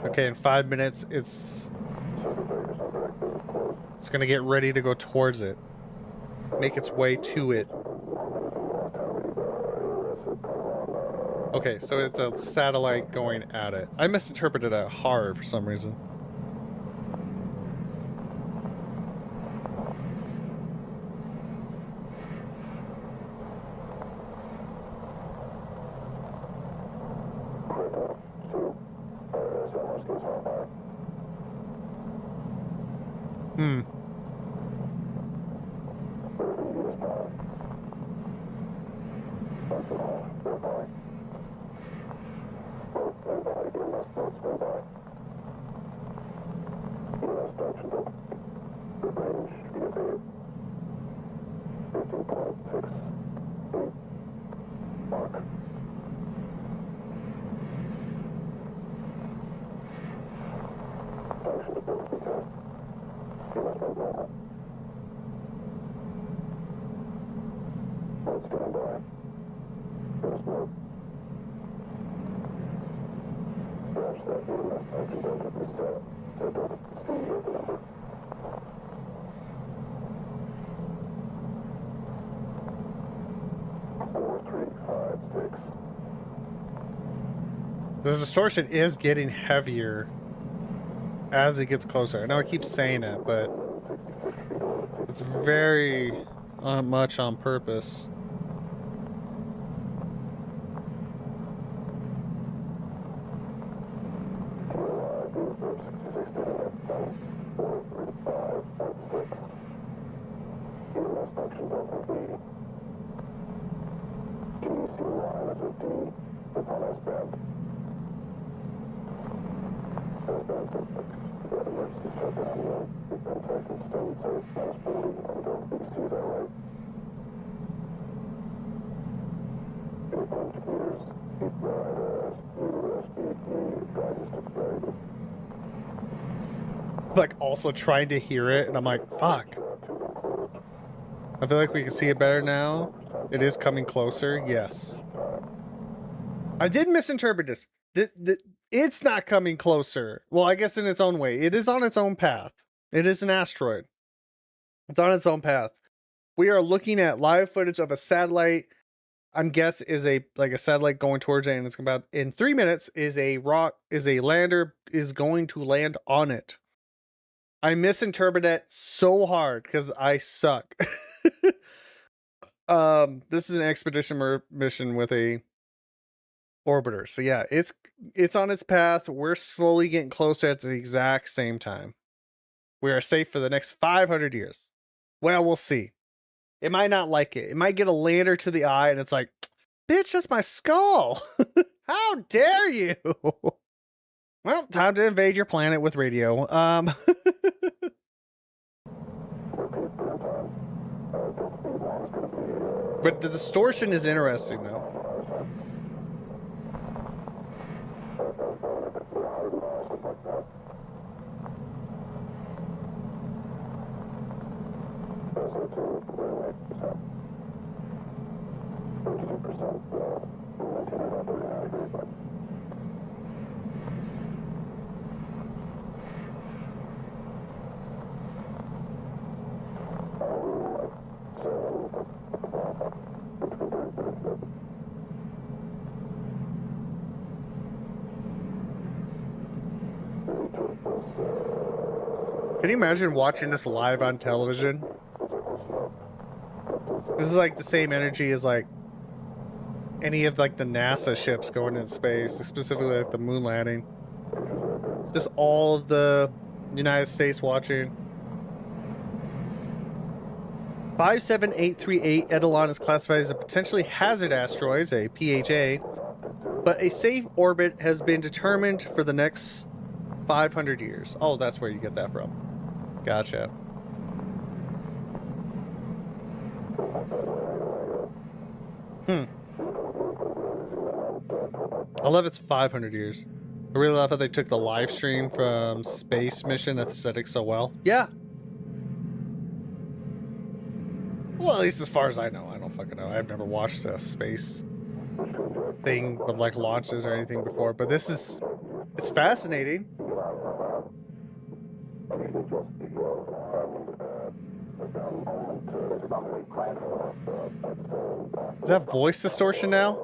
Okay, in 5 minutes it's gonna get ready to go towards it. Make its way to it. Okay, so it's a satellite going at it. I misinterpreted a HAR for some reason. The distortion is getting heavier as it gets closer. I know I keep saying it, but it's very much on purpose. like also trying to hear it, and I'm like, fuck. I feel like we can see it better now. It is coming closer. Yes. I did misinterpret this. It's not coming closer. Well, I guess in its own way. It is on its own path. It is an asteroid. It's on its own path. We are looking at live footage of a satellite. I'm guess is a satellite going towards it, and it's about in 3 minutes is a lander is going to land on it. I misinterpreted it so hard because I suck. This is an expedition mission with a orbiter. So yeah, it's on its path. We're slowly getting closer at the exact same time. We are safe for the next 500 years. Well, we'll see. It might not like it. It might get a lander to the eye, and it's like, bitch, that's my skull. How dare you? Well, time to invade your planet with radio. But the distortion is interesting, though. Can you imagine watching this live on television? This is like the same energy as like any of like the NASA ships going in space, specifically like the moon landing. Just all of the United States watching. 57838 Edelon is classified as a potentially hazard asteroid, a PHA, but a safe orbit has been determined for the next 500 years. Oh, that's where you get that from. Gotcha. I love it's 500 years. I really love how they took the live stream from Space Mission aesthetic so well. Yeah. Well, at least as far as I know. I don't fucking know. I've never watched a space thing with like launches or anything before, but this is, it's fascinating. Is that voice distortion now?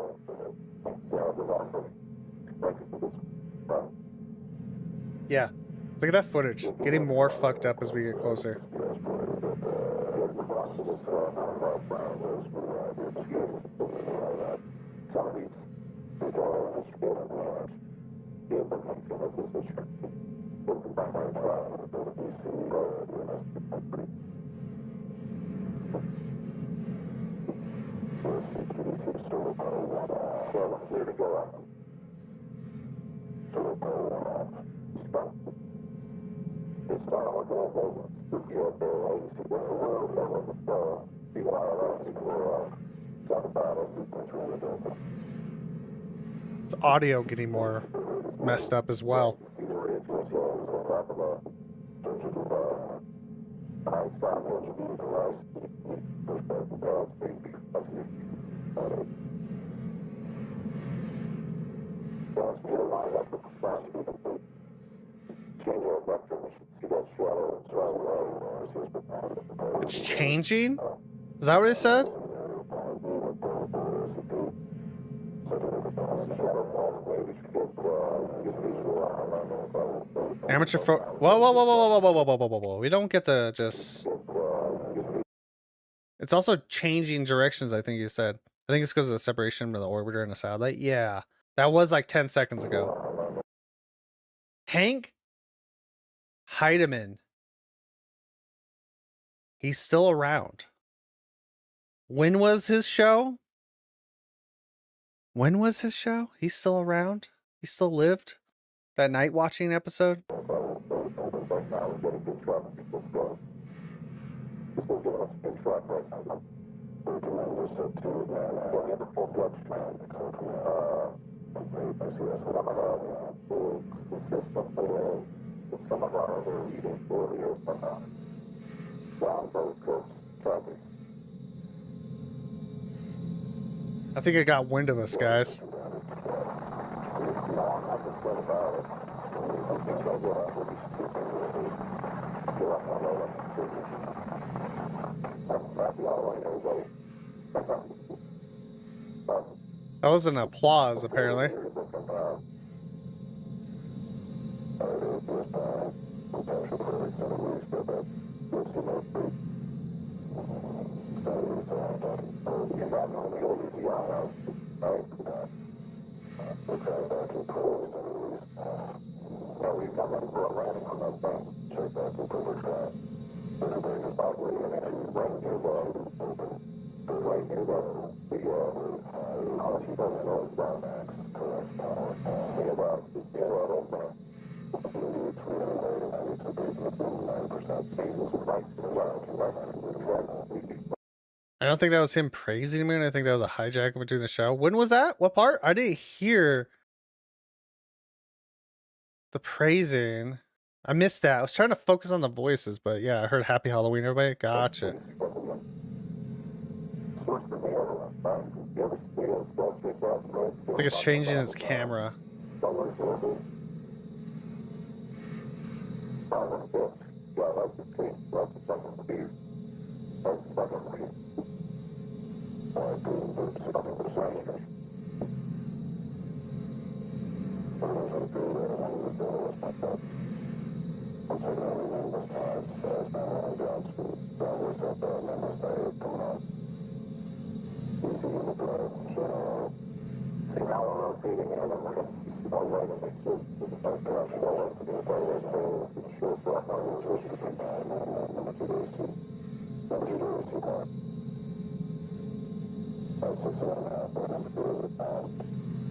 Yeah. Look at that footage. Getting more fucked up as we get closer. It's audio getting more messed up as well. It's changing? Is that what it said? Amateur whoa, whoa, whoa, whoa, whoa, whoa, whoa, whoa, whoa, whoa, whoa. We don't get to just... It's also changing directions, I think you said. I think it's because of the separation of the orbiter and the satellite. Yeah. That was like 10 seconds ago. Hank Heidemann. He's still around. When was his show? When was his show? He's still around? He still lived? That night watching episode? I think I got wind of us, guys. That was an applause, apparently. I don't think that was him praising me. I think that was a hijacking between the show. When was that? What part? I didn't hear the praising. I missed that. I was trying to focus on the voices, but yeah, I heard Happy Halloween, everybody. Gotcha. I think it's changing its camera.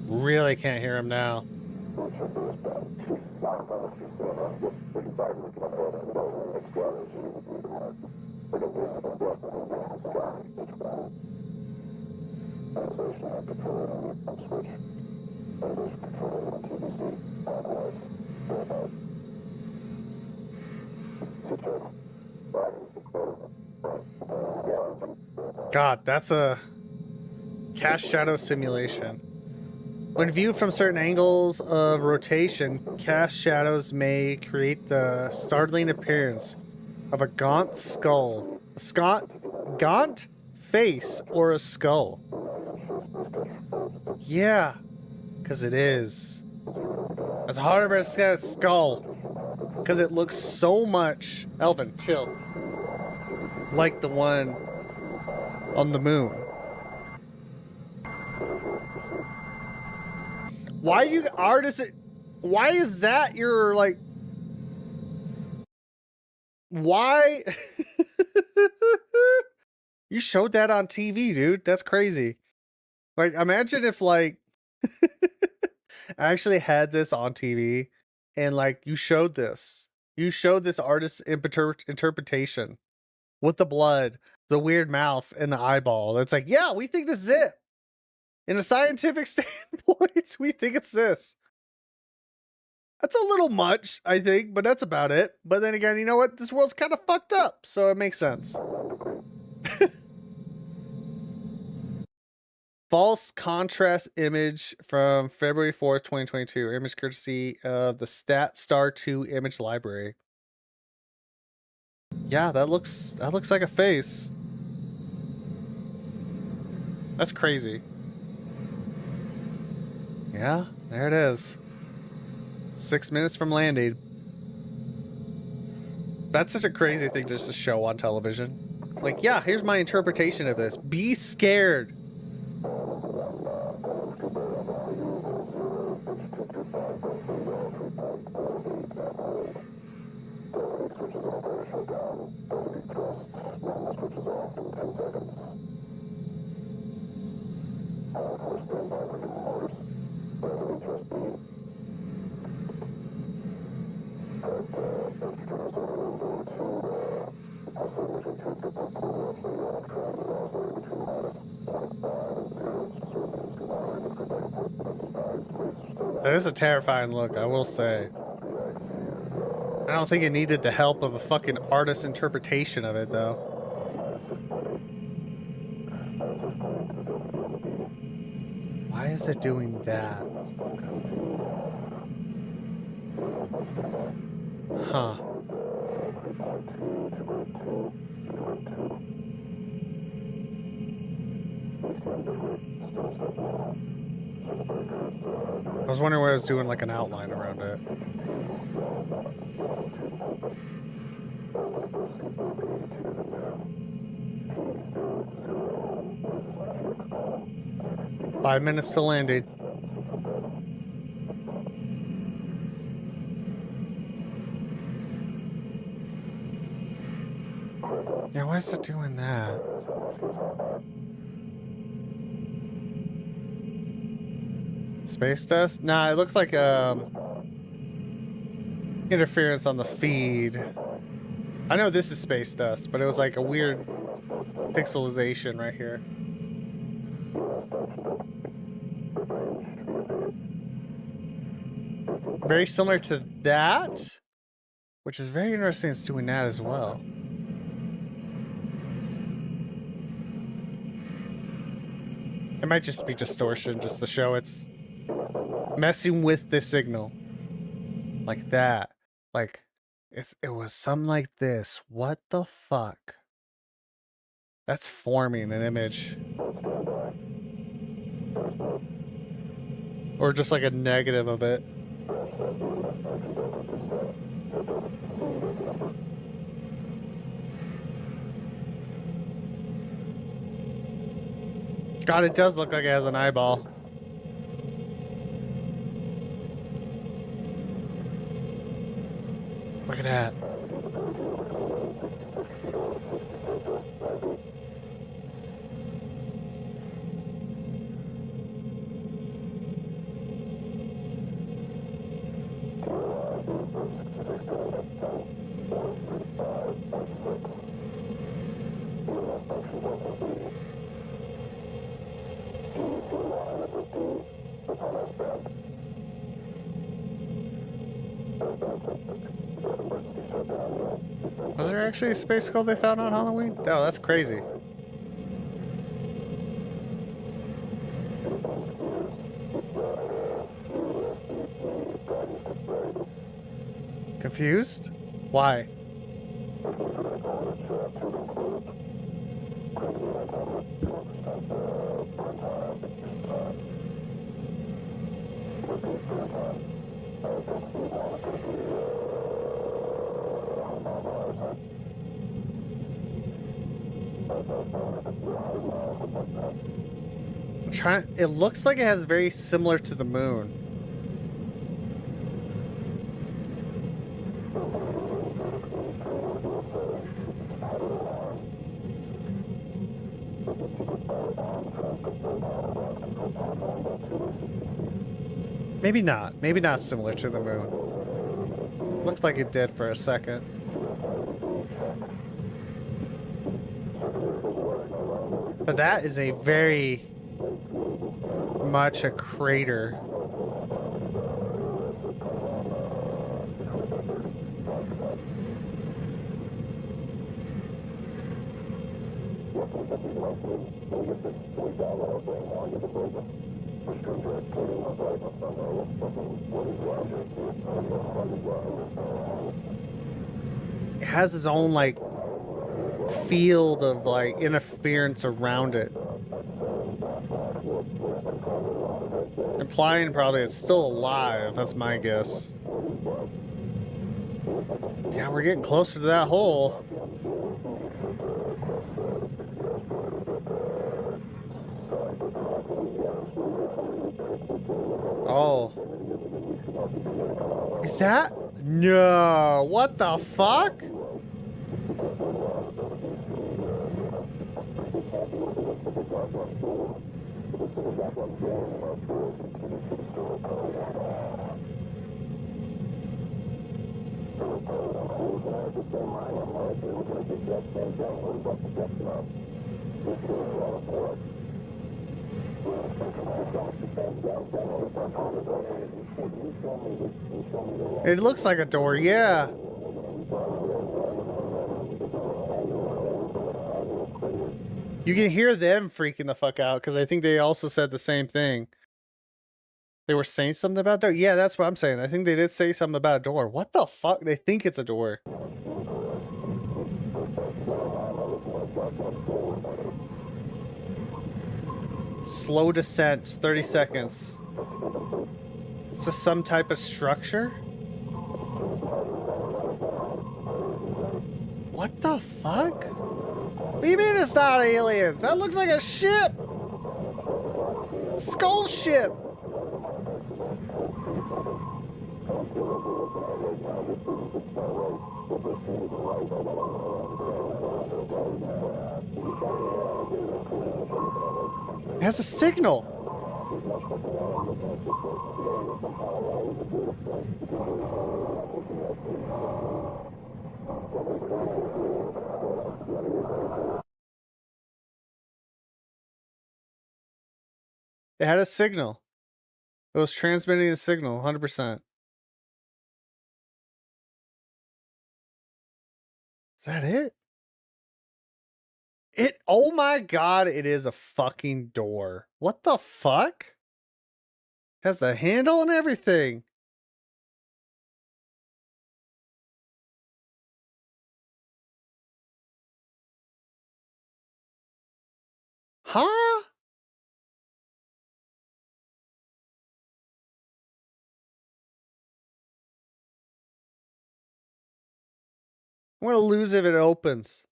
Really can't hear him now. God, that's a cast shadow simulation. When viewed from certain angles of rotation, cast shadows may create the startling appearance of a gaunt skull, gaunt face, or a skull. Yeah, because it is. It's harder to get a skull because it looks so much, Elvin, chill, like the one on the moon. Why you artists? Why is that your like? Why? You showed that on TV, dude. That's crazy. Like, imagine if like I actually had this on TV, and like you showed this. You showed this artist's interpretation with the blood, the weird mouth, and the eyeball. It's like, yeah, we think this is it. In a scientific standpoint, we think it's this. That's a little much, I think, but that's about it. But then again, you know what? This world's kind of fucked up, so it makes sense. False contrast image from February 4th, 2022. Image courtesy of the StatStar 2 image library. Yeah, that looks like a face. That's crazy. Yeah, there it is. 6 minutes from landing. That's such a crazy thing just to show on television. Like, yeah, here's my interpretation of this. Be scared. That is a terrifying look, I will say. I don't think it needed the help of a fucking artist's interpretation of it, though. Why is it doing that? Huh. I was wondering why I was doing like an outline around it. Five minutes to landing. Yeah, why is it doing that? Space dust? Nah, it looks like interference on the feed. I know this is space dust, but it was like a weird pixelization right here. Very similar to that, which is very interesting. It's doing that as well. It might just be distortion, just to show it's messing with the signal. Like that. Like, if it was something like this, what the fuck? That's forming an image. Or just like a negative of it. God, it does look like it has an eyeball. Look at that. Was there actually a space skull they found on Halloween? No, that's crazy. Confused? Why? I'm trying. It looks like it has very similar to the moon. Maybe not. Maybe not similar to the moon. Looked like it did for a second. But that is a very much a crater. It has its own like field of like interference around it, implying probably it's still alive. That's my guess. Yeah, we're getting closer to that hole. Oh. Is that? No. What the fuck? It looks like a door, yeah. You can hear them freaking the fuck out because I think they also said the same thing. They were saying something about door? Yeah, that's what I'm saying. I think they did say something about a door. What the fuck? They think it's a door. Slow descent, 30 seconds. Is this some type of structure? What the fuck? What do you mean it's not aliens? That looks like a ship! Skull ship! It has a signal. It had a signal. It was transmitting a signal, 100%. Is that it? Oh my god, it is a fucking door. What the fuck? Has the handle and everything. Huh? I'm gonna lose if it opens.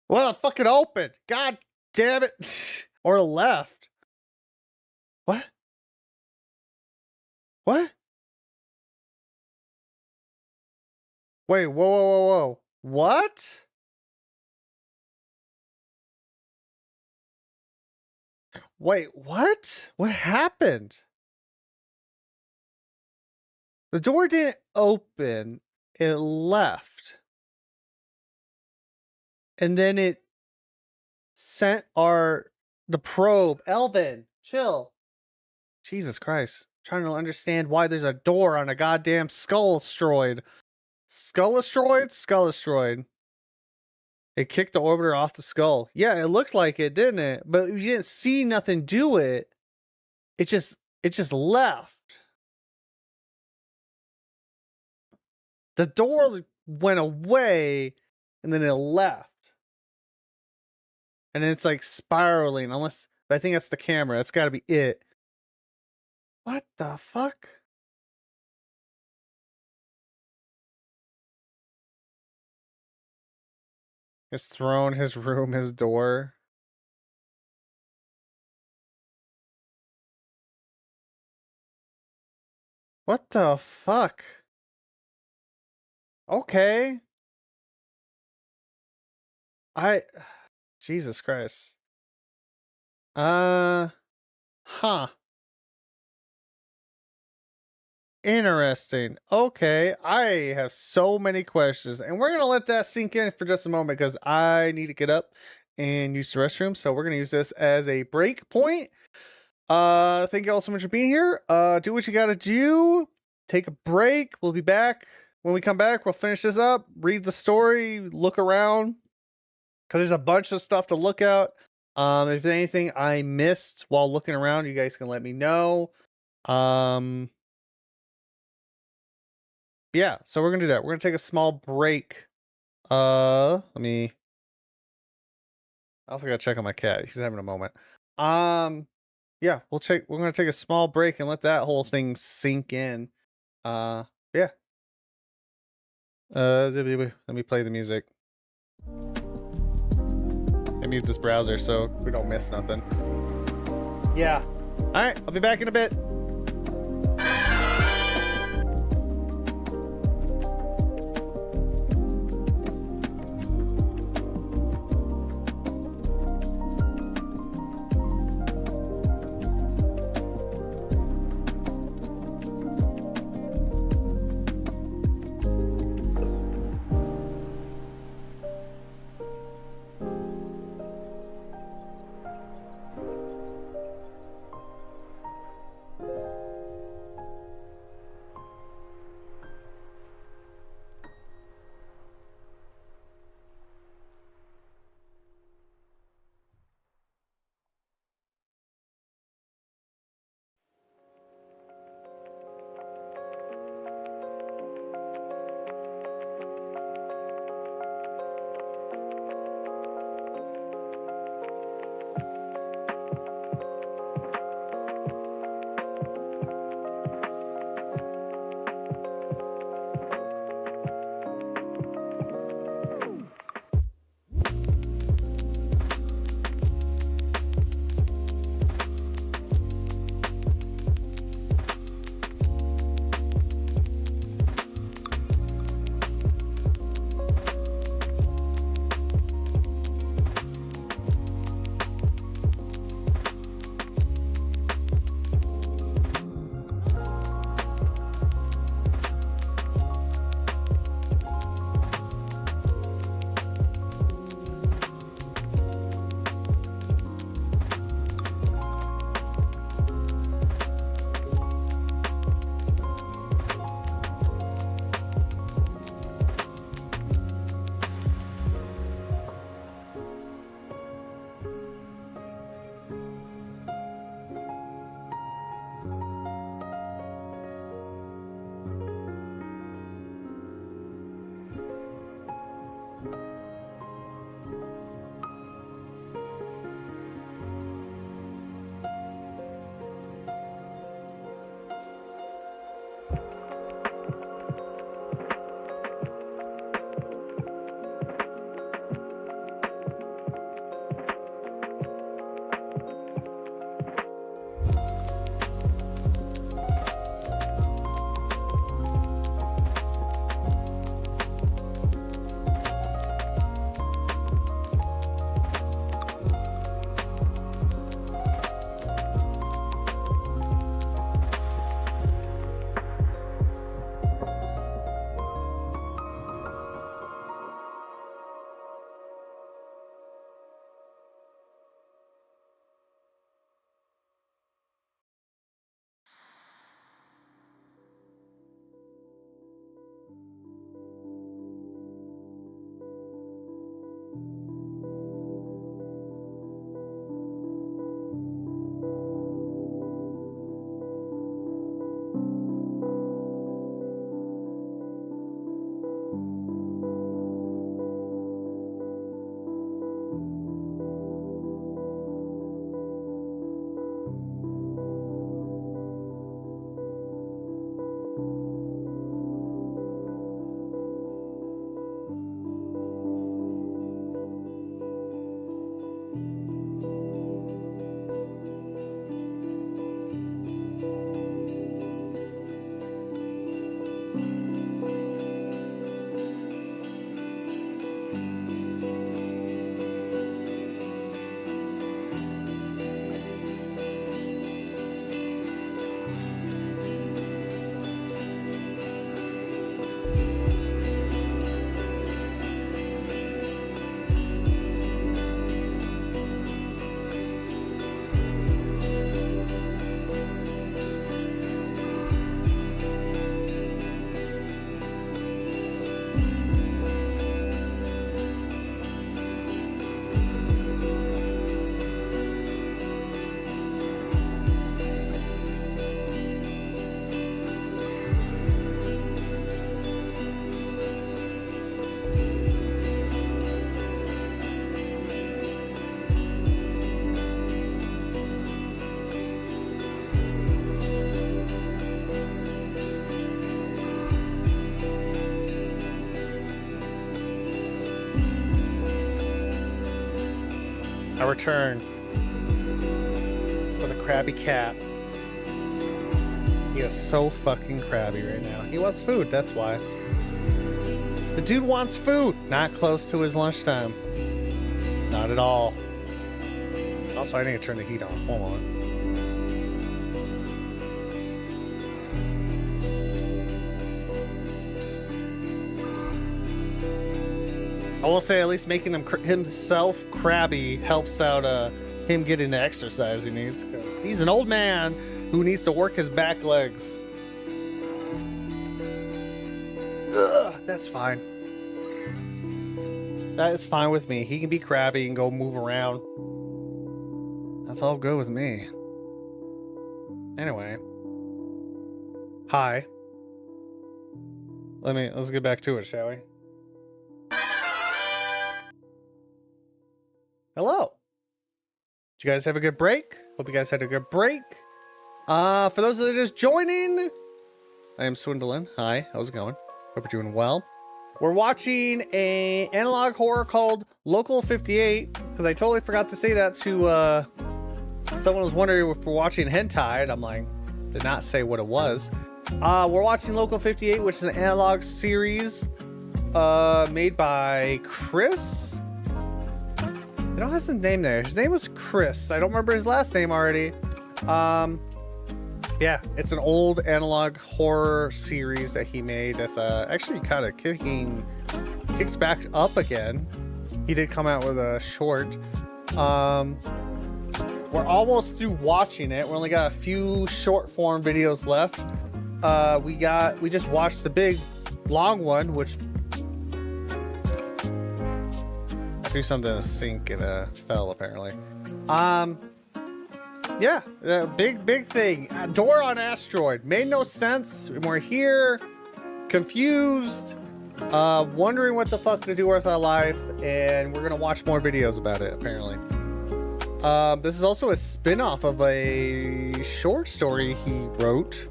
Well, it fucking opened. God damn it. Or left. What? What? Wait, whoa, whoa, whoa, whoa. What? Wait, what? What happened? The door didn't open. It left. And then it sent the probe. Elvin, chill. Jesus Christ. Trying to understand why there's a door on a goddamn skull asteroid. Skull asteroid? Skull asteroid. It kicked the orbiter off the skull. Yeah, it looked like it, didn't it? But you didn't see nothing do it. It just left. The door went away and then it left. And then it's like spiraling, unless I think that's the camera. That's gotta be it. What the fuck? His throne, his room, his door. What the fuck? Okay. Jesus Christ. Huh. Interesting. Okay, I have so many questions, and we're gonna let that sink in for just a moment because I need to get up and use the restroom. So we're gonna use this as a break point. Thank you all so much for being here. Do what you gotta do. Take a break. We'll be back. When we come back, we'll finish this up, read the story, look around, because there's a bunch of stuff to look at. If there's anything I missed while looking around, you guys can let me know. Yeah, so we're gonna do that. We're gonna take a small break. I also gotta check on my cat. He's having a moment. Yeah, we're gonna take a small break and let that whole thing sink in. Yeah. Let me play the music. I mute this browser so we don't miss nothing. Yeah. Alright, I'll be back in a bit. return for the crabby cat. He is so fucking crabby right now. He wants food, that's why. The dude wants food. Not close to his lunchtime. Not at all. Also, I need to turn the heat on. Hold on. I will say, at least making himself crabby helps out him getting the exercise he needs. Because he's an old man who needs to work his back legs. Ugh, that's fine. That is fine with me. He can be crabby and go move around. That's all good with me. Anyway. Hi. Let's get back to it, shall we? Hello. Did you guys have a good break? Hope you guys had a good break. For those that are just joining, I am Swindlin. Hi, how's it going? Hope you're doing well. We're watching a analog horror called Local 58, because I totally forgot to say that to someone was wondering if we're watching hentai, and I'm like, did not say what it was. We're watching Local 58, which is an analog series made by Chris. I don't have his name there. His name was Chris. I don't remember his last name already. Yeah, it's an old analog horror series that he made that's actually kind of kicked back up again. He did come out with a short. We're almost through watching it. We only got a few short form videos left. We just watched the big long one, which I threw something in a sink and fell apparently. Yeah, big thing. Door on asteroid. Made no sense. We're here, confused, wondering what the fuck to do with our life, and we're gonna watch more videos about it, apparently. This is also a spin-off of a short story he wrote,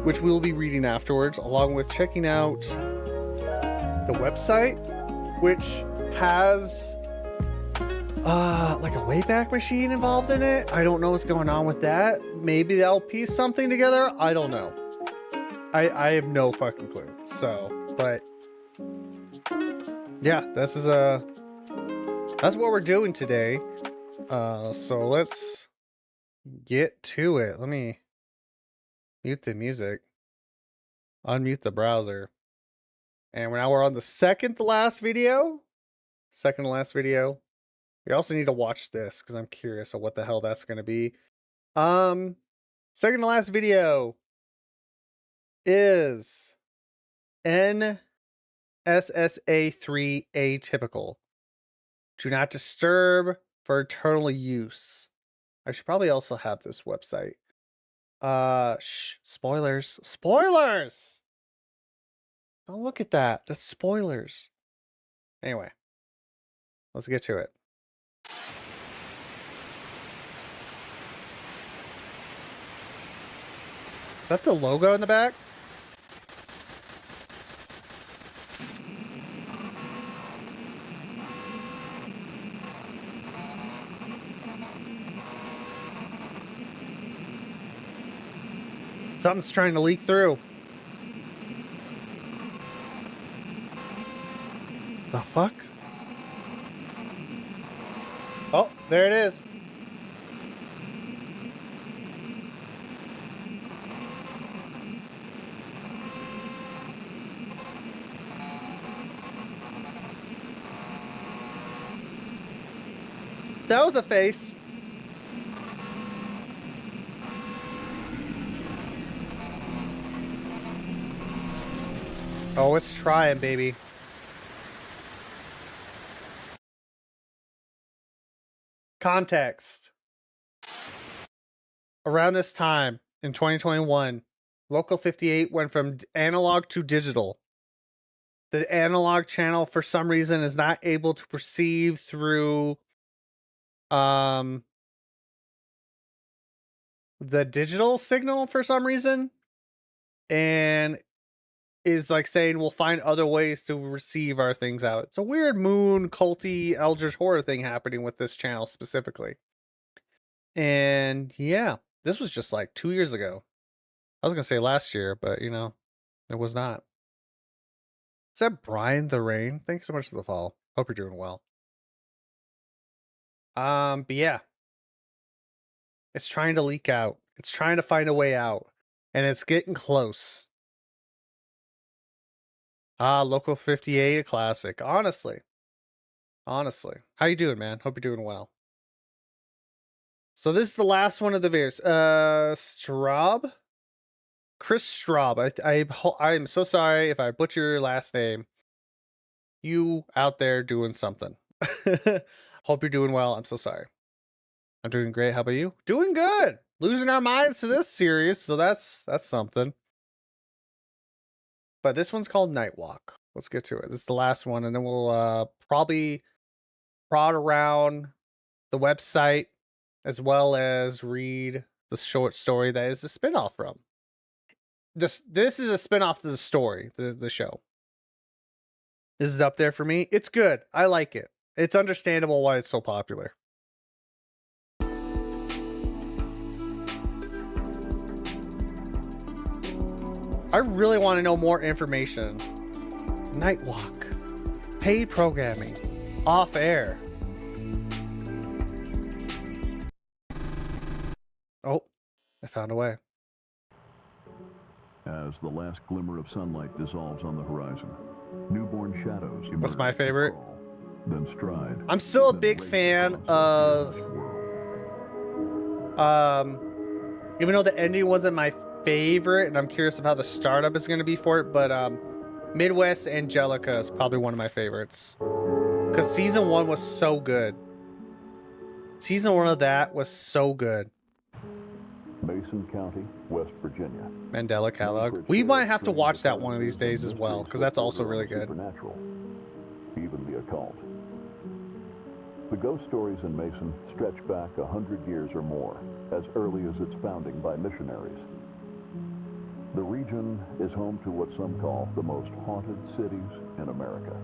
which we'll be reading afterwards, along with checking out the website, which has like a Wayback Machine involved in it. I don't know what's going on with that. Maybe they'll piece something together. I don't know. I have no fucking clue. So, but yeah, this is that's what we're doing today. So let's get to it. Let me mute the music, unmute the browser, and now we're on the second to last video. We also need to watch this because I'm curious of what the hell that's going to be. Second to last video is NSSA3 atypical. Do not disturb for eternal use. I should probably also have this website. Spoilers. Spoilers! Don't look at that. That's spoilers. Anyway, let's get to it. Is that the logo in the back? Something's trying to leak through. The fuck? Oh, there it is. That was a face. Oh, it's trying, baby. Context. Around this time in 2021, Local 58 went from analog to digital. The analog channel, for some reason, is not able to perceive through the digital signal for some reason, and is like saying we'll find other ways to receive our things out. It's a weird moon culty eldritch horror thing happening with this channel specifically. And yeah, this was just like 2 years ago. I was gonna say last year, but you know, it was not. Is that Brian the Rain? Thanks so much for the follow. Hope you're doing well. But yeah. It's trying to leak out. It's trying to find a way out. And it's getting close. Local 58, a classic. Honestly. How you doing, man? Hope you're doing well. So this is the last one of the videos. Straub? Chris Straub. I'm so sorry if I butcher your last name. You out there doing something. Hope you're doing well. I'm so sorry. I'm doing great. How about you? Doing good. Losing our minds to this series, so that's something. But this one's called Nightwalk. Let's get to it. This is the last one, and then we'll probably prod around the website as well as read the short story that is the spinoff from. This is a spinoff to the story, the show. This is up there for me. It's good. I like it. It's understandable why it's so popular. I really want to know more information. Nightwalk. Paid programming. Off air. Oh, I found a way. As the last glimmer of sunlight dissolves on the horizon, newborn shadows emerge. What's my favorite? Crawl, then stride. I'm still a then big race fan across the of even though the ending wasn't my favorite, and I'm curious of how the startup is going to be for it, but Midwest Angelica is probably one of my favorites. Because season 1 was so good. Season 1 of that was so good. Mason County, West Virginia. Mandela Catalog. We might have to watch that one of these days as well, because that's also really good. Supernatural, even the occult. The ghost stories in Mason stretch back 100 years or more, as early as its founding by missionaries. The region is home to what some call the most haunted cities in America.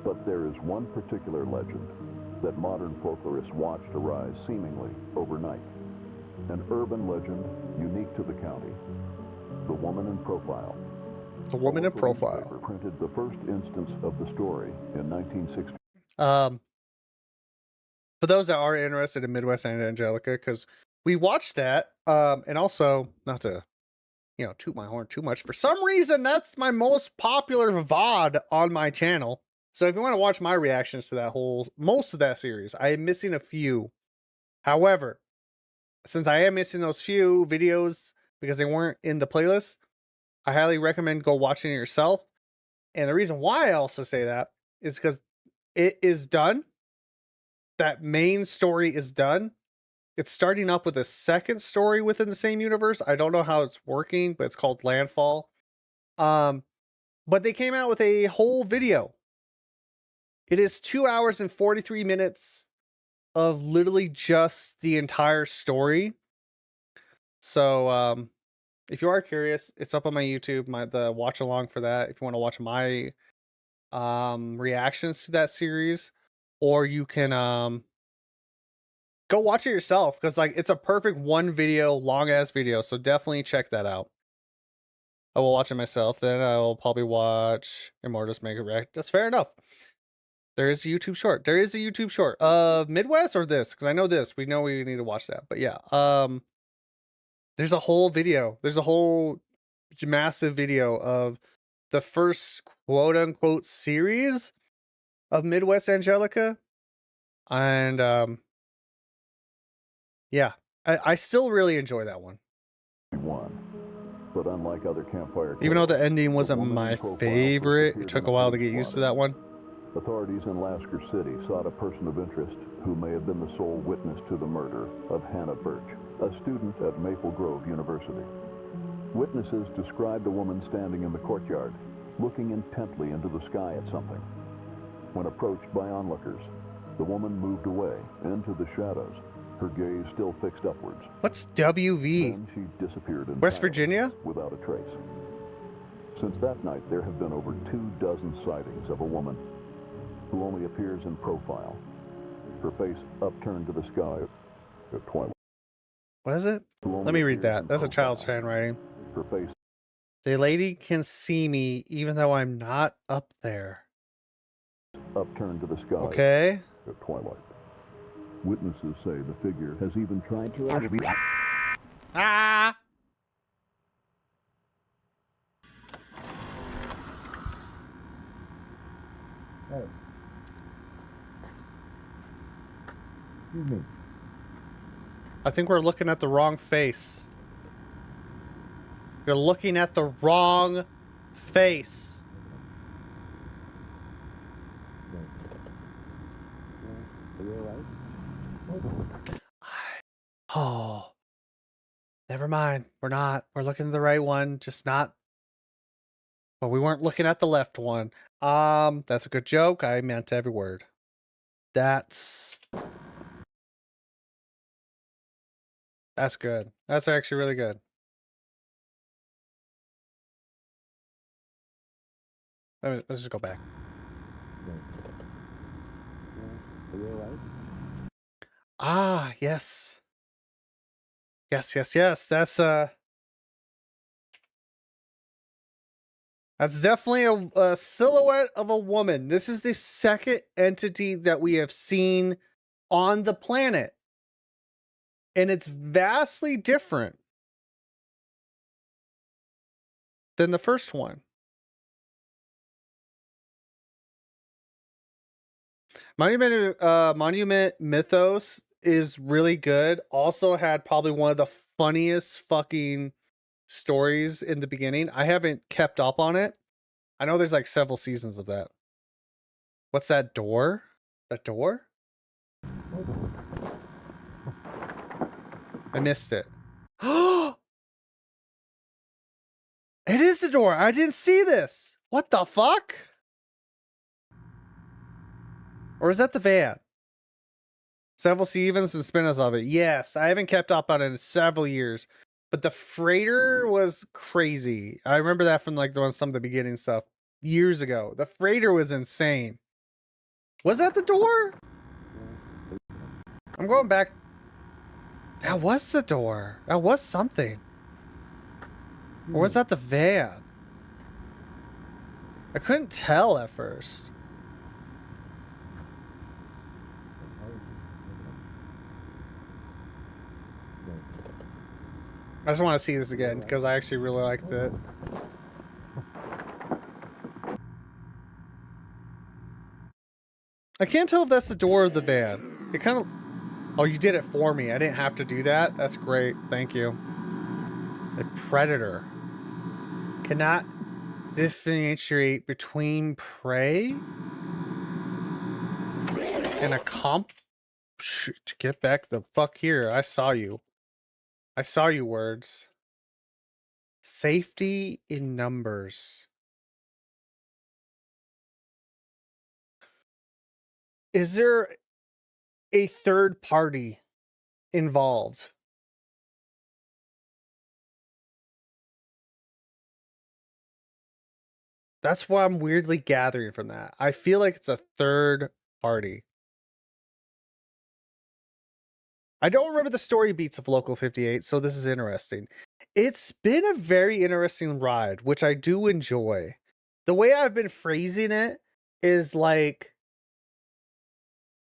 But there is one particular legend that modern folklorists watched arise seemingly overnight. An urban legend unique to the county. The Woman in Profile. The Woman in The Profile. newspaper printed the first instance of the story in 1960. For those that are interested in Midwest and Angelica, because we watched that, and also, not to, you know, toot my horn too much, for some reason, that's my most popular VOD on my channel. So if you want to watch my reactions to that most of that series, I am missing a few. However, since I am missing those few videos because they weren't in the playlist, I highly recommend go watching it yourself. And the reason why I also say that is because it is done. That main story is done. It's starting up with a second story within the same universe. I don't know how it's working, but it's called Landfall. But they came out with a whole video. It is 2 hours and 43 minutes of literally just the entire story. So if you are curious, it's up on my YouTube, the watch along for that. If you want to watch my reactions to that series, or you can go watch it yourself, because like it's a perfect one video, long ass video. So definitely check that out. I will watch it myself. Then I will probably watch Immortus make a react. That's fair enough. There is a YouTube short. There is a YouTube short of Midwest or this, because I know this. We know we need to watch that. But yeah, there's a whole video. There's a whole massive video of the first quote unquote series of Midwest Angelica. And yeah, I still really enjoy that one. But unlike other campfire even though the tales, ending wasn't Woman in my Profile favorite, first it took appeared a in while to police get used to blotter. that one. Authorities in Lasker City sought a person of interest who may have been the sole witness to the murder of Hannah Birch, a student at Maple Grove University. Witnesses described a woman standing in the courtyard, looking intently into the sky at something. When approached by onlookers, the woman moved away into the shadows, her gaze still fixed upwards. What's WV? Then she disappeared West entirely, Virginia? without a trace. Since that night, there have been over 24 sightings of a woman who only appears in profile, her face upturned to the sky at twilight. What is it? Let me read that. That's a child's handwriting. Her face. The lady can see me even though I'm not up there. Upturned to the sky. Okay. At twilight. Witnesses say the figure has even tried to. Ah! Hey. Excuse me. I think we're looking at the wrong face. You're looking at the wrong face. Are you alright? Oh. Never mind. We're not. We're looking at the right one, just not. But we weren't looking at the left one. That's a good joke. I meant every word. That's good. That's actually really good. Let's just go back. Are you alright? Ah, yes. Yes. That's definitely a silhouette of a woman. This is the second entity that we have seen on the planet. And it's vastly different than the first one. Monument Mythos is really good. Also had probably one of the funniest fucking stories in the beginning. I haven't kept up on it. I know there's like several seasons of that. What's that door? That door? I missed it. It is the door. I didn't see this. What the fuck? Or is that the van? Several Stevens and spin-offs of it. Yes, I haven't kept up on it in several years. But the freighter was crazy. I remember that from like some of the beginning stuff years ago. The freighter was insane. Was that the door? I'm going back. That was the door. That was something. Or was that the van? I couldn't tell at first. I just want to see this again because I actually really liked it. I can't tell if that's the door of the van. It kind of... Oh, you did it for me. I didn't have to do that. That's great. Thank you. A predator cannot differentiate between prey and a comp... Shoot, get back the fuck here. I saw you. I saw you, words. Safety in numbers. Is there a third party involved? That's what I'm weirdly gathering from that. I feel like it's a third party. I don't remember the story beats of Local 58, so this is interesting. It's been a very interesting ride, which I do enjoy. The way I've been phrasing it is like,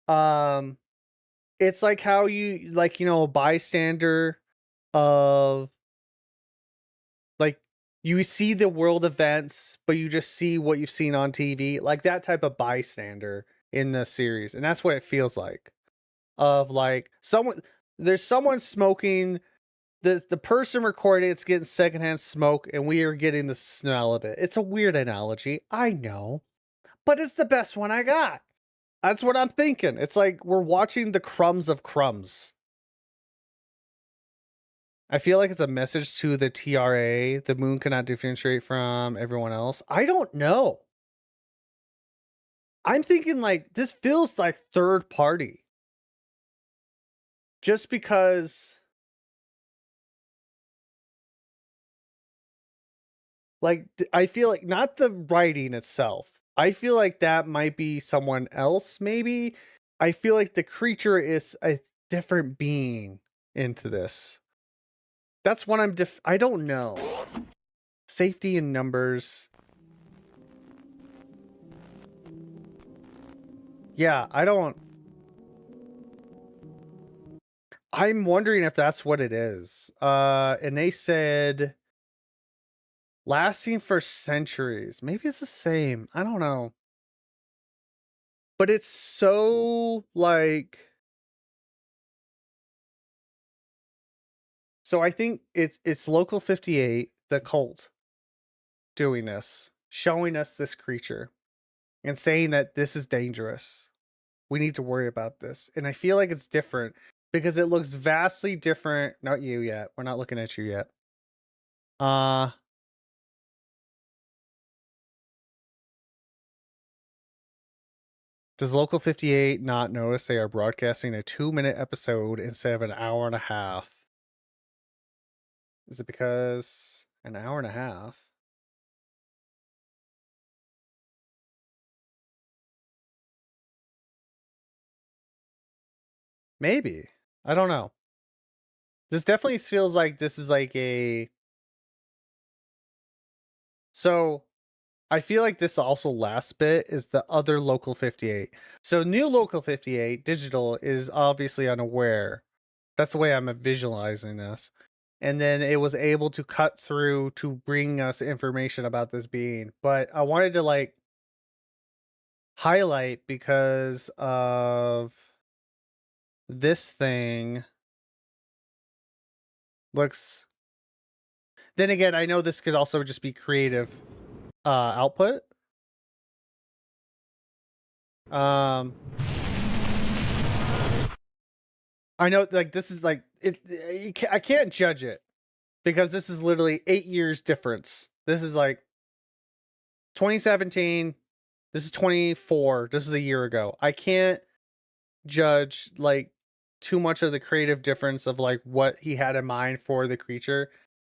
it's like how you, like, you know, a bystander of, like, you see the world events, but you just see what you've seen on TV, like that type of bystander in the series. And that's what it feels like. Of like there's someone smoking, the person recording it's getting secondhand smoke, and we are getting the smell of it. It's a weird analogy, I know, but it's the best one I got. That's what I'm thinking. It's like we're watching the crumbs of crumbs. I feel like it's a message to the TRA. The moon cannot differentiate from everyone else. I don't know. I'm thinking like this feels like third party. Just because, Like, I feel like not the writing itself. I feel like that might be someone else, maybe. I feel like the creature is a different being into this. That's what I don't know. Safety in numbers. Yeah, I'm wondering if that's what it is. And they said lasting for centuries. Maybe it's the same. I don't know. But it's so like, so I think it's Local 58, the cult, doing this, showing us this creature and saying that this is dangerous. We need to worry about this. And I feel like it's different because it looks vastly different. Not you yet. We're not looking at you yet. Does Local 58 not notice they are broadcasting a 2-minute episode instead of an hour and a half? Is it because an hour and a half? Maybe. I don't know. This definitely feels like this is like a... So, I feel like this also last bit is the other Local 58. So, new Local 58, digital, is obviously unaware. That's the way I'm visualizing this. And then it was able to cut through to bring us information about this being. But I wanted to like highlight because of this thing looks, then again, I know this could also just be creative output. I know like this is like I can't judge it because this is literally 8 years difference. This is like 2017, this is 24, this is a year ago. I can't judge like too much of the creative difference of like what he had in mind for the creature,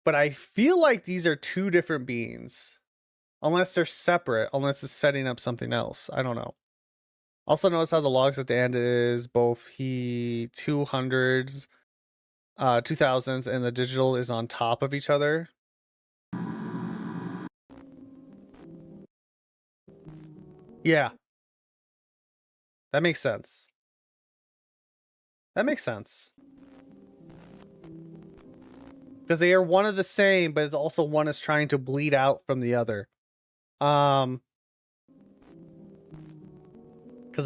but I feel like these are two different beings unless they're separate, unless it's setting up something else. I don't know. Also notice how the logs at the end is both he 200s 2000s and the digital is on top of each other. Yeah, that makes sense. That makes sense. Because they are one of the same, but it's also one is trying to bleed out from the other. Because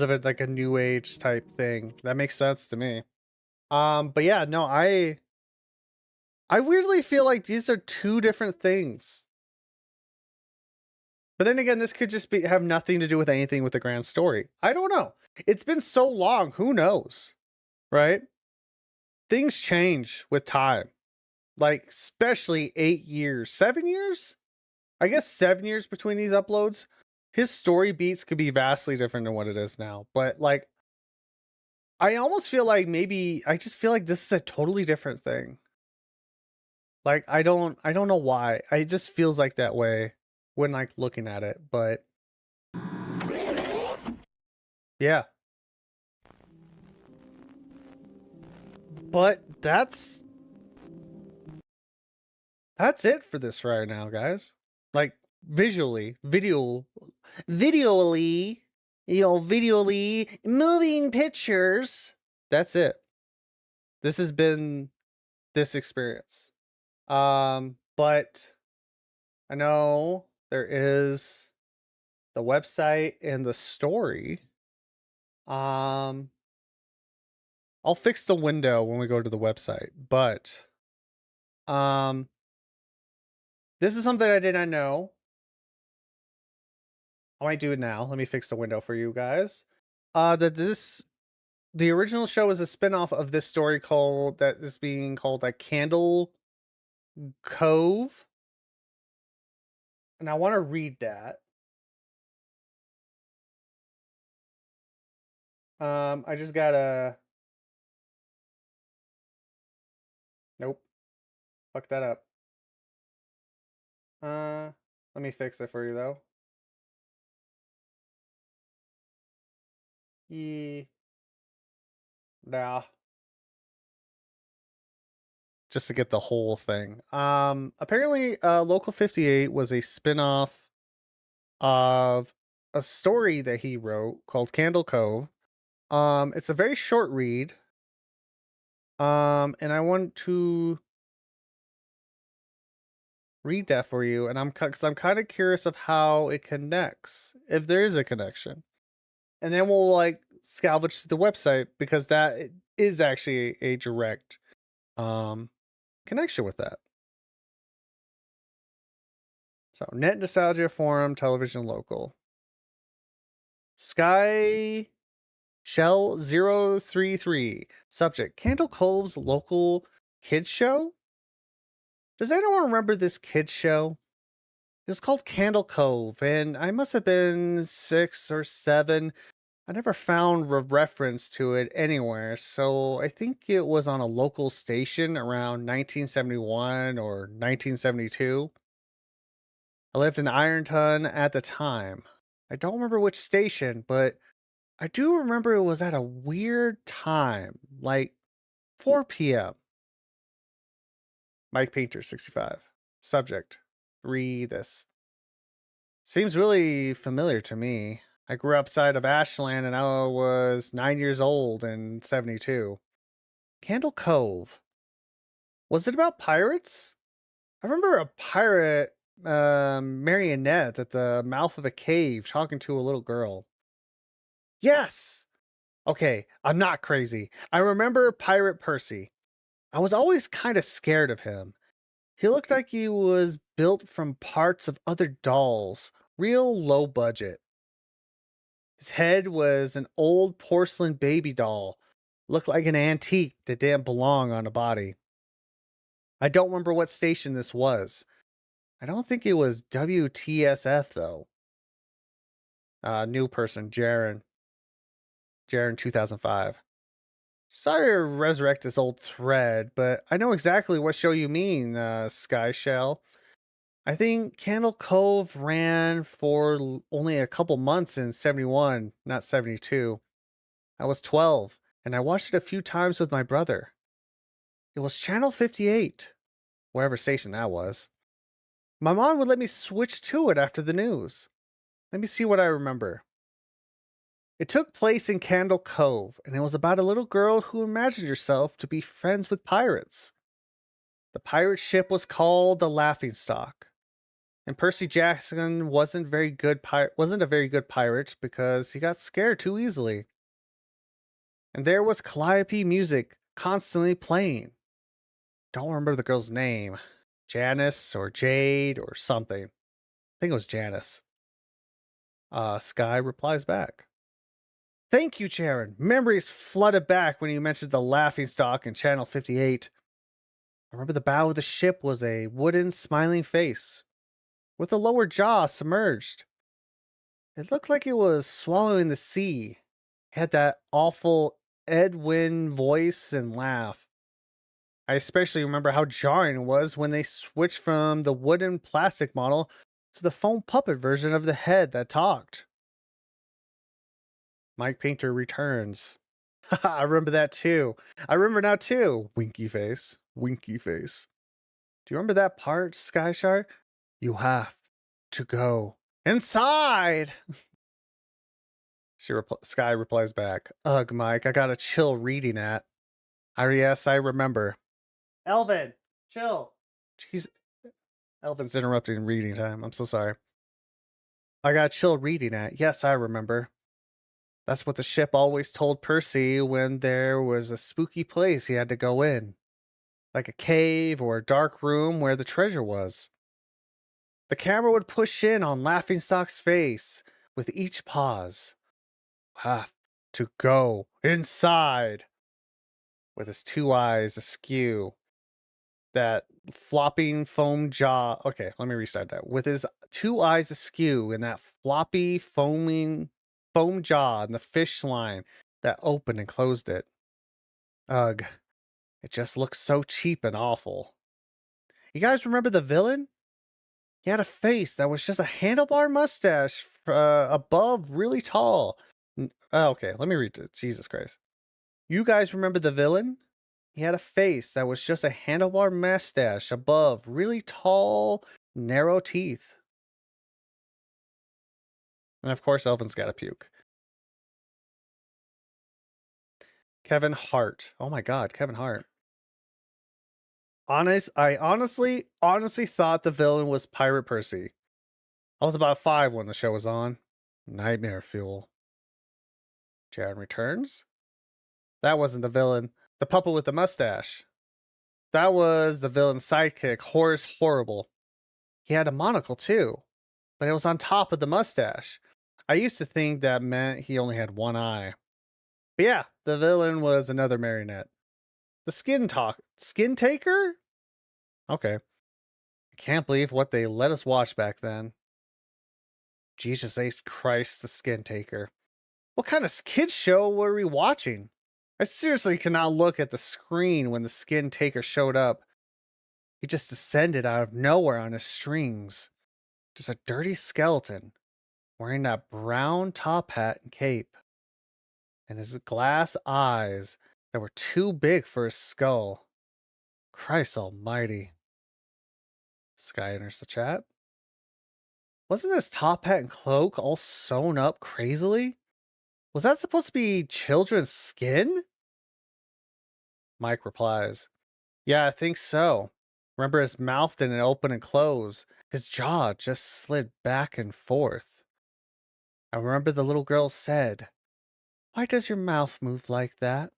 of it like a new age type thing. That makes sense to me. But yeah, no, I weirdly feel like these are two different things. But then again, this could just be have nothing to do with anything with the grand story. I don't know. It's been so long, who knows? Right? Things change with time. Like especially 8 years, 7 years? I guess 7 years between these uploads. His story beats could be vastly different than what it is now. But like I almost feel like maybe I just feel like this is a totally different thing. Like I don't know why. It just feels like that way when like looking at it, but yeah. But that's it for this right now, guys. Like visually, videoly, videoly moving pictures. That's it. This has been this experience. But I know there is the website and the story. I'll fix the window when we go to the website, but this is something I did not know. I might do it now. Let me fix the window for you guys. The original show is a spin-off of this story that is being called like Candle Cove. And I want to read that. I just gotta... Nope. Fuck that up. Let me fix it for you though. Nah. Just to get the whole thing. Apparently Local 58 was a spin-off of a story that he wrote called Candle Cove. It's a very short read. And I want to read that for you, and I'm kind of curious of how it connects, if there is a connection. And then we'll like salvage to the website because that is actually a direct connection with that. So, Net Nostalgia Forum, Television Local. Sky Shell 033. Subject: Candle Cove's local kids show? Does anyone remember this kids show? It was called Candle Cove, and I must have been 6 or 7. I never found a reference to it anywhere, so I think it was on a local station around 1971 or 1972. I lived in Ironton at the time. I don't remember which station, but I do remember it was at a weird time, like 4 p.m. Mike Painter, 65. Subject: read this. Seems really familiar to me. I grew up outside of Ashland and I was 9 years old in 72. Candle Cove. Was it about pirates? I remember a pirate marionette at the mouth of a cave talking to a little girl. Yes! Okay, I'm not crazy. I remember Pirate Percy. I was always kind of scared of him. He looked like he was built from parts of other dolls, real low budget. His head was an old porcelain baby doll, looked like an antique that didn't belong on a body. I don't remember what station this was. I don't think it was WTSF though. New person, Jaren. Jaren 2005. Sorry to resurrect this old thread, but I know exactly what show you mean, Sky Shell. I think Candle Cove ran for only a couple months in 71, not 72. I was 12, and I watched it a few times with my brother. It was Channel 58, whatever station that was. My mom would let me switch to it after the news. Let me see what I remember. It took place in Candle Cove, and it was about a little girl who imagined herself to be friends with pirates. The pirate ship was called the Laughingstock, and Percy Jackson wasn't a very good pirate because he got scared too easily. And there was calliope music constantly playing. Don't remember the girl's name. Janice or Jade or something. I think it was Janice. Sky replies back. Thank you, Sharon. Memories flooded back when you mentioned the Laughingstock in Channel 58. I remember the bow of the ship was a wooden smiling face, with the lower jaw submerged. It looked like it was swallowing the sea. It had that awful Edwin voice and laugh. I especially remember how jarring it was when they switched from the wooden plastic model to the foam puppet version of the head that talked. Mike Painter returns. I remember that too. I remember now too. Winky face. Winky face. Do you remember that part, Sky Shark? You have to go inside. Sky replies back. Ugh, Mike, I got a chill reading at. Yes, I remember. Elvin, chill. Jeez, Elvin's interrupting reading time. I'm so sorry. I got a chill reading at. Yes, I remember. That's what the ship always told Percy when there was a spooky place he had to go in, like a cave or a dark room where the treasure was. The camera would push in on Laughingstock's face with each pause. Have to go inside. With his two eyes askew. That flopping foam jaw. Okay, let me restart that. With his two eyes askew and that floppy foam jaw and the fish line that opened and closed it. Ugh. It just looks so cheap and awful. You guys remember the villain? He had a face that was just a handlebar mustache above, really tall. Okay, let me read it. Jesus Christ. You guys remember the villain? He had a face that was just a handlebar mustache above, really tall, narrow teeth. And of course, Elvin's got to puke. Kevin Hart. Oh my God, Kevin Hart. I honestly thought the villain was Pirate Percy. I was about 5 when the show was on. Nightmare fuel. Jared Returns? That wasn't the villain. The puppet with the mustache. That was the villain's sidekick, Horace Horrible. He had a monocle too, but it was on top of the mustache. I used to think that meant he only had one eye. But yeah, the villain was another marionette. The Skin Taker? Okay. I can't believe what they let us watch back then. Jesus H. Christ, the Skin Taker. What kind of kids show were we watching? I seriously could not look at the screen when the Skin Taker showed up. He just descended out of nowhere on his strings. Just a dirty skeleton, wearing that brown top hat and cape. And his glass eyes that were too big for his skull. Christ almighty. Sky enters the chat. Wasn't his top hat and cloak all sewn up crazily? Was that supposed to be children's skin? Mike replies, yeah, I think so. Remember, his mouth didn't open and close. His jaw just slid back and forth. I remember the little girl said, why does your mouth move like that?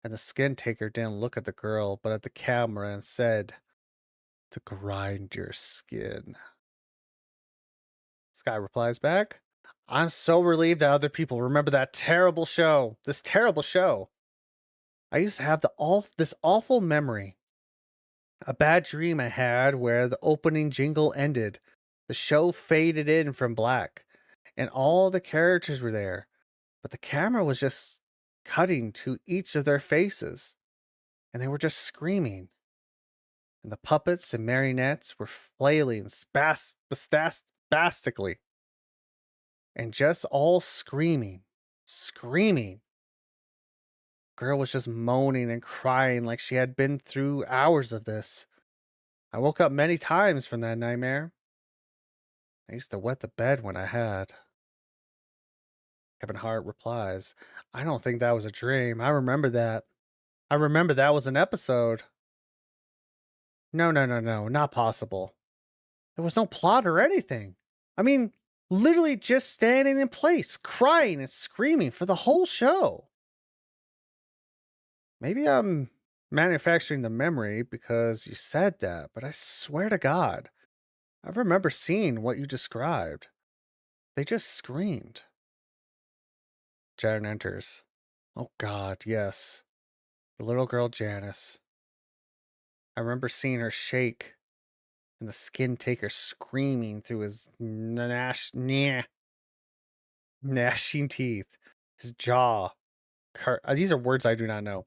And the Skin Taker didn't look at the girl, but at the camera and said, to grind your skin. Sky replies back, I'm so relieved that other people remember that terrible show. This terrible show. I used to have this awful memory. A bad dream I had where the opening jingle ended. The show faded in from black, and all the characters were there, but the camera was just cutting to each of their faces, and they were just screaming. And the puppets and marionettes were flailing spastically, and just all screaming. Girl was just moaning and crying like she had been through hours of this. I woke up many times from that nightmare. I used to wet the bed when I had. Kevin Hart replies, I don't think that was a dream. I remember that. I remember that was an episode. No, not possible. There was no plot or anything. I mean, literally just standing in place, crying and screaming for the whole show. Maybe I'm manufacturing the memory because you said that, but I swear to God, I remember seeing what you described. They just screamed. Jan enters. Oh God, yes. The little girl Janice. I remember seeing her shake and the Skin Taker screaming through his gnashing teeth, his jaw. These are words I do not know.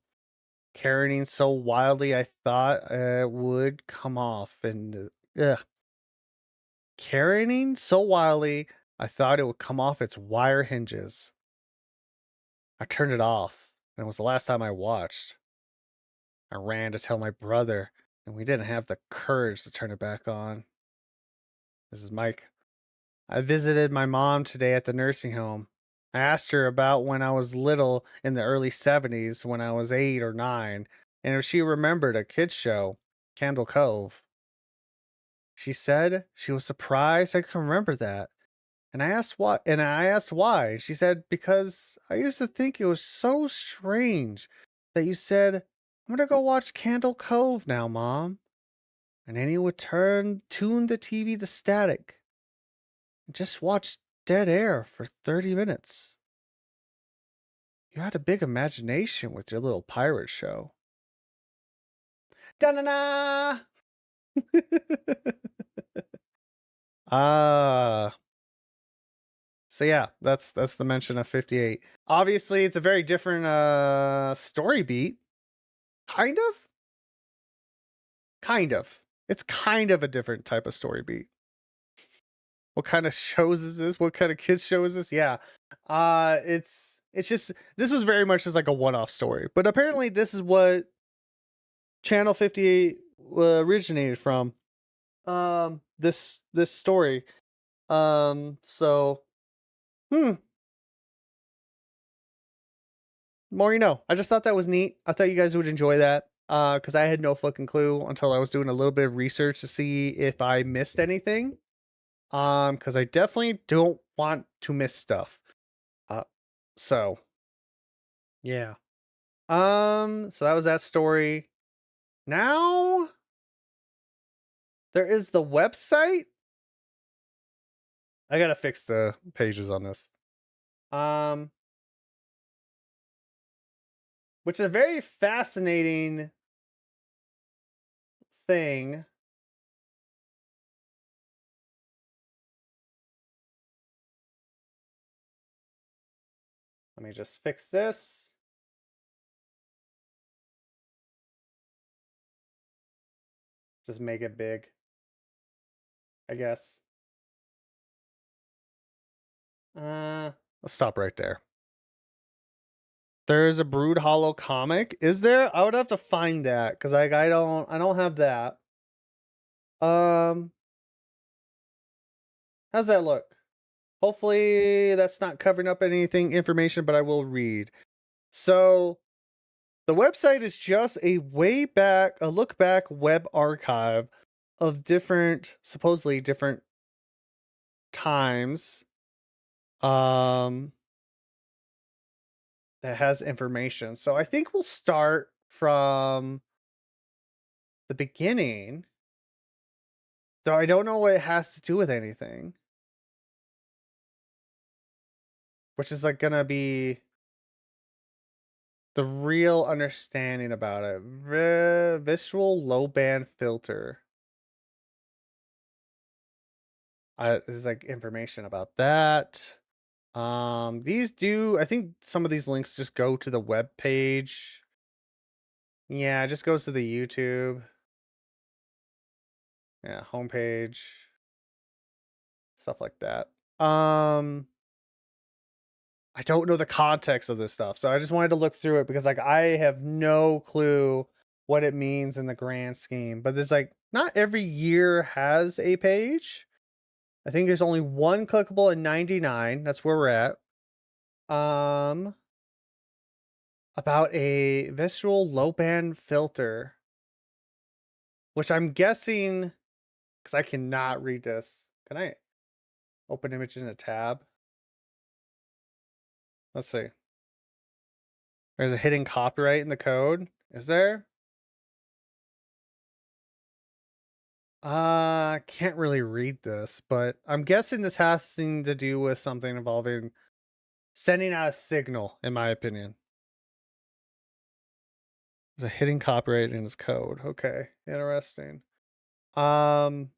Carrying so wildly I thought it would come off and carrying so wildly I thought it would come off its wire hinges. I turned it off, and it was the last time I watched. I ran to tell my brother, and we didn't have the courage to turn it back on. This is Mike. I visited my mom today at the nursing home. I asked her about when I was little in the early 70s, when I was 8 or 9, and if she remembered a kids show, Candle Cove. She said she was surprised I could remember that. And I asked why. And she said, because I used to think it was so strange that you said, I'm gonna go watch Candle Cove now, Mom. And then you would tune the TV to static and just watch dead air for 30 minutes. You had a big imagination with your little pirate show. Da-na-na! So yeah, that's the mention of 58. Obviously, it's a very different story beat. Kind of. It's kind of a different type of story beat. What kind of shows is this? What kind of kids show is this? Yeah. It's just, this was very much just like a one-off story. But apparently this is what Channel 58 originated from. This story. So more you know. I just thought that was neat. I thought you guys would enjoy that. Because I had no fucking clue until I was doing a little bit of research to see if I missed anything. Because I definitely don't want to miss stuff. So yeah. So that was that story. Now there is the website. I gotta fix the pages on this. Which is a very fascinating thing. Let me just fix this. Just make it big, I guess. Let's stop right there. There's a Brood Hollow comic. Is there? I would have to find that because like I don't have that. How's that look? Hopefully that's not covering up anything information, but I will read. So the website is just a look back web archive of supposedly different times. That has information. So I think we'll start from the beginning. Though I don't know what it has to do with anything. Which is like gonna be the real understanding about it. Visual low band filter. There's like information about that. I think some of these links just go to the web page. Yeah, it just goes to the YouTube. Yeah, homepage. Stuff like that. I don't know the context of this stuff, so I just wanted to look through it because like I have no clue what it means in the grand scheme. But there's like not every year has a page. I think there's only one clickable in 99. That's where we're at. About a visual low band filter, which I'm guessing because I cannot read this. Can I open image in a tab? Let's see. There's a hidden copyright in the code. Is there? Can't really read this, but I'm guessing this has something to do with something involving sending out a signal, in my opinion. There's a hidden copyright in his code. Okay, interesting. But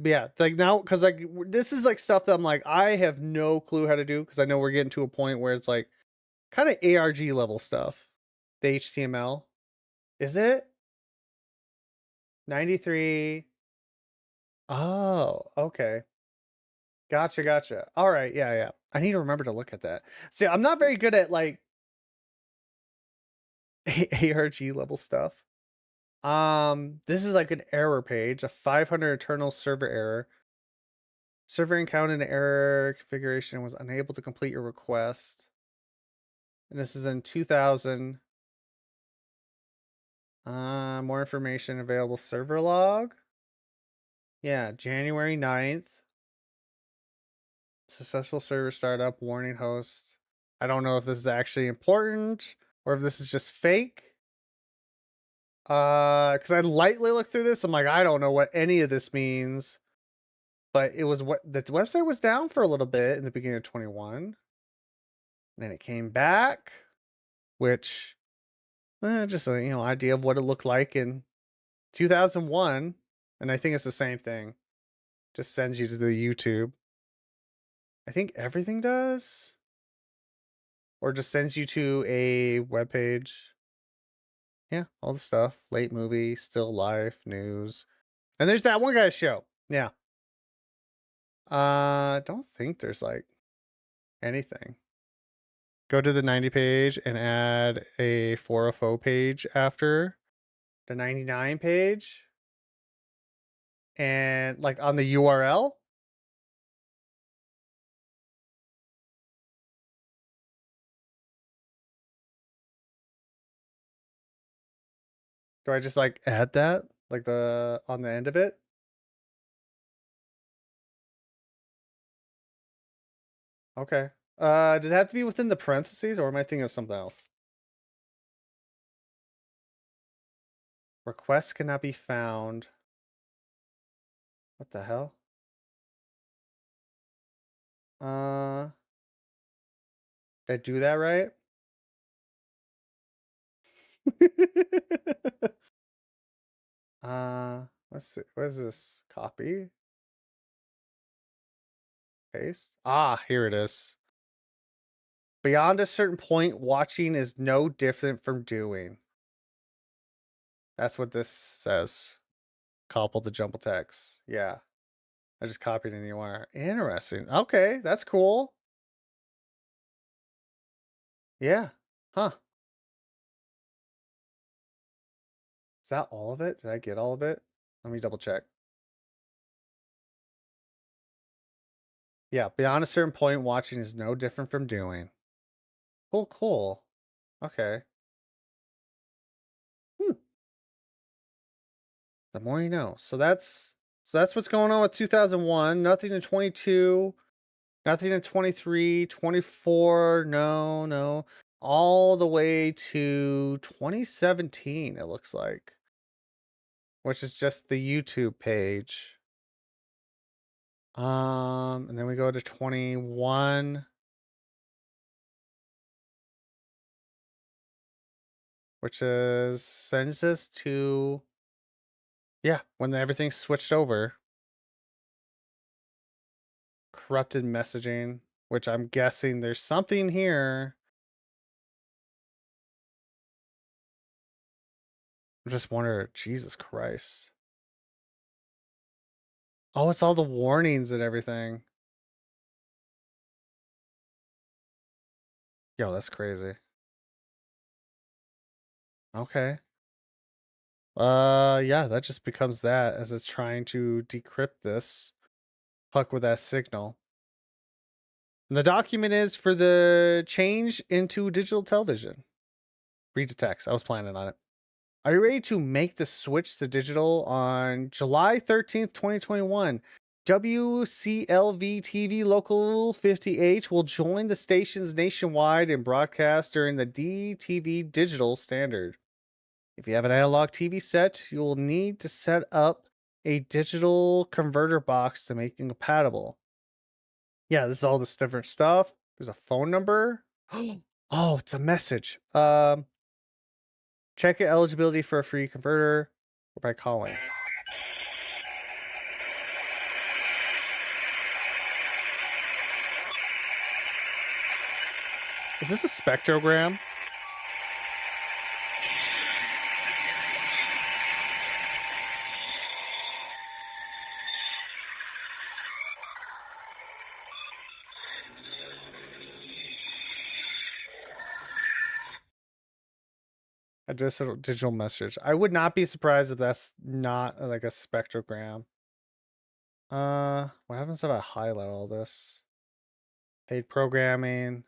yeah, like now, because like this is like stuff that I'm like, I have no clue how to do because I know we're getting to a point where it's like kind of ARG level stuff. The HTML. Is it? 93. Oh, okay. Gotcha. All right, yeah. I need to remember to look at that. See, I'm not very good at like ARG level stuff. This is like an error page, a 500 eternal server error. Server encountered an error configuration and was unable to complete your request. And this is in 2000. More information available. Server log. Yeah, January 9th. Successful server startup. Warning host. I don't know if this is actually important or if this is just fake. Because I lightly looked through this. I'm like, I don't know what any of this means. But it was what the website was down for a little bit in the beginning of 21. And then it came back, which just a idea of what it looked like in 2001. And I think it's the same thing. Just sends you to the YouTube. I think everything does. Or just sends you to a web page. Yeah, all the stuff. Late movie, still life, news. And there's that one guy's show. Yeah. Don't think there's like anything. Go to the 90 page and add a 404 page after the 99 page. And like on the URL. Do I just like add that? Like the on the end of it? Okay. Does it have to be within the parentheses or am I thinking of something else? Requests cannot be found. What the hell? Did I do that right? Let's see. What is this? Copy? Paste? Ah, here it is. Beyond a certain point, watching is no different from doing. That's what this says. Couple the jumble text. Yeah. I just copied in the URL. Interesting. Okay, that's cool. Yeah. Huh. Is that all of it? Did I get all of it? Let me double check. Yeah, beyond a certain point, watching is no different from doing. Cool, cool. Okay. Hmm. The more you know. So that's what's going on with 2001. Nothing in 22. Nothing in 23, 24. No, no. All the way to 2017, it looks like. Which is just the YouTube page. And then we go to 21, which is sends us to, yeah, when everything's switched over. Corrupted messaging, which I'm guessing there's something here. I just wonder, Jesus Christ. Oh, it's all the warnings and everything. Yo, that's crazy. Okay. Yeah, that just becomes that as it's trying to decrypt this. Fuck with that signal. And the document is for the change into digital television. Read the text. I was planning on it. Are you ready to make the switch to digital on July 13th, 2021? WCLV TV Local 58 will join the stations nationwide and broadcast during the DTV digital standard. If you have an analog TV set, you will need to set up a digital converter box to make it compatible. Yeah, this is all this different stuff. There's a phone number. Oh, it's a message. Check your eligibility for a free converter or by calling. Is this a spectrogram? A digital message. I would not be surprised if that's not like a spectrogram. What happens if I highlight all this? Paid programming.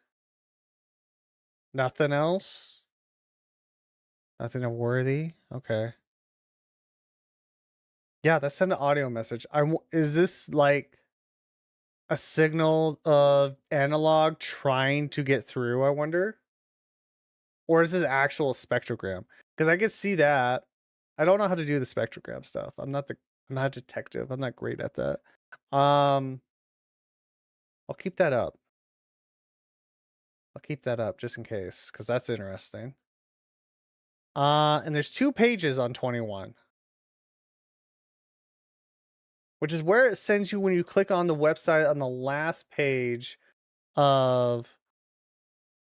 Nothing else? Nothing worthy? Okay. Yeah, that's an audio message. Is this like a signal of analog trying to get through, I wonder? Or is this actual spectrogram? Because I could see that. I don't know how to do the spectrogram stuff. I'm not a detective. I'm not great at that. I'll keep that up. I'll keep that up just in case, because that's interesting. And there's 2 pages on 21. Which is where it sends you when you click on the website on the last page on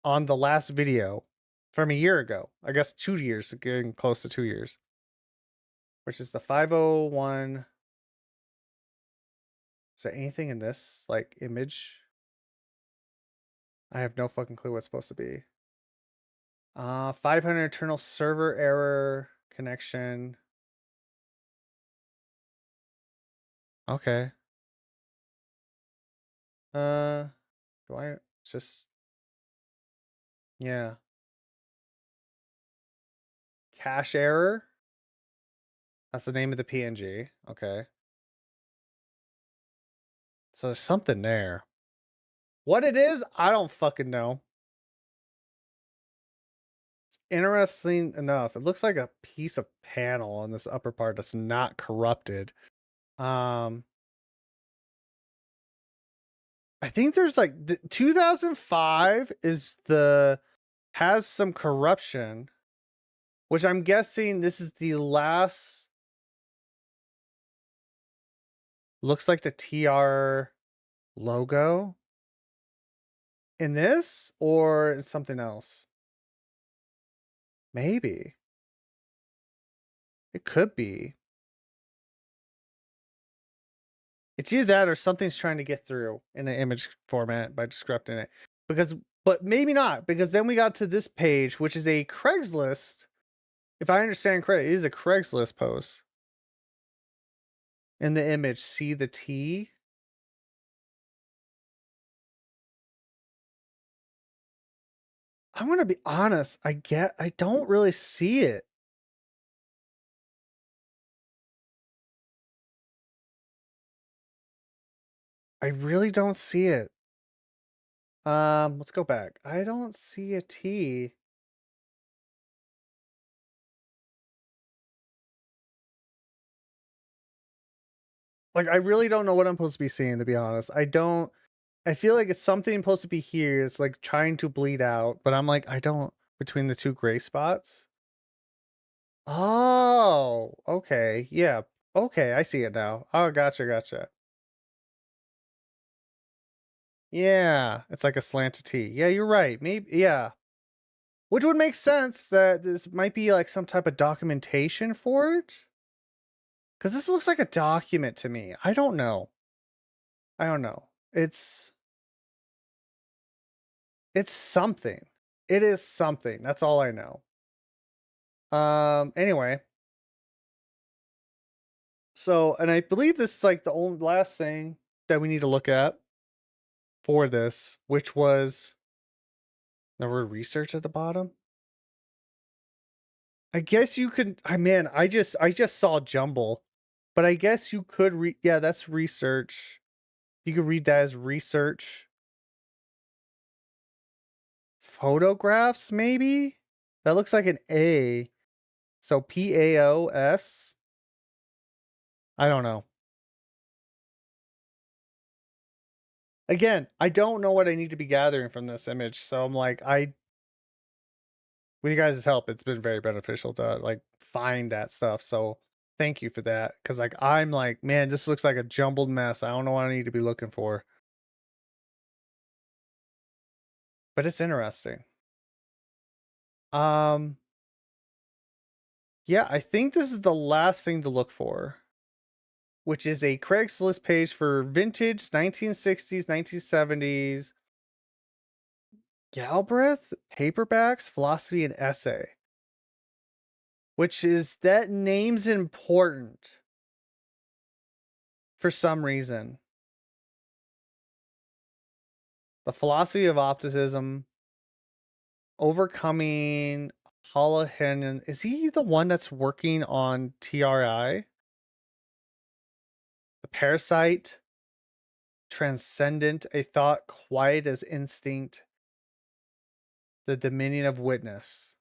the last video. from a year ago. I guess 2 years, getting close to 2 years. Which is the 501. Is there anything in this, like, image? I have no fucking clue what it's supposed to be. 500 internal server error connection. Okay. Do I just, yeah. Cache error? That's the name of the PNG. Okay. So there's something there. What it is, I don't fucking know. It's interesting enough. It looks like a piece of panel on this upper part that's not corrupted. I think there's like 2005 has some corruption, which I'm guessing this is the last. Looks like the TR logo in this, or something else. Maybe it could be. It's either that or something's trying to get through in an image format by disrupting it. But maybe not, because then we got to this page, which is a Craigslist. If I understand correctly, it is a Craigslist post. In the image, see the T? I'm gonna be honest, I don't really see it. I really don't see it. Let's go back. I don't see a T. Like, I really don't know what I'm supposed to be seeing, to be honest. I feel like it's something supposed to be here. It's like trying to bleed out, but I'm like, I don't, between the two gray spots. Oh, okay. Yeah. Okay, I see it now. Oh, gotcha. Yeah, it's like a slanted T. Yeah, you're right. Maybe, yeah. Which would make sense that this might be like some type of documentation for it. Because this looks like a document to me. I don't know. It's something. It is something. That's all I know. Anyway. So, and I believe this is like the only last thing that we need to look at for this, which was the word research at the bottom. I guess you could, I just saw jumble, but I guess you could read, yeah, that's research. You could read that as research. Photographs, maybe? That looks like an A. So PAOS? I don't know. Again, I don't know what I need to be gathering from this image. So I'm like, with you guys' help, it's been very beneficial to like find that stuff. So thank you for that. Cause like, I'm like, man, this looks like a jumbled mess. I don't know what I need to be looking for. But it's interesting. Yeah, I think this is the last thing to look for, which is a Craigslist page for vintage 1960s, 1970s Galbraith paperbacks, philosophy, and essay. Which is, that name's important for some reason. The philosophy of optimism, overcoming Holohen. Is he the one that's working on TRI? The parasite, transcendent, a thought quiet as instinct, the dominion of witness.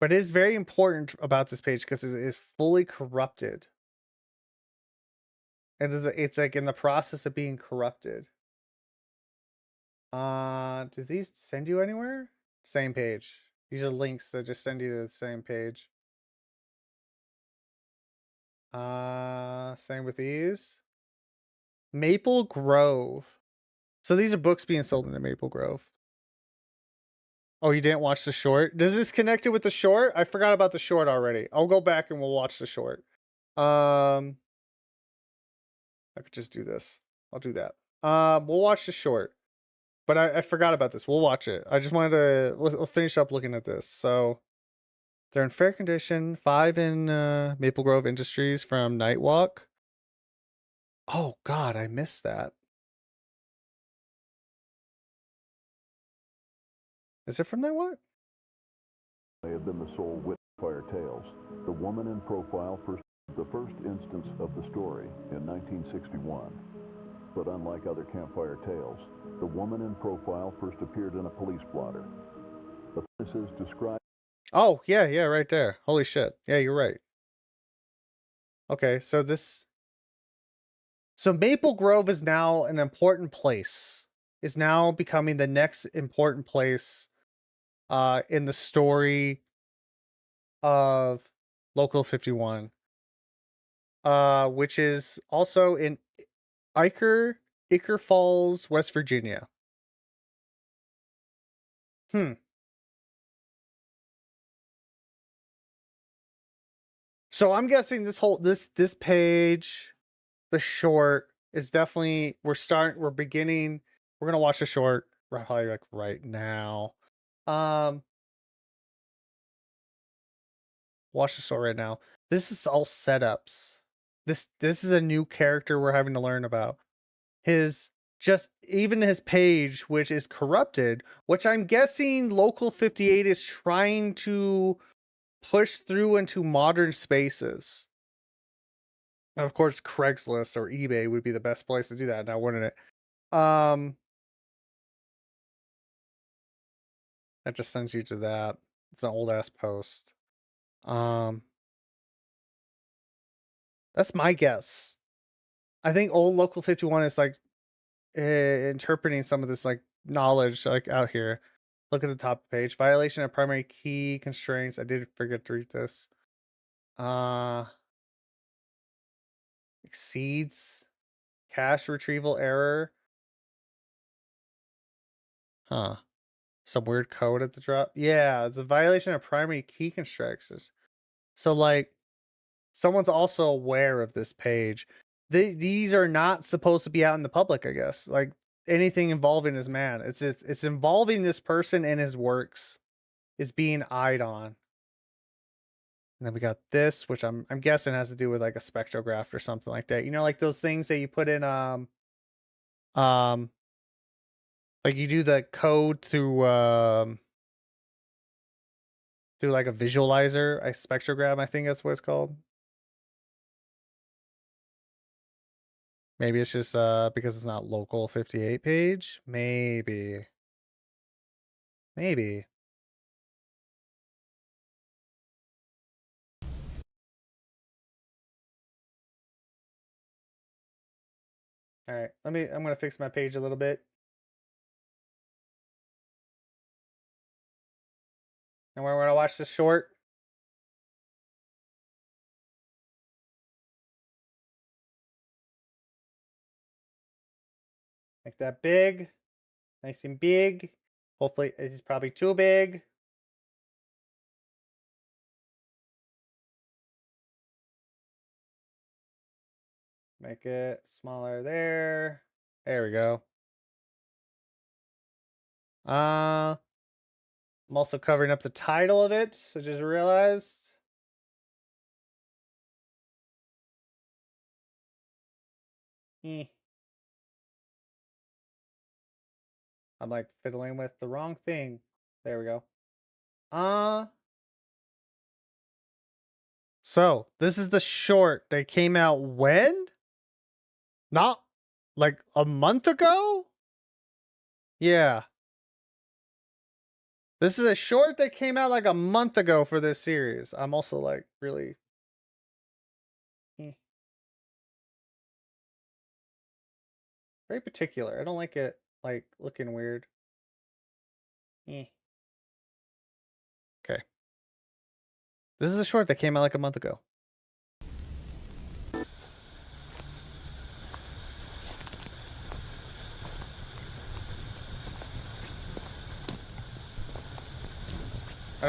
But it is very important about this page because it is fully corrupted. It's like in the process of being corrupted. Do these send you anywhere? Same page. These are links that just send you to the same page. Same with these. Maple Grove. So these are books being sold in Maple Grove. Oh, you didn't watch the short? Does this connect it with the short? I forgot about the short already. I'll go back and we'll watch the short. I could just do this. I'll do that. We'll watch the short. But I forgot about this. We'll watch it. I just wanted to we'll finish up looking at this. So they're in fair condition. 5 in Maple Grove Industries from Nightwalk. Oh God, I missed that. Is it from Nightwalk? May have been the sole witness of Fire Tales. The woman in profile the first instance of the story in 1961. But unlike other campfire tales, the woman in profile first appeared in a police blotter. Witnesses described. Oh, yeah, right there. Holy shit. Yeah, you're right. Okay, so Maple Grove is now an important place. Is now becoming the next important place in the story of Local 51. Which is also in Iker Falls, West Virginia. So I'm guessing this page, the short is definitely we're gonna watch the short probably like right now. Watch the short right now. This is all setups. This is a new character we're having to learn about. Even his page, which is corrupted, which I'm guessing Local 58 is trying to push through into modern spaces. And of course, Craigslist or eBay would be the best place to do that now, wouldn't it? That just sends you to that. It's an old ass post. That's my guess. I think old Local 51 is like interpreting some of this like knowledge like out here. Look at the top page. Violation of primary key constraints. I did forget to read this. Exceeds cache retrieval error. Huh. Some weird code at the drop. Yeah, it's a violation of primary key constraints. So like someone's also aware of this page. These are not supposed to be out in the public, I guess. Like anything involving this man. It's involving this person and his works. Is being eyed on. And then we got this, which I'm guessing has to do with like a spectrograph or something like that. You know, like those things that you put in like you do the code through like a visualizer, a spectrogram, I think that's what it's called. Maybe it's just because it's not Local 58 page. Maybe. All right, I'm gonna fix my page a little bit. And we're gonna watch this short. Make that big. Nice and big. Hopefully, it's probably too big. Make it smaller there. There we go. I'm also covering up the title of it. I just realized. I'm like fiddling with the wrong thing. There we go. So this is the short. They came out when? Not like a month ago? Yeah. This is a short that came out like a month ago for this series. I'm also like really. Very particular. I don't like it like looking weird. Okay. This is a short that came out like a month ago.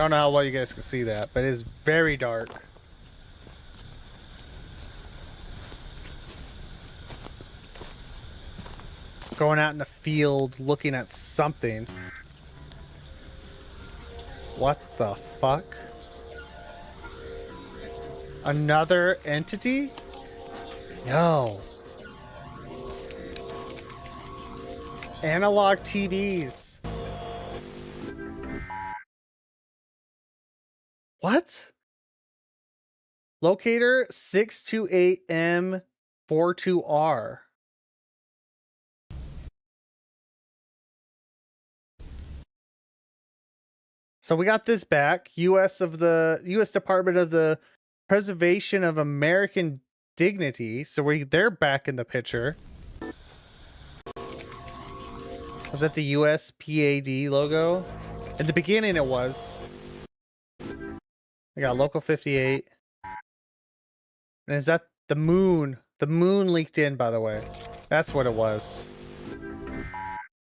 don't know how well you guys can see that, but it is very dark. Going out in the field, looking at something. What the fuck? Another entity? No. Analog TVs. What? Locator 628M42R. So we got this back. U.S. Department of the Preservation of American Dignity. So they're back in the picture. Was that the USPAD logo? In the beginning it was. I got Local 58. And is that the moon? The moon leaked in, by the way. That's what it was.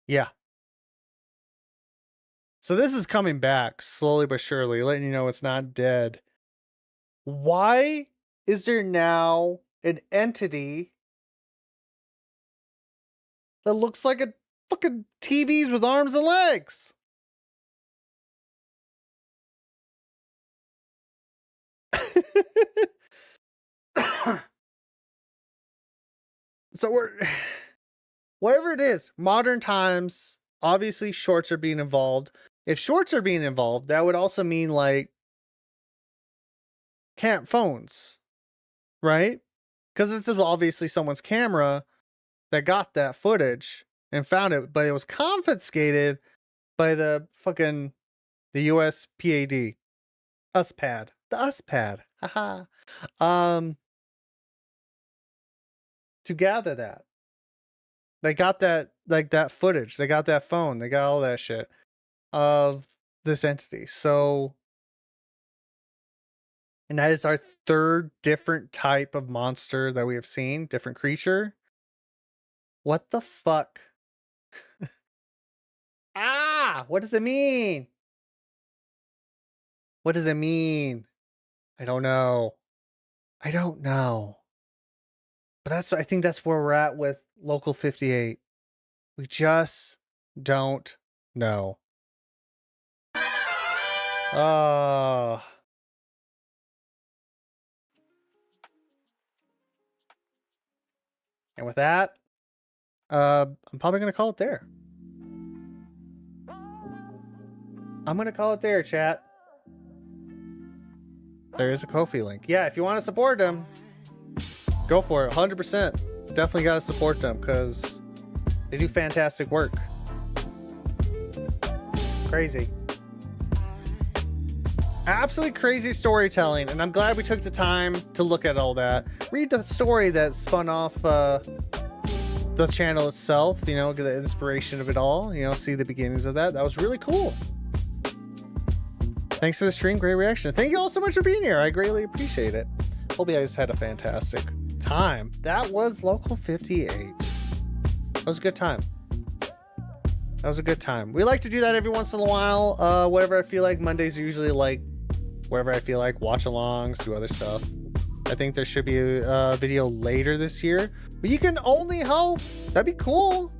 Yeah. So this is coming back slowly but surely, letting you know it's not dead. Why is there now an entity that looks like a fucking TVs with arms and legs? So whatever it is, modern times, obviously shorts are being involved. If shorts are being involved, that would also mean like camp phones, right? Because this is obviously someone's camera that got that footage and found it, but it was confiscated by the USPAD. USPAD. The USPAD. Haha. To gather that. They got that, like, that footage. They got that phone. They got all that shit of this entity. So, and that is our third different type of monster that we have seen. Different creature. What the fuck? Ah! What does it mean? What does it mean? I don't know. I don't know. But I think that's where we're at with Local 58. We just don't know. Oh. And with that, I'm probably going to call it there. I'm going to call it there, chat. There is a Ko-fi link. Yeah, if you want to support them, go for it. 100%. Definitely got to support them because they do fantastic work. Crazy. Absolutely crazy storytelling, and I'm glad we took the time to look at all that. Read the story that spun off the channel itself, you know, get the inspiration of it all, you know, see the beginnings of that. That was really cool. Thanks for the stream. Great reaction. Thank you all so much for being here. I greatly appreciate it. Hope you guys had a fantastic time. That was Local 58. That was a good time. That was a good time. We like to do that every once in a while. Whatever I feel like. Mondays are usually like wherever I feel like. Watch alongs, do other stuff. I think there should be a video later this year. But you can only hope. That'd be cool.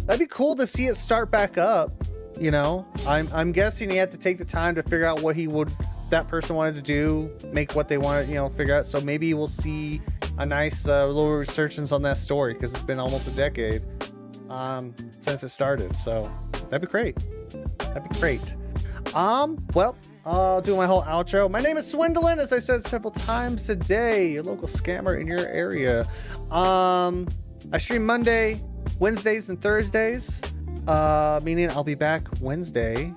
That'd be cool to see it start back up. You know, I'm guessing he had to take the time to figure out what that person wanted to do, make what they wanted, you know, figure out. So maybe we'll see a nice little resurgence on that story because it's been almost a decade since it started. So that'd be great. That'd be great. Well, I'll do my whole outro. My name is Swindlin, as I said several times today, your local scammer in your area. I stream Monday, Wednesdays, and Thursdays. Meaning I'll be back Wednesday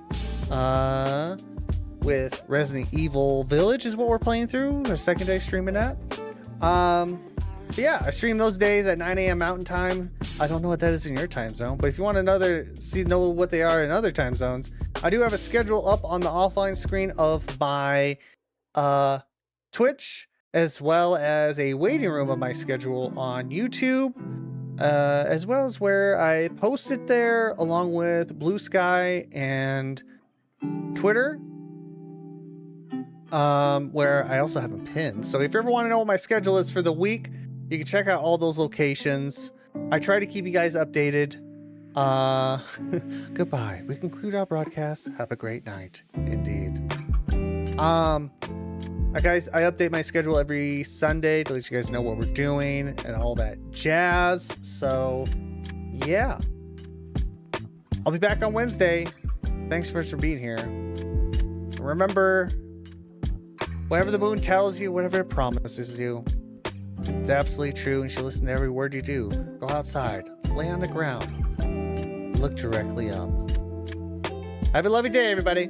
with Resident Evil Village is what we're playing through. Our second day streaming that. But yeah, I stream those days at 9 a.m. Mountain Time. I don't know what that is in your time zone, but if you want know what they are in other time zones, I do have a schedule up on the offline screen of my Twitch, as well as a waiting room of my schedule on YouTube. As well as where I post it there along with Blue Sky and Twitter. where I also have them pinned. So if you ever want to know what my schedule is for the week, you can check out all those locations. I try to keep you guys updated. Goodbye. We conclude our broadcast. Have a great night. Indeed. Guys, I update my schedule every Sunday to let you guys know what we're doing and all that jazz. So, yeah. I'll be back on Wednesday. Thanks for being here. Remember, whatever the moon tells you, whatever it promises you, it's absolutely true, and you should listen to every word you do. Go outside, lay on the ground, look directly up. Have a lovely day, everybody.